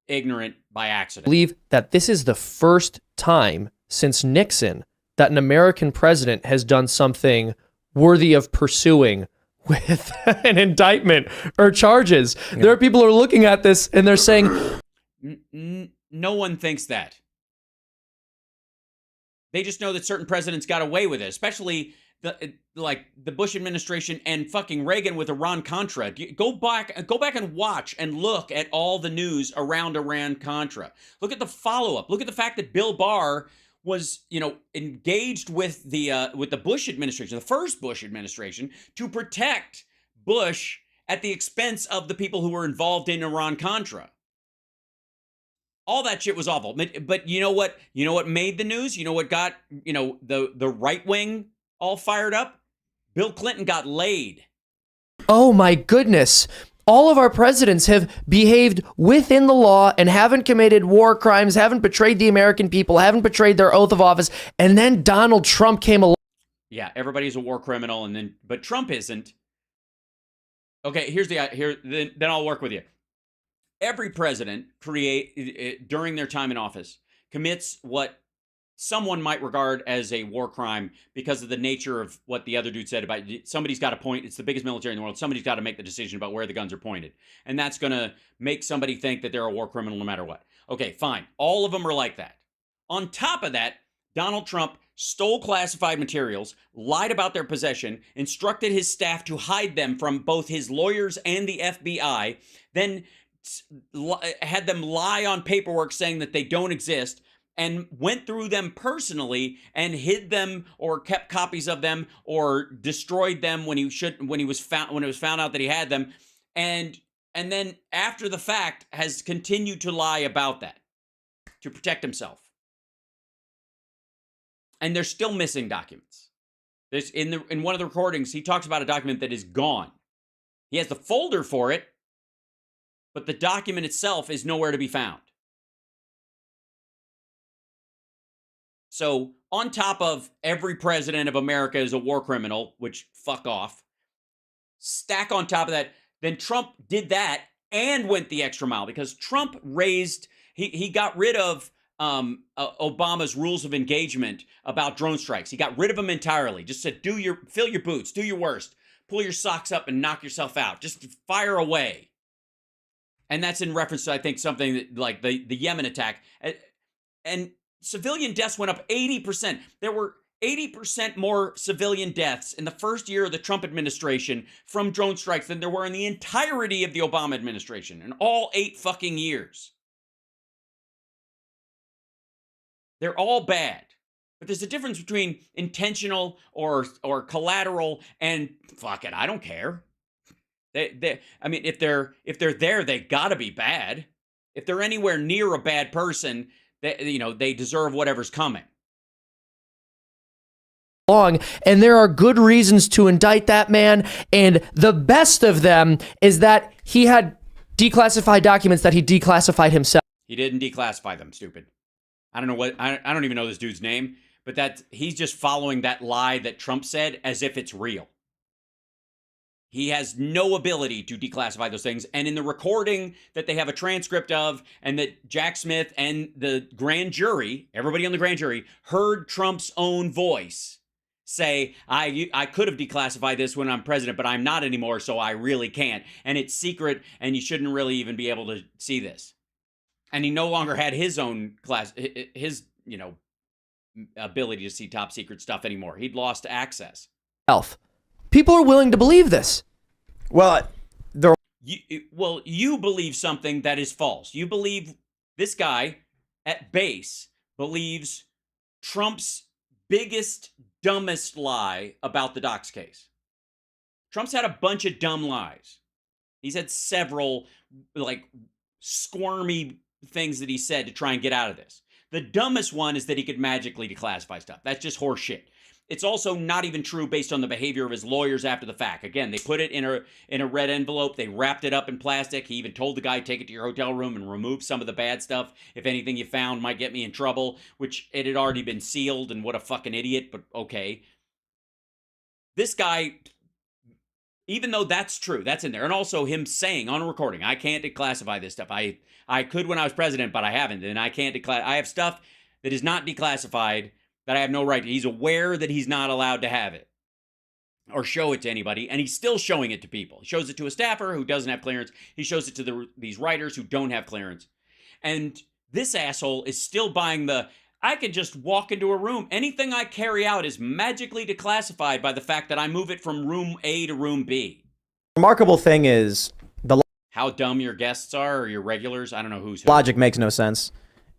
ignorant by accident. Believe that this is the first time since Nixon that an American president has done something worthy of pursuing with an indictment or charges. Yeah. There are people who are looking at this, and they're saying... No one thinks that. They just know that certain presidents got away with it, especially... the Bush administration and fucking Reagan with Iran-Contra. Go back and watch and look at all the news around Iran-Contra. Look at the follow-up. Look at the fact that Bill Barr was, you know, engaged with the Bush administration, the first Bush administration, to protect Bush at the expense of the people who were involved in Iran-Contra. All that shit was awful. But you know what? You know what made the news? You know what got, you know, the right wing all fired up? Bill Clinton got laid. Oh my goodness. All of our presidents have behaved within the law and haven't committed war crimes, haven't betrayed the American people, haven't betrayed their oath of office. And then Donald Trump came along. Yeah, everybody's a war criminal, but Trump isn't. Okay, then I'll work with you. Every president during their time in office commits what someone might regard as a war crime because of the nature of what the other dude said about somebody's got to point. It's the biggest military in the world. Somebody's got to make the decision about where the guns are pointed. And that's going to make somebody think that they're a war criminal no matter what. Okay, fine. All of them are like that. On top of that, Donald Trump stole classified materials, lied about their possession, instructed his staff to hide them from both his lawyers and the FBI, then had them lie on paperwork saying that they don't exist, and went through them personally and hid them or kept copies of them or destroyed them when it was found out that he had them, and then after the fact has continued to lie about that to protect himself. And they're still missing documents. There's in one of the recordings, he talks about a document that is gone. He has the folder for it, but the document itself is nowhere to be found. So on top of every president of America is a war criminal, which fuck off, stack on top of that, then Trump did that and went the extra mile because Trump he got rid of Obama's rules of engagement about drone strikes. He got rid of them entirely. Just said, fill your boots, do your worst, pull your socks up and knock yourself out. Just fire away. And that's in reference to, I think, something that, like the Yemen attack. And civilian deaths went up 80%. There were 80% more civilian deaths in the first year of the Trump administration from drone strikes than there were in the entirety of the Obama administration in all 8 fucking years. They're all bad. But there's a difference between intentional or collateral and fuck it, I don't care. I mean, if they're there, they gotta be bad. If they're anywhere near a bad person, they deserve whatever's coming. And there are good reasons to indict that man. And the best of them is that he had declassified documents that he declassified himself. He didn't declassify them, stupid. I don't know what, I don't even know this dude's name, but he's just following that lie that Trump said as if it's real. He has no ability to declassify those things. And in the recording that they have a transcript of, and that Jack Smith and the grand jury, everybody on the grand jury, heard Trump's own voice say, I could have declassified this when I'm president, but I'm not anymore, so I really can't. And it's secret, and you shouldn't really even be able to see this. And he no longer had his own ability to see top secret stuff anymore. He'd lost access. People are willing to believe this. Well, you believe something that is false. You believe this guy at base believes Trump's biggest, dumbest lie about the docs case. Trump's had a bunch of dumb lies. He's had several squirmy things that he said to try and get out of this. The dumbest one is that he could magically declassify stuff. That's just horse shit. It's also not even true based on the behavior of his lawyers after the fact. Again, they put it in a red envelope. They wrapped it up in plastic. He even told the guy, take it to your hotel room and remove some of the bad stuff. If anything you found might get me in trouble, which it had already been sealed, and what a fucking idiot, but okay. This guy, even though that's true, that's in there. And also him saying on a recording, I can't declassify this stuff. I could when I was president, but I haven't. And I can't I have stuff that is not declassified that I have no right to. He's aware that he's not allowed to have it or show it to anybody, and he's still showing it to people. He shows it to a staffer who doesn't have clearance. He shows it to these writers who don't have clearance. And this asshole is still buying I can just walk into a room. Anything I carry out is magically declassified by the fact that I move it from room A to room B. Remarkable thing is how dumb your guests are, or your regulars. I don't know who's who. Logic makes no sense.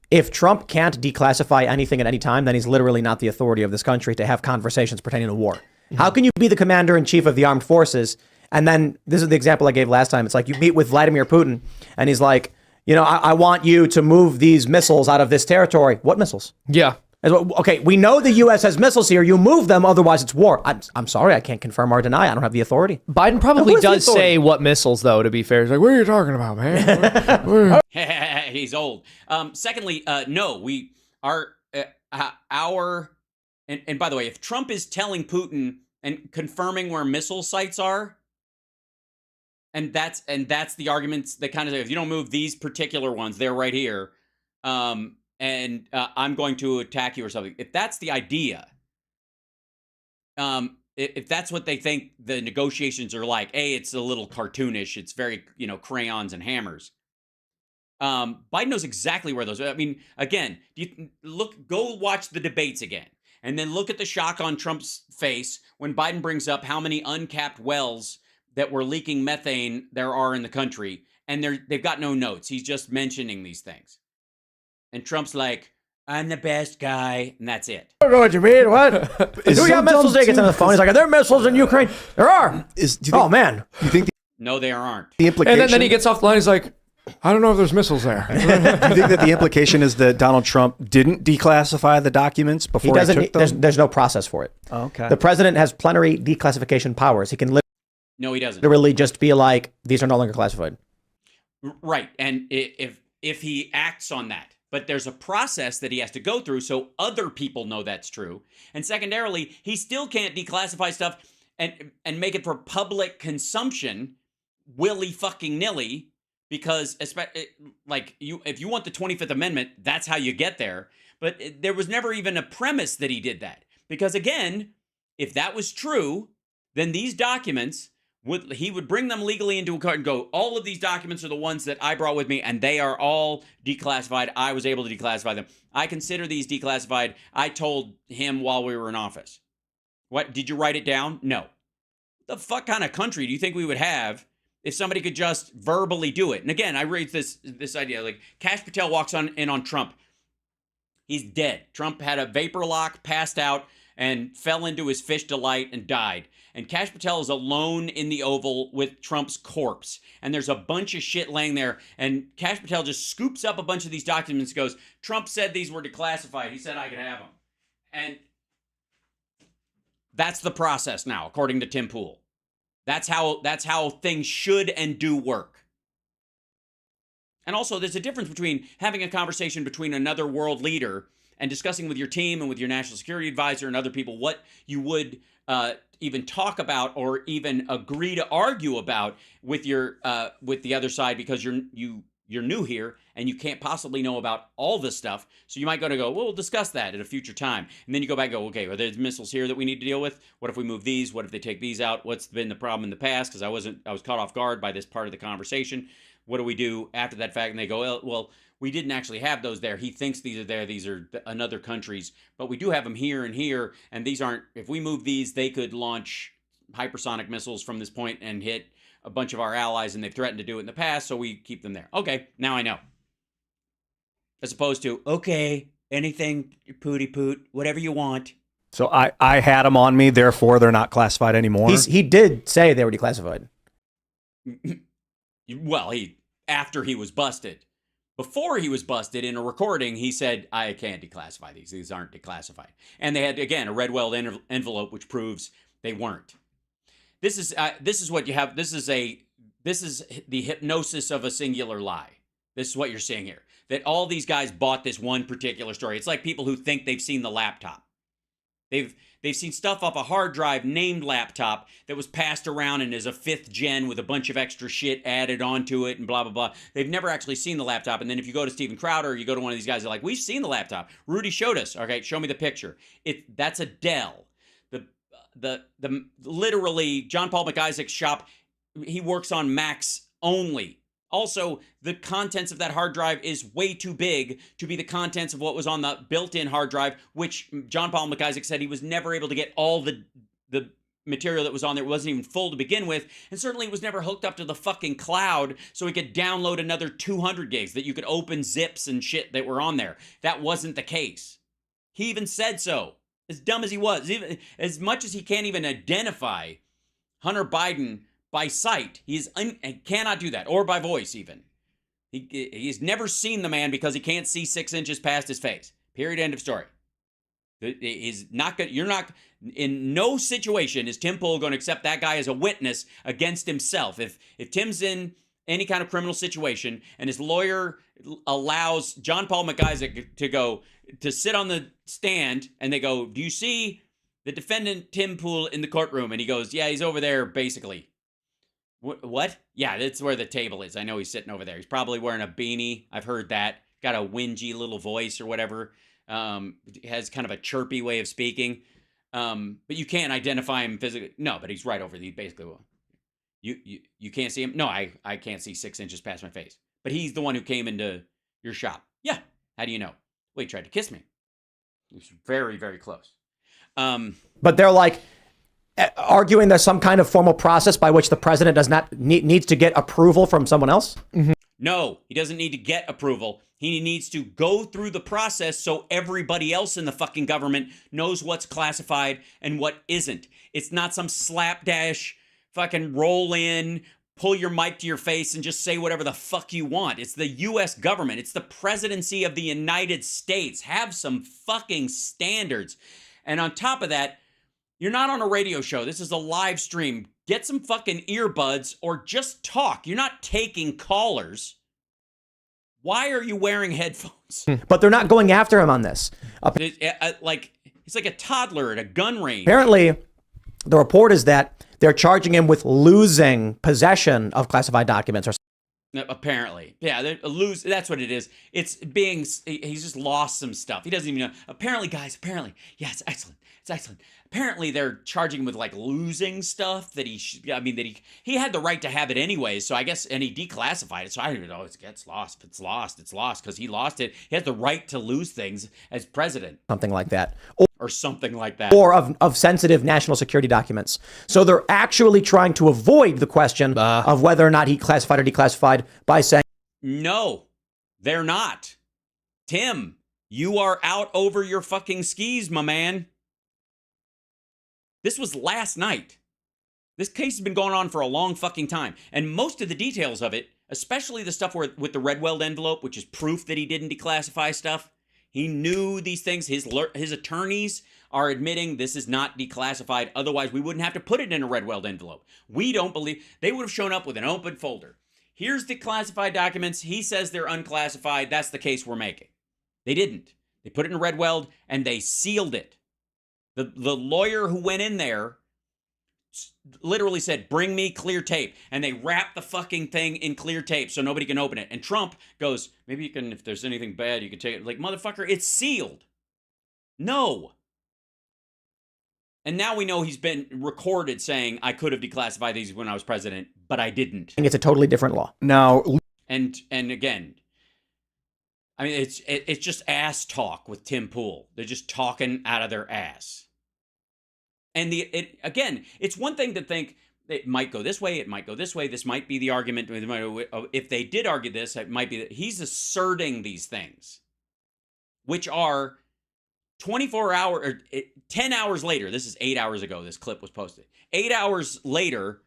If Trump can't declassify anything at any time, then he's literally not the authority of this country to have conversations pertaining to war. Mm-hmm. How can you be the commander-in-chief of the armed forces, and then, this is the example I gave last time, it's like you meet with Vladimir Putin, and he's like, I want you to move these missiles out of this territory. What missiles? Yeah. Okay, we know the U.S. has missiles here. You move them, otherwise it's war. I'm sorry, I can't confirm or deny. I don't have the authority. Biden probably does say what missiles, though, to be fair. He's like, what are you talking about, man? He's old. Secondly, no, we are and by the way, if Trump is telling Putin and confirming where missile sites are, and that's the arguments that kind of say, if you don't move these particular ones, they're right here. And I'm going to attack you or something. If that's the idea, if that's what they think the negotiations are like, it's a little cartoonish. It's very, crayons and hammers. Biden knows exactly where those are. I mean, again, go watch the debates again, and then look at the shock on Trump's face when Biden brings up how many uncapped wells that were leaking methane there are in the country, and they've got no notes. He's just mentioning these things. And Trump's like, I'm the best guy, and that's it. I don't know what you mean. What? Do we have missiles? He gets on the phone. He's like, are there missiles in Ukraine? There are. Man. You think no, there aren't. The implication, and then he gets off the line. He's like, I don't know if there's missiles there. Do you think that the implication is that Donald Trump didn't declassify the documents before he took them? There's no process for it. Oh, okay. The president has plenary declassification powers. He can no, he doesn't. Literally just be like, these are no longer classified. Right. And if he acts on that. But there's a process that he has to go through so other people know that's true. And secondarily, he still can't declassify stuff and make it for public consumption willy-fucking-nilly, because if you want the 25th Amendment, that's how you get there. But there was never even a premise that he did that. Because again, if that was true, then these documents He would bring them legally into a court and go, all of these documents are the ones that I brought with me, and they are all declassified. I was able to declassify them. I consider these declassified. I told him while we were in office. What? Did you write it down? No. The fuck kind of country do you think we would have if somebody could just verbally do it? And again, I raised this idea, like Kash Patel walks in on Trump. He's dead. Trump had a vapor lock, passed out, and fell into his fish delight and died. And Kash Patel is alone in the Oval with Trump's corpse. And there's a bunch of shit laying there. And Kash Patel just scoops up a bunch of these documents and goes, Trump said these were declassified. He said I could have them. And that's the process now, according to Tim Pool. That's how things should and do work. And also, there's a difference between having a conversation between another world leader and discussing with your team and with your national security advisor and other people what you would even talk about or even agree to argue about with the other side, because you're new here and you can't possibly know about all this stuff. So you might go, well, we'll discuss that at a future time. And then you go back and go, okay, are there missiles here that we need to deal with? What if we move these? What if they take these out? What's been the problem in the past? Because I was caught off guard by this part of the conversation. What do we do after that fact? And they go, well, we didn't actually have those there. He thinks these are there. These are another countries, but we do have them here and here. And these aren't, if we move these, they could launch hypersonic missiles from this point and hit a bunch of our allies, and they've threatened to do it in the past, so we keep them there. Okay, now I know. As opposed to, okay, anything, pooty poot, whatever you want. So I had them on me, therefore they're not classified anymore. He did say they were declassified. Well, after he was busted. Before he was busted in a recording, he said, I can't declassify these. These aren't declassified. And they had, again, a red-weld envelope, which proves they weren't. This is what you have. This is the hypnosis of a singular lie. This is what you're seeing here. That all these guys bought this one particular story. It's like people who think they've seen the laptop. They've seen stuff off a hard drive named laptop that was passed around and is a 5th gen with a bunch of extra shit added onto it and blah, blah, blah. They've never actually seen the laptop. And then if you go to Steven Crowder, or you go to one of these guys, they're like, we've seen the laptop. Rudy showed us. Okay, show me the picture. That's a Dell. The literally John Paul McIsaac's shop, he works on Macs only. Also, the contents of that hard drive is way too big to be the contents of what was on the built-in hard drive, which John Paul McIsaac said he was never able to get all the material that was on there. It wasn't even full to begin with, and certainly it was never hooked up to the fucking cloud so he could download another 200 gigs that you could open zips and shit that were on there. That wasn't the case. He even said so. As dumb as he was, even as much as he can't even identify Hunter Biden by sight, he cannot do that, or by voice even. He's never seen the man because he can't see 6 inches past his face. Period. End of story. He's not good. You're not in no situation is Tim Pool going to accept that guy as a witness against himself. If Tim's in any kind of criminal situation and his lawyer allows John Paul McIsaac to sit on the stand, and they go, do you see the defendant Tim Pool in the courtroom? And he goes, yeah, he's over there basically. What? Yeah, that's where the table is. I know he's sitting over there. He's probably wearing a beanie. I've heard that. Got a whingy little voice or whatever. Has kind of a chirpy way of speaking. But you can't identify him physically. No, but he's right over there. Basically, you can't see him? No, I can't see 6 inches past my face. But he's the one who came into your shop. Yeah. How do you know? Well, he tried to kiss me. He was very, very close. But they're like arguing there's some kind of formal process by which the president does not needs to get approval from someone else. Mm-hmm. No, he doesn't need to get approval. He needs to go through the process so everybody else in the fucking government knows what's classified and what isn't. It's not some slapdash fucking roll in, pull your mic to your face and just say whatever the fuck you want. It's the U.S. government. It's the presidency of the United States. Have some fucking standards. And on top of that, you're not on a radio show. This is a live stream. Get some fucking earbuds or just talk. You're not taking callers. Why are you wearing headphones? But they're not going after him on this. It's like a toddler at a gun range. Apparently, the report is that they're charging him with losing possession of classified documents. Apparently. Yeah, that's what it is. He's just lost some stuff. He doesn't even know. Apparently, guys, yeah, it's excellent. It's excellent. Apparently, they're charging him with like losing stuff that he had the right to have it anyways. So I guess, and he declassified it. So I don't even know it gets lost. If it's lost, it's lost because he lost it. He has the right to lose things as president. Something like that. Or something like that. Or of sensitive national security documents. So they're actually trying to avoid the question of whether or not he classified or declassified by saying, no, they're not. Tim, you are out over your fucking skis, my man. This was last night. This case has been going on for a long fucking time. And most of the details of it, especially the stuff with the Redweld envelope, which is proof that he didn't declassify stuff, he knew these things. His attorneys are admitting this is not declassified. Otherwise, we wouldn't have to put it in a Redweld envelope. We don't believe they would have shown up with an open folder. Here's the classified documents. He says they're unclassified. That's the case we're making. They didn't. They put it in Redweld and they sealed it. The lawyer who went in there literally said, bring me clear tape. And they wrapped the fucking thing in clear tape so nobody can open it. And Trump goes, maybe you can, if there's anything bad, you can take it. Like, motherfucker, it's sealed. No. And now we know he's been recorded saying, I could have declassified these when I was president, but I didn't. it's a totally different law. Now, and again, I mean, it's just ass talk with Tim Pool. They're just talking out of their ass. And again, it's one thing to think it might go this way, it might go this way. This might be the argument. If they did argue this, it might be that he's asserting these things, which are 24 hours or 10 hours later. This is 8 hours ago. This clip was posted. 8 hours later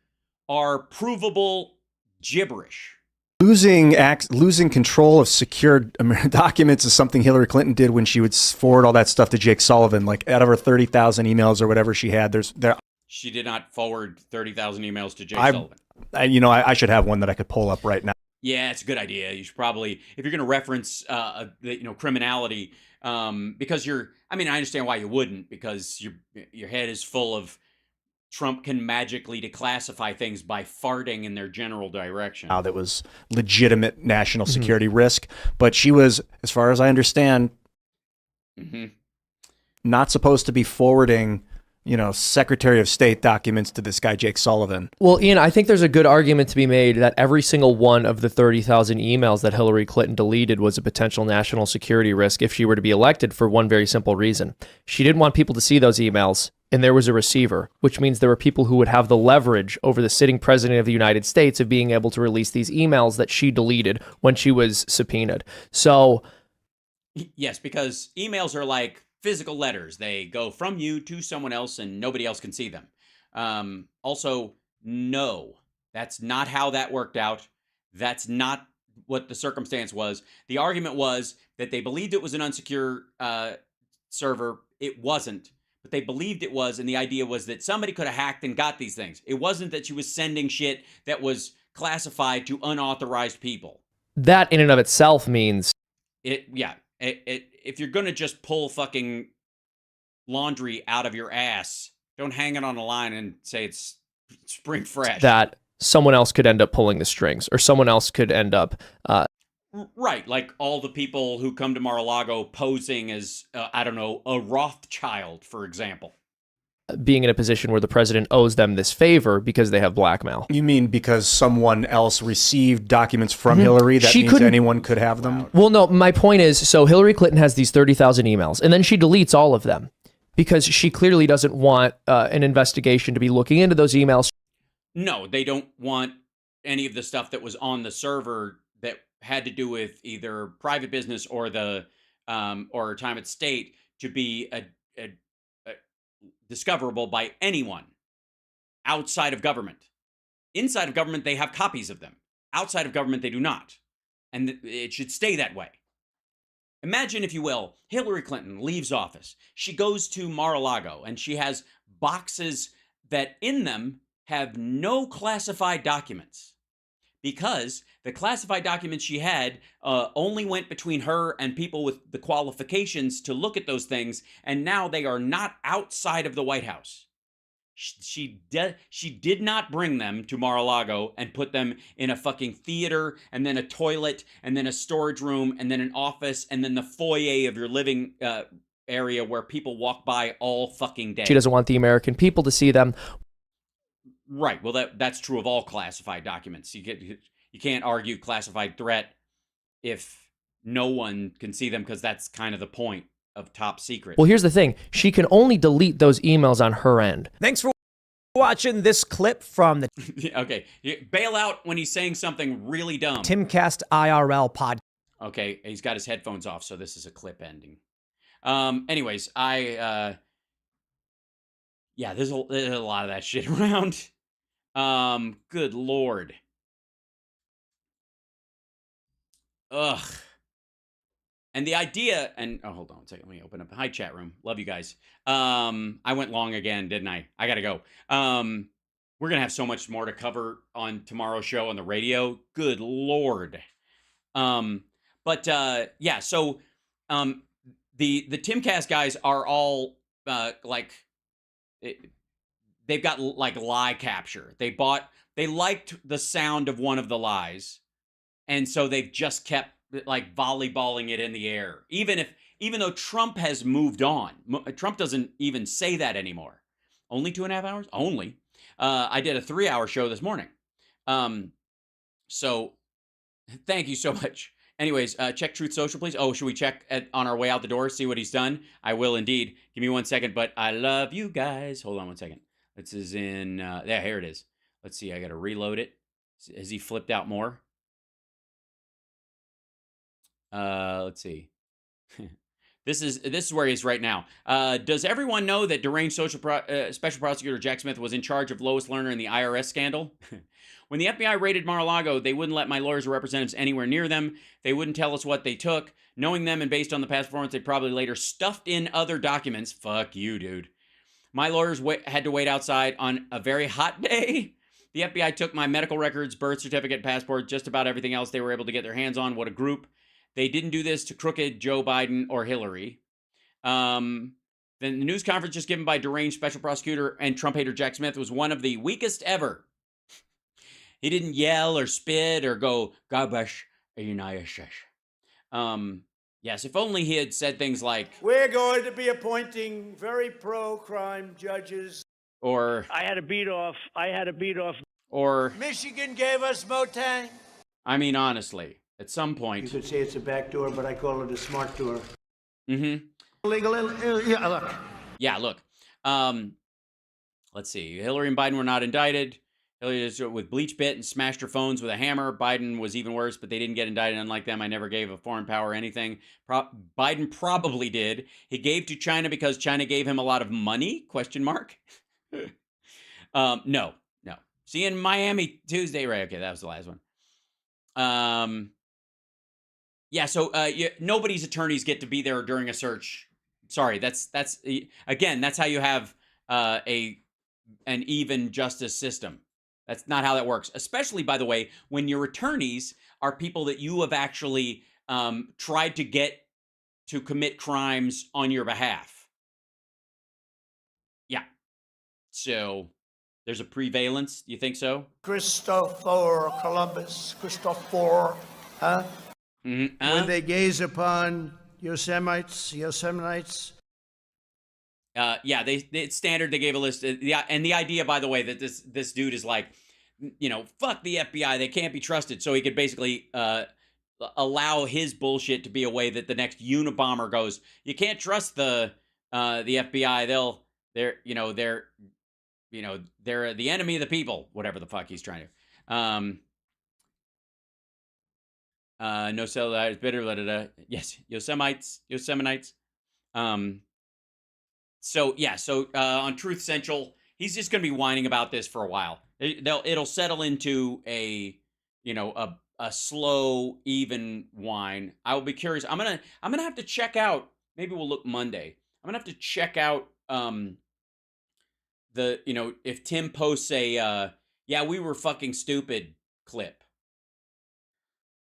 are provable gibberish. Losing control of secured documents is something Hillary Clinton did when she would forward all that stuff to Jake Sullivan. Like out of her 30,000 emails or whatever she had, She did not forward 30,000 emails to Jake Sullivan. I should have one that I could pull up right now. Yeah, it's a good idea. You should probably, if you're going to reference, criminality, because I understand why you wouldn't, because your head is full of Trump can magically declassify things by farting in their general direction. How that was legitimate national security risk, but she was, as far as I understand, not supposed to be forwarding, Secretary of State documents to this guy, Jake Sullivan. Well, Ian, I think there's a good argument to be made that every single one of the 30,000 emails that Hillary Clinton deleted was a potential national security risk if she were to be elected, for one very simple reason. She didn't want people to see those emails, and there was a receiver, which means there were people who would have the leverage over the sitting president of the United States of being able to release these emails that she deleted when she was subpoenaed. So, yes, because emails are like physical letters. They go from you to someone else and nobody else can see them. Also, no, that's not how that worked out. That's not what the circumstance was. The argument was that they believed it was an unsecure server. It wasn't, but they believed it was. And the idea was that somebody could have hacked and got these things. It wasn't that she was sending shit that was classified to unauthorized people. That in and of itself means if you're going to just pull fucking laundry out of your ass, don't hang it on a line and say it's spring fresh. That someone else could end up pulling the strings, or someone else could end up... Right, like all the people who come to Mar-a-Lago posing as, a Rothschild, for example. Being in a position where the president owes them this favor because they have blackmail. You mean because someone else received documents from Hillary? That means anyone could have them? Well, no, my point is, so Hillary Clinton has these 30,000 emails, and then she deletes all of them because she clearly doesn't want an investigation to be looking into those emails. No, they don't want any of the stuff that was on the server that had to do with either private business or the or time at state to be discoverable by anyone outside of government. Inside of government, they have copies of them. Outside of government, they do not. And it should stay that way. Imagine, if you will, Hillary Clinton leaves office. She goes to Mar-a-Lago and she has boxes that in them have no classified documents, because the classified documents she had only went between her and people with the qualifications to look at those things, and now they are not outside of the White House. She did not bring them to Mar-a-Lago and put them in a fucking theater, and then a toilet, and then a storage room, and then an office, and then the foyer of your living area where people walk by all fucking day. She doesn't want the American people to see them. Right. Well, that's true of all classified documents. You can't argue classified threat if no one can see them, because that's kind of the point of top secret. Well, here's the thing. She can only delete those emails on her end. Thanks for watching this clip from the Okay. Bail out when he's saying something really dumb. Timcast IRL podcast. Okay. He's got his headphones off, so this is a clip ending. Anyways, yeah, there's a lot of that shit around. Good Lord. Ugh. And the idea, and oh, hold on a second, let me open up. Hi, chat room. Love you guys. I went long again, didn't I? I gotta go. We're gonna have so much more to cover on tomorrow's show on the radio. Good Lord. Yeah, so the Timcast guys are all like, they've got like lie capture. They liked the sound of one of the lies, and so they've just kept like volleyballing it in the air. Even though Trump has moved on, Trump doesn't even say that anymore. Only 2.5 hours? Only. I did a 3-hour show this morning. So thank you so much. Anyways, check Truth Social, please. Oh, should we check on our way out the door, see what he's done? I will indeed. Give me 1 second, but I love you guys. Hold on 1 second. This is in, yeah, here it is. Let's see, I got to reload it. Has he flipped out more? Let's see. This is where he is right now. Does everyone know that deranged special prosecutor Jack Smith was in charge of Lois Lerner in the IRS scandal? When the FBI raided Mar-a-Lago, they wouldn't let my lawyers or representatives anywhere near them. They wouldn't tell us what they took. Knowing them and based on the past performance, they probably later stuffed in other documents. Fuck you, dude. My lawyers had to wait outside on a very hot day. The FBI took my medical records, birth certificate, passport, just about everything else they were able to get their hands on. What a group. They didn't do this to crooked Joe Biden or Hillary. Then the news conference just given by deranged special prosecutor and Trump hater Jack Smith was one of the weakest ever. He didn't yell or spit or go, Gabash, yes, if only he had said things like, we're going to be appointing very pro-crime judges. Or, I had a beat off. Or, Michigan gave us Motang. I mean, honestly. At some point. You could say it's a back door, but I call it a smart door. Mm-hmm. Illegal. Yeah, look. Yeah, look. Let's see. Hillary and Biden were not indicted. Hillary was with bleach bit and smashed her phones with a hammer. Biden was even worse, but they didn't get indicted. Unlike them, I never gave a foreign power anything. Biden probably did. He gave to China because China gave him a lot of money? ? No. See you in Miami Tuesday. Right, okay, that was the last one. Yeah, so nobody's attorneys get to be there during a search. Sorry, that's again, that's how you have an even justice system. That's not how that works. Especially, by the way, when your attorneys are people that you have actually tried to get to commit crimes on your behalf. Yeah. So there's a prevalence. Do you think so? Christopher Columbus. Huh? When they gaze upon Yosemite. Yeah, it's standard. They gave a list. Yeah, and the idea, by the way, that this dude is like, fuck the FBI. They can't be trusted. So he could basically allow his bullshit to be a way that the next Unabomber goes, you can't trust the FBI. They're the enemy of the people. Whatever the fuck he's trying to. No cell is bitter. Yes, Yosemite. So yeah, on Truth Central, he's just going to be whining about this for a while. It'll settle into a slow, even whine. I will be curious. I'm gonna have to check out. Maybe we'll look Monday. I'm gonna have to check out if Tim posts a yeah, we were fucking stupid clip.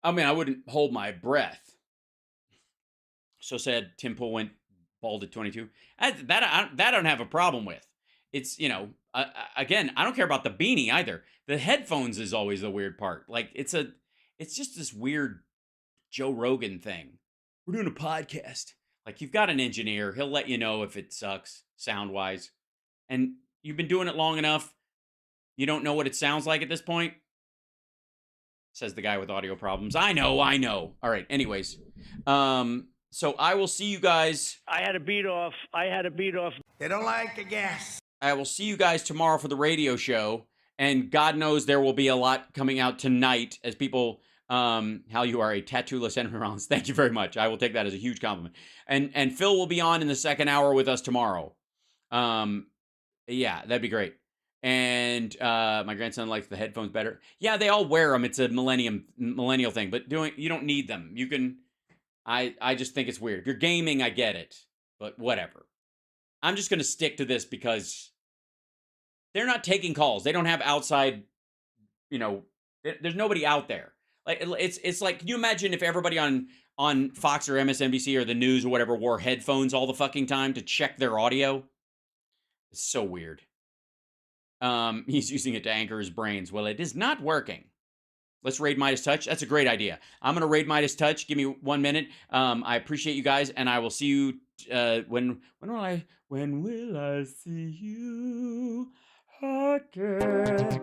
I mean, I wouldn't hold my breath. So sad Tim Pool went bald at 22. That I don't have a problem with. It's, again, I don't care about the beanie either. The headphones is always the weird part. Like, it's just this weird Joe Rogan thing. We're doing a podcast. Like, you've got an engineer. He'll let you know if it sucks sound-wise. And you've been doing it long enough. You don't know what it sounds like at this point? Says the guy with audio problems. I know. All right, anyways. So I will see you guys. I had a beat off. They don't like the gas. I will see you guys tomorrow for the radio show. And God knows there will be a lot coming out tonight as people... Hal, you are a tattoo-less enemy Rollins. Thank you very much. I will take that as a huge compliment. And Phil will be on in the second hour with us tomorrow. Yeah, that'd be great. And my grandson likes the headphones better. Yeah, they all wear them. It's a millennial thing. But you don't need them. You can. I just think it's weird. If you're gaming, I get it. But whatever. I'm just gonna stick to this because they're not taking calls. They don't have outside. There's nobody out there. Like it's like, can you imagine if everybody on Fox or MSNBC or the news or whatever wore headphones all the fucking time to check their audio? It's so weird. He's using it to anchor his brains. Well, it is not working. Let's raid Midas Touch. That's a great idea. I'm gonna raid Midas Touch. Give me 1 minute. I appreciate you guys, and I will see you. When will I see you again?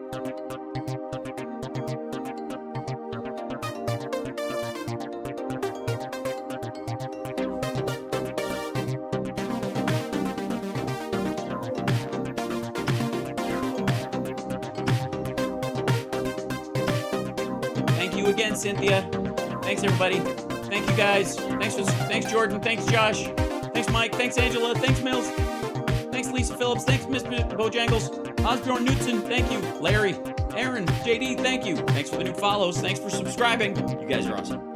Again, Cynthia. Thanks, everybody. Thank you, guys. Thanks, Jordan. Thanks, Josh. Thanks, Mike. Thanks, Angela. Thanks, Mills. Thanks, Lisa Phillips. Thanks, Mr. Bojangles. Osbjorn Knutson. Thank you. Larry. Aaron. JD. Thank you. Thanks for the new follows. Thanks for subscribing. You guys are awesome.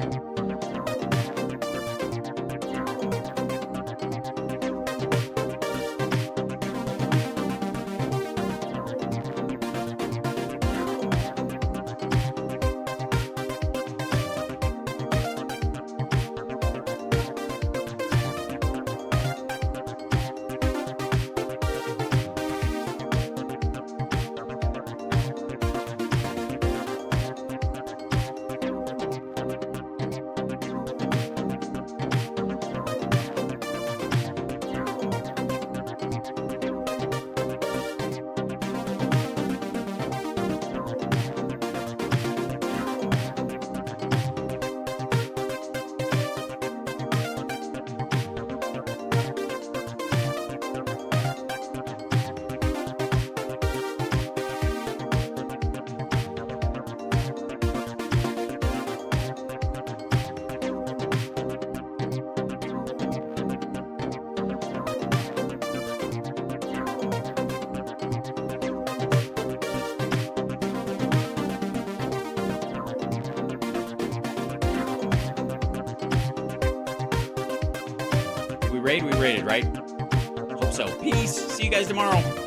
We rated, right? Hope so. Peace. See you guys tomorrow.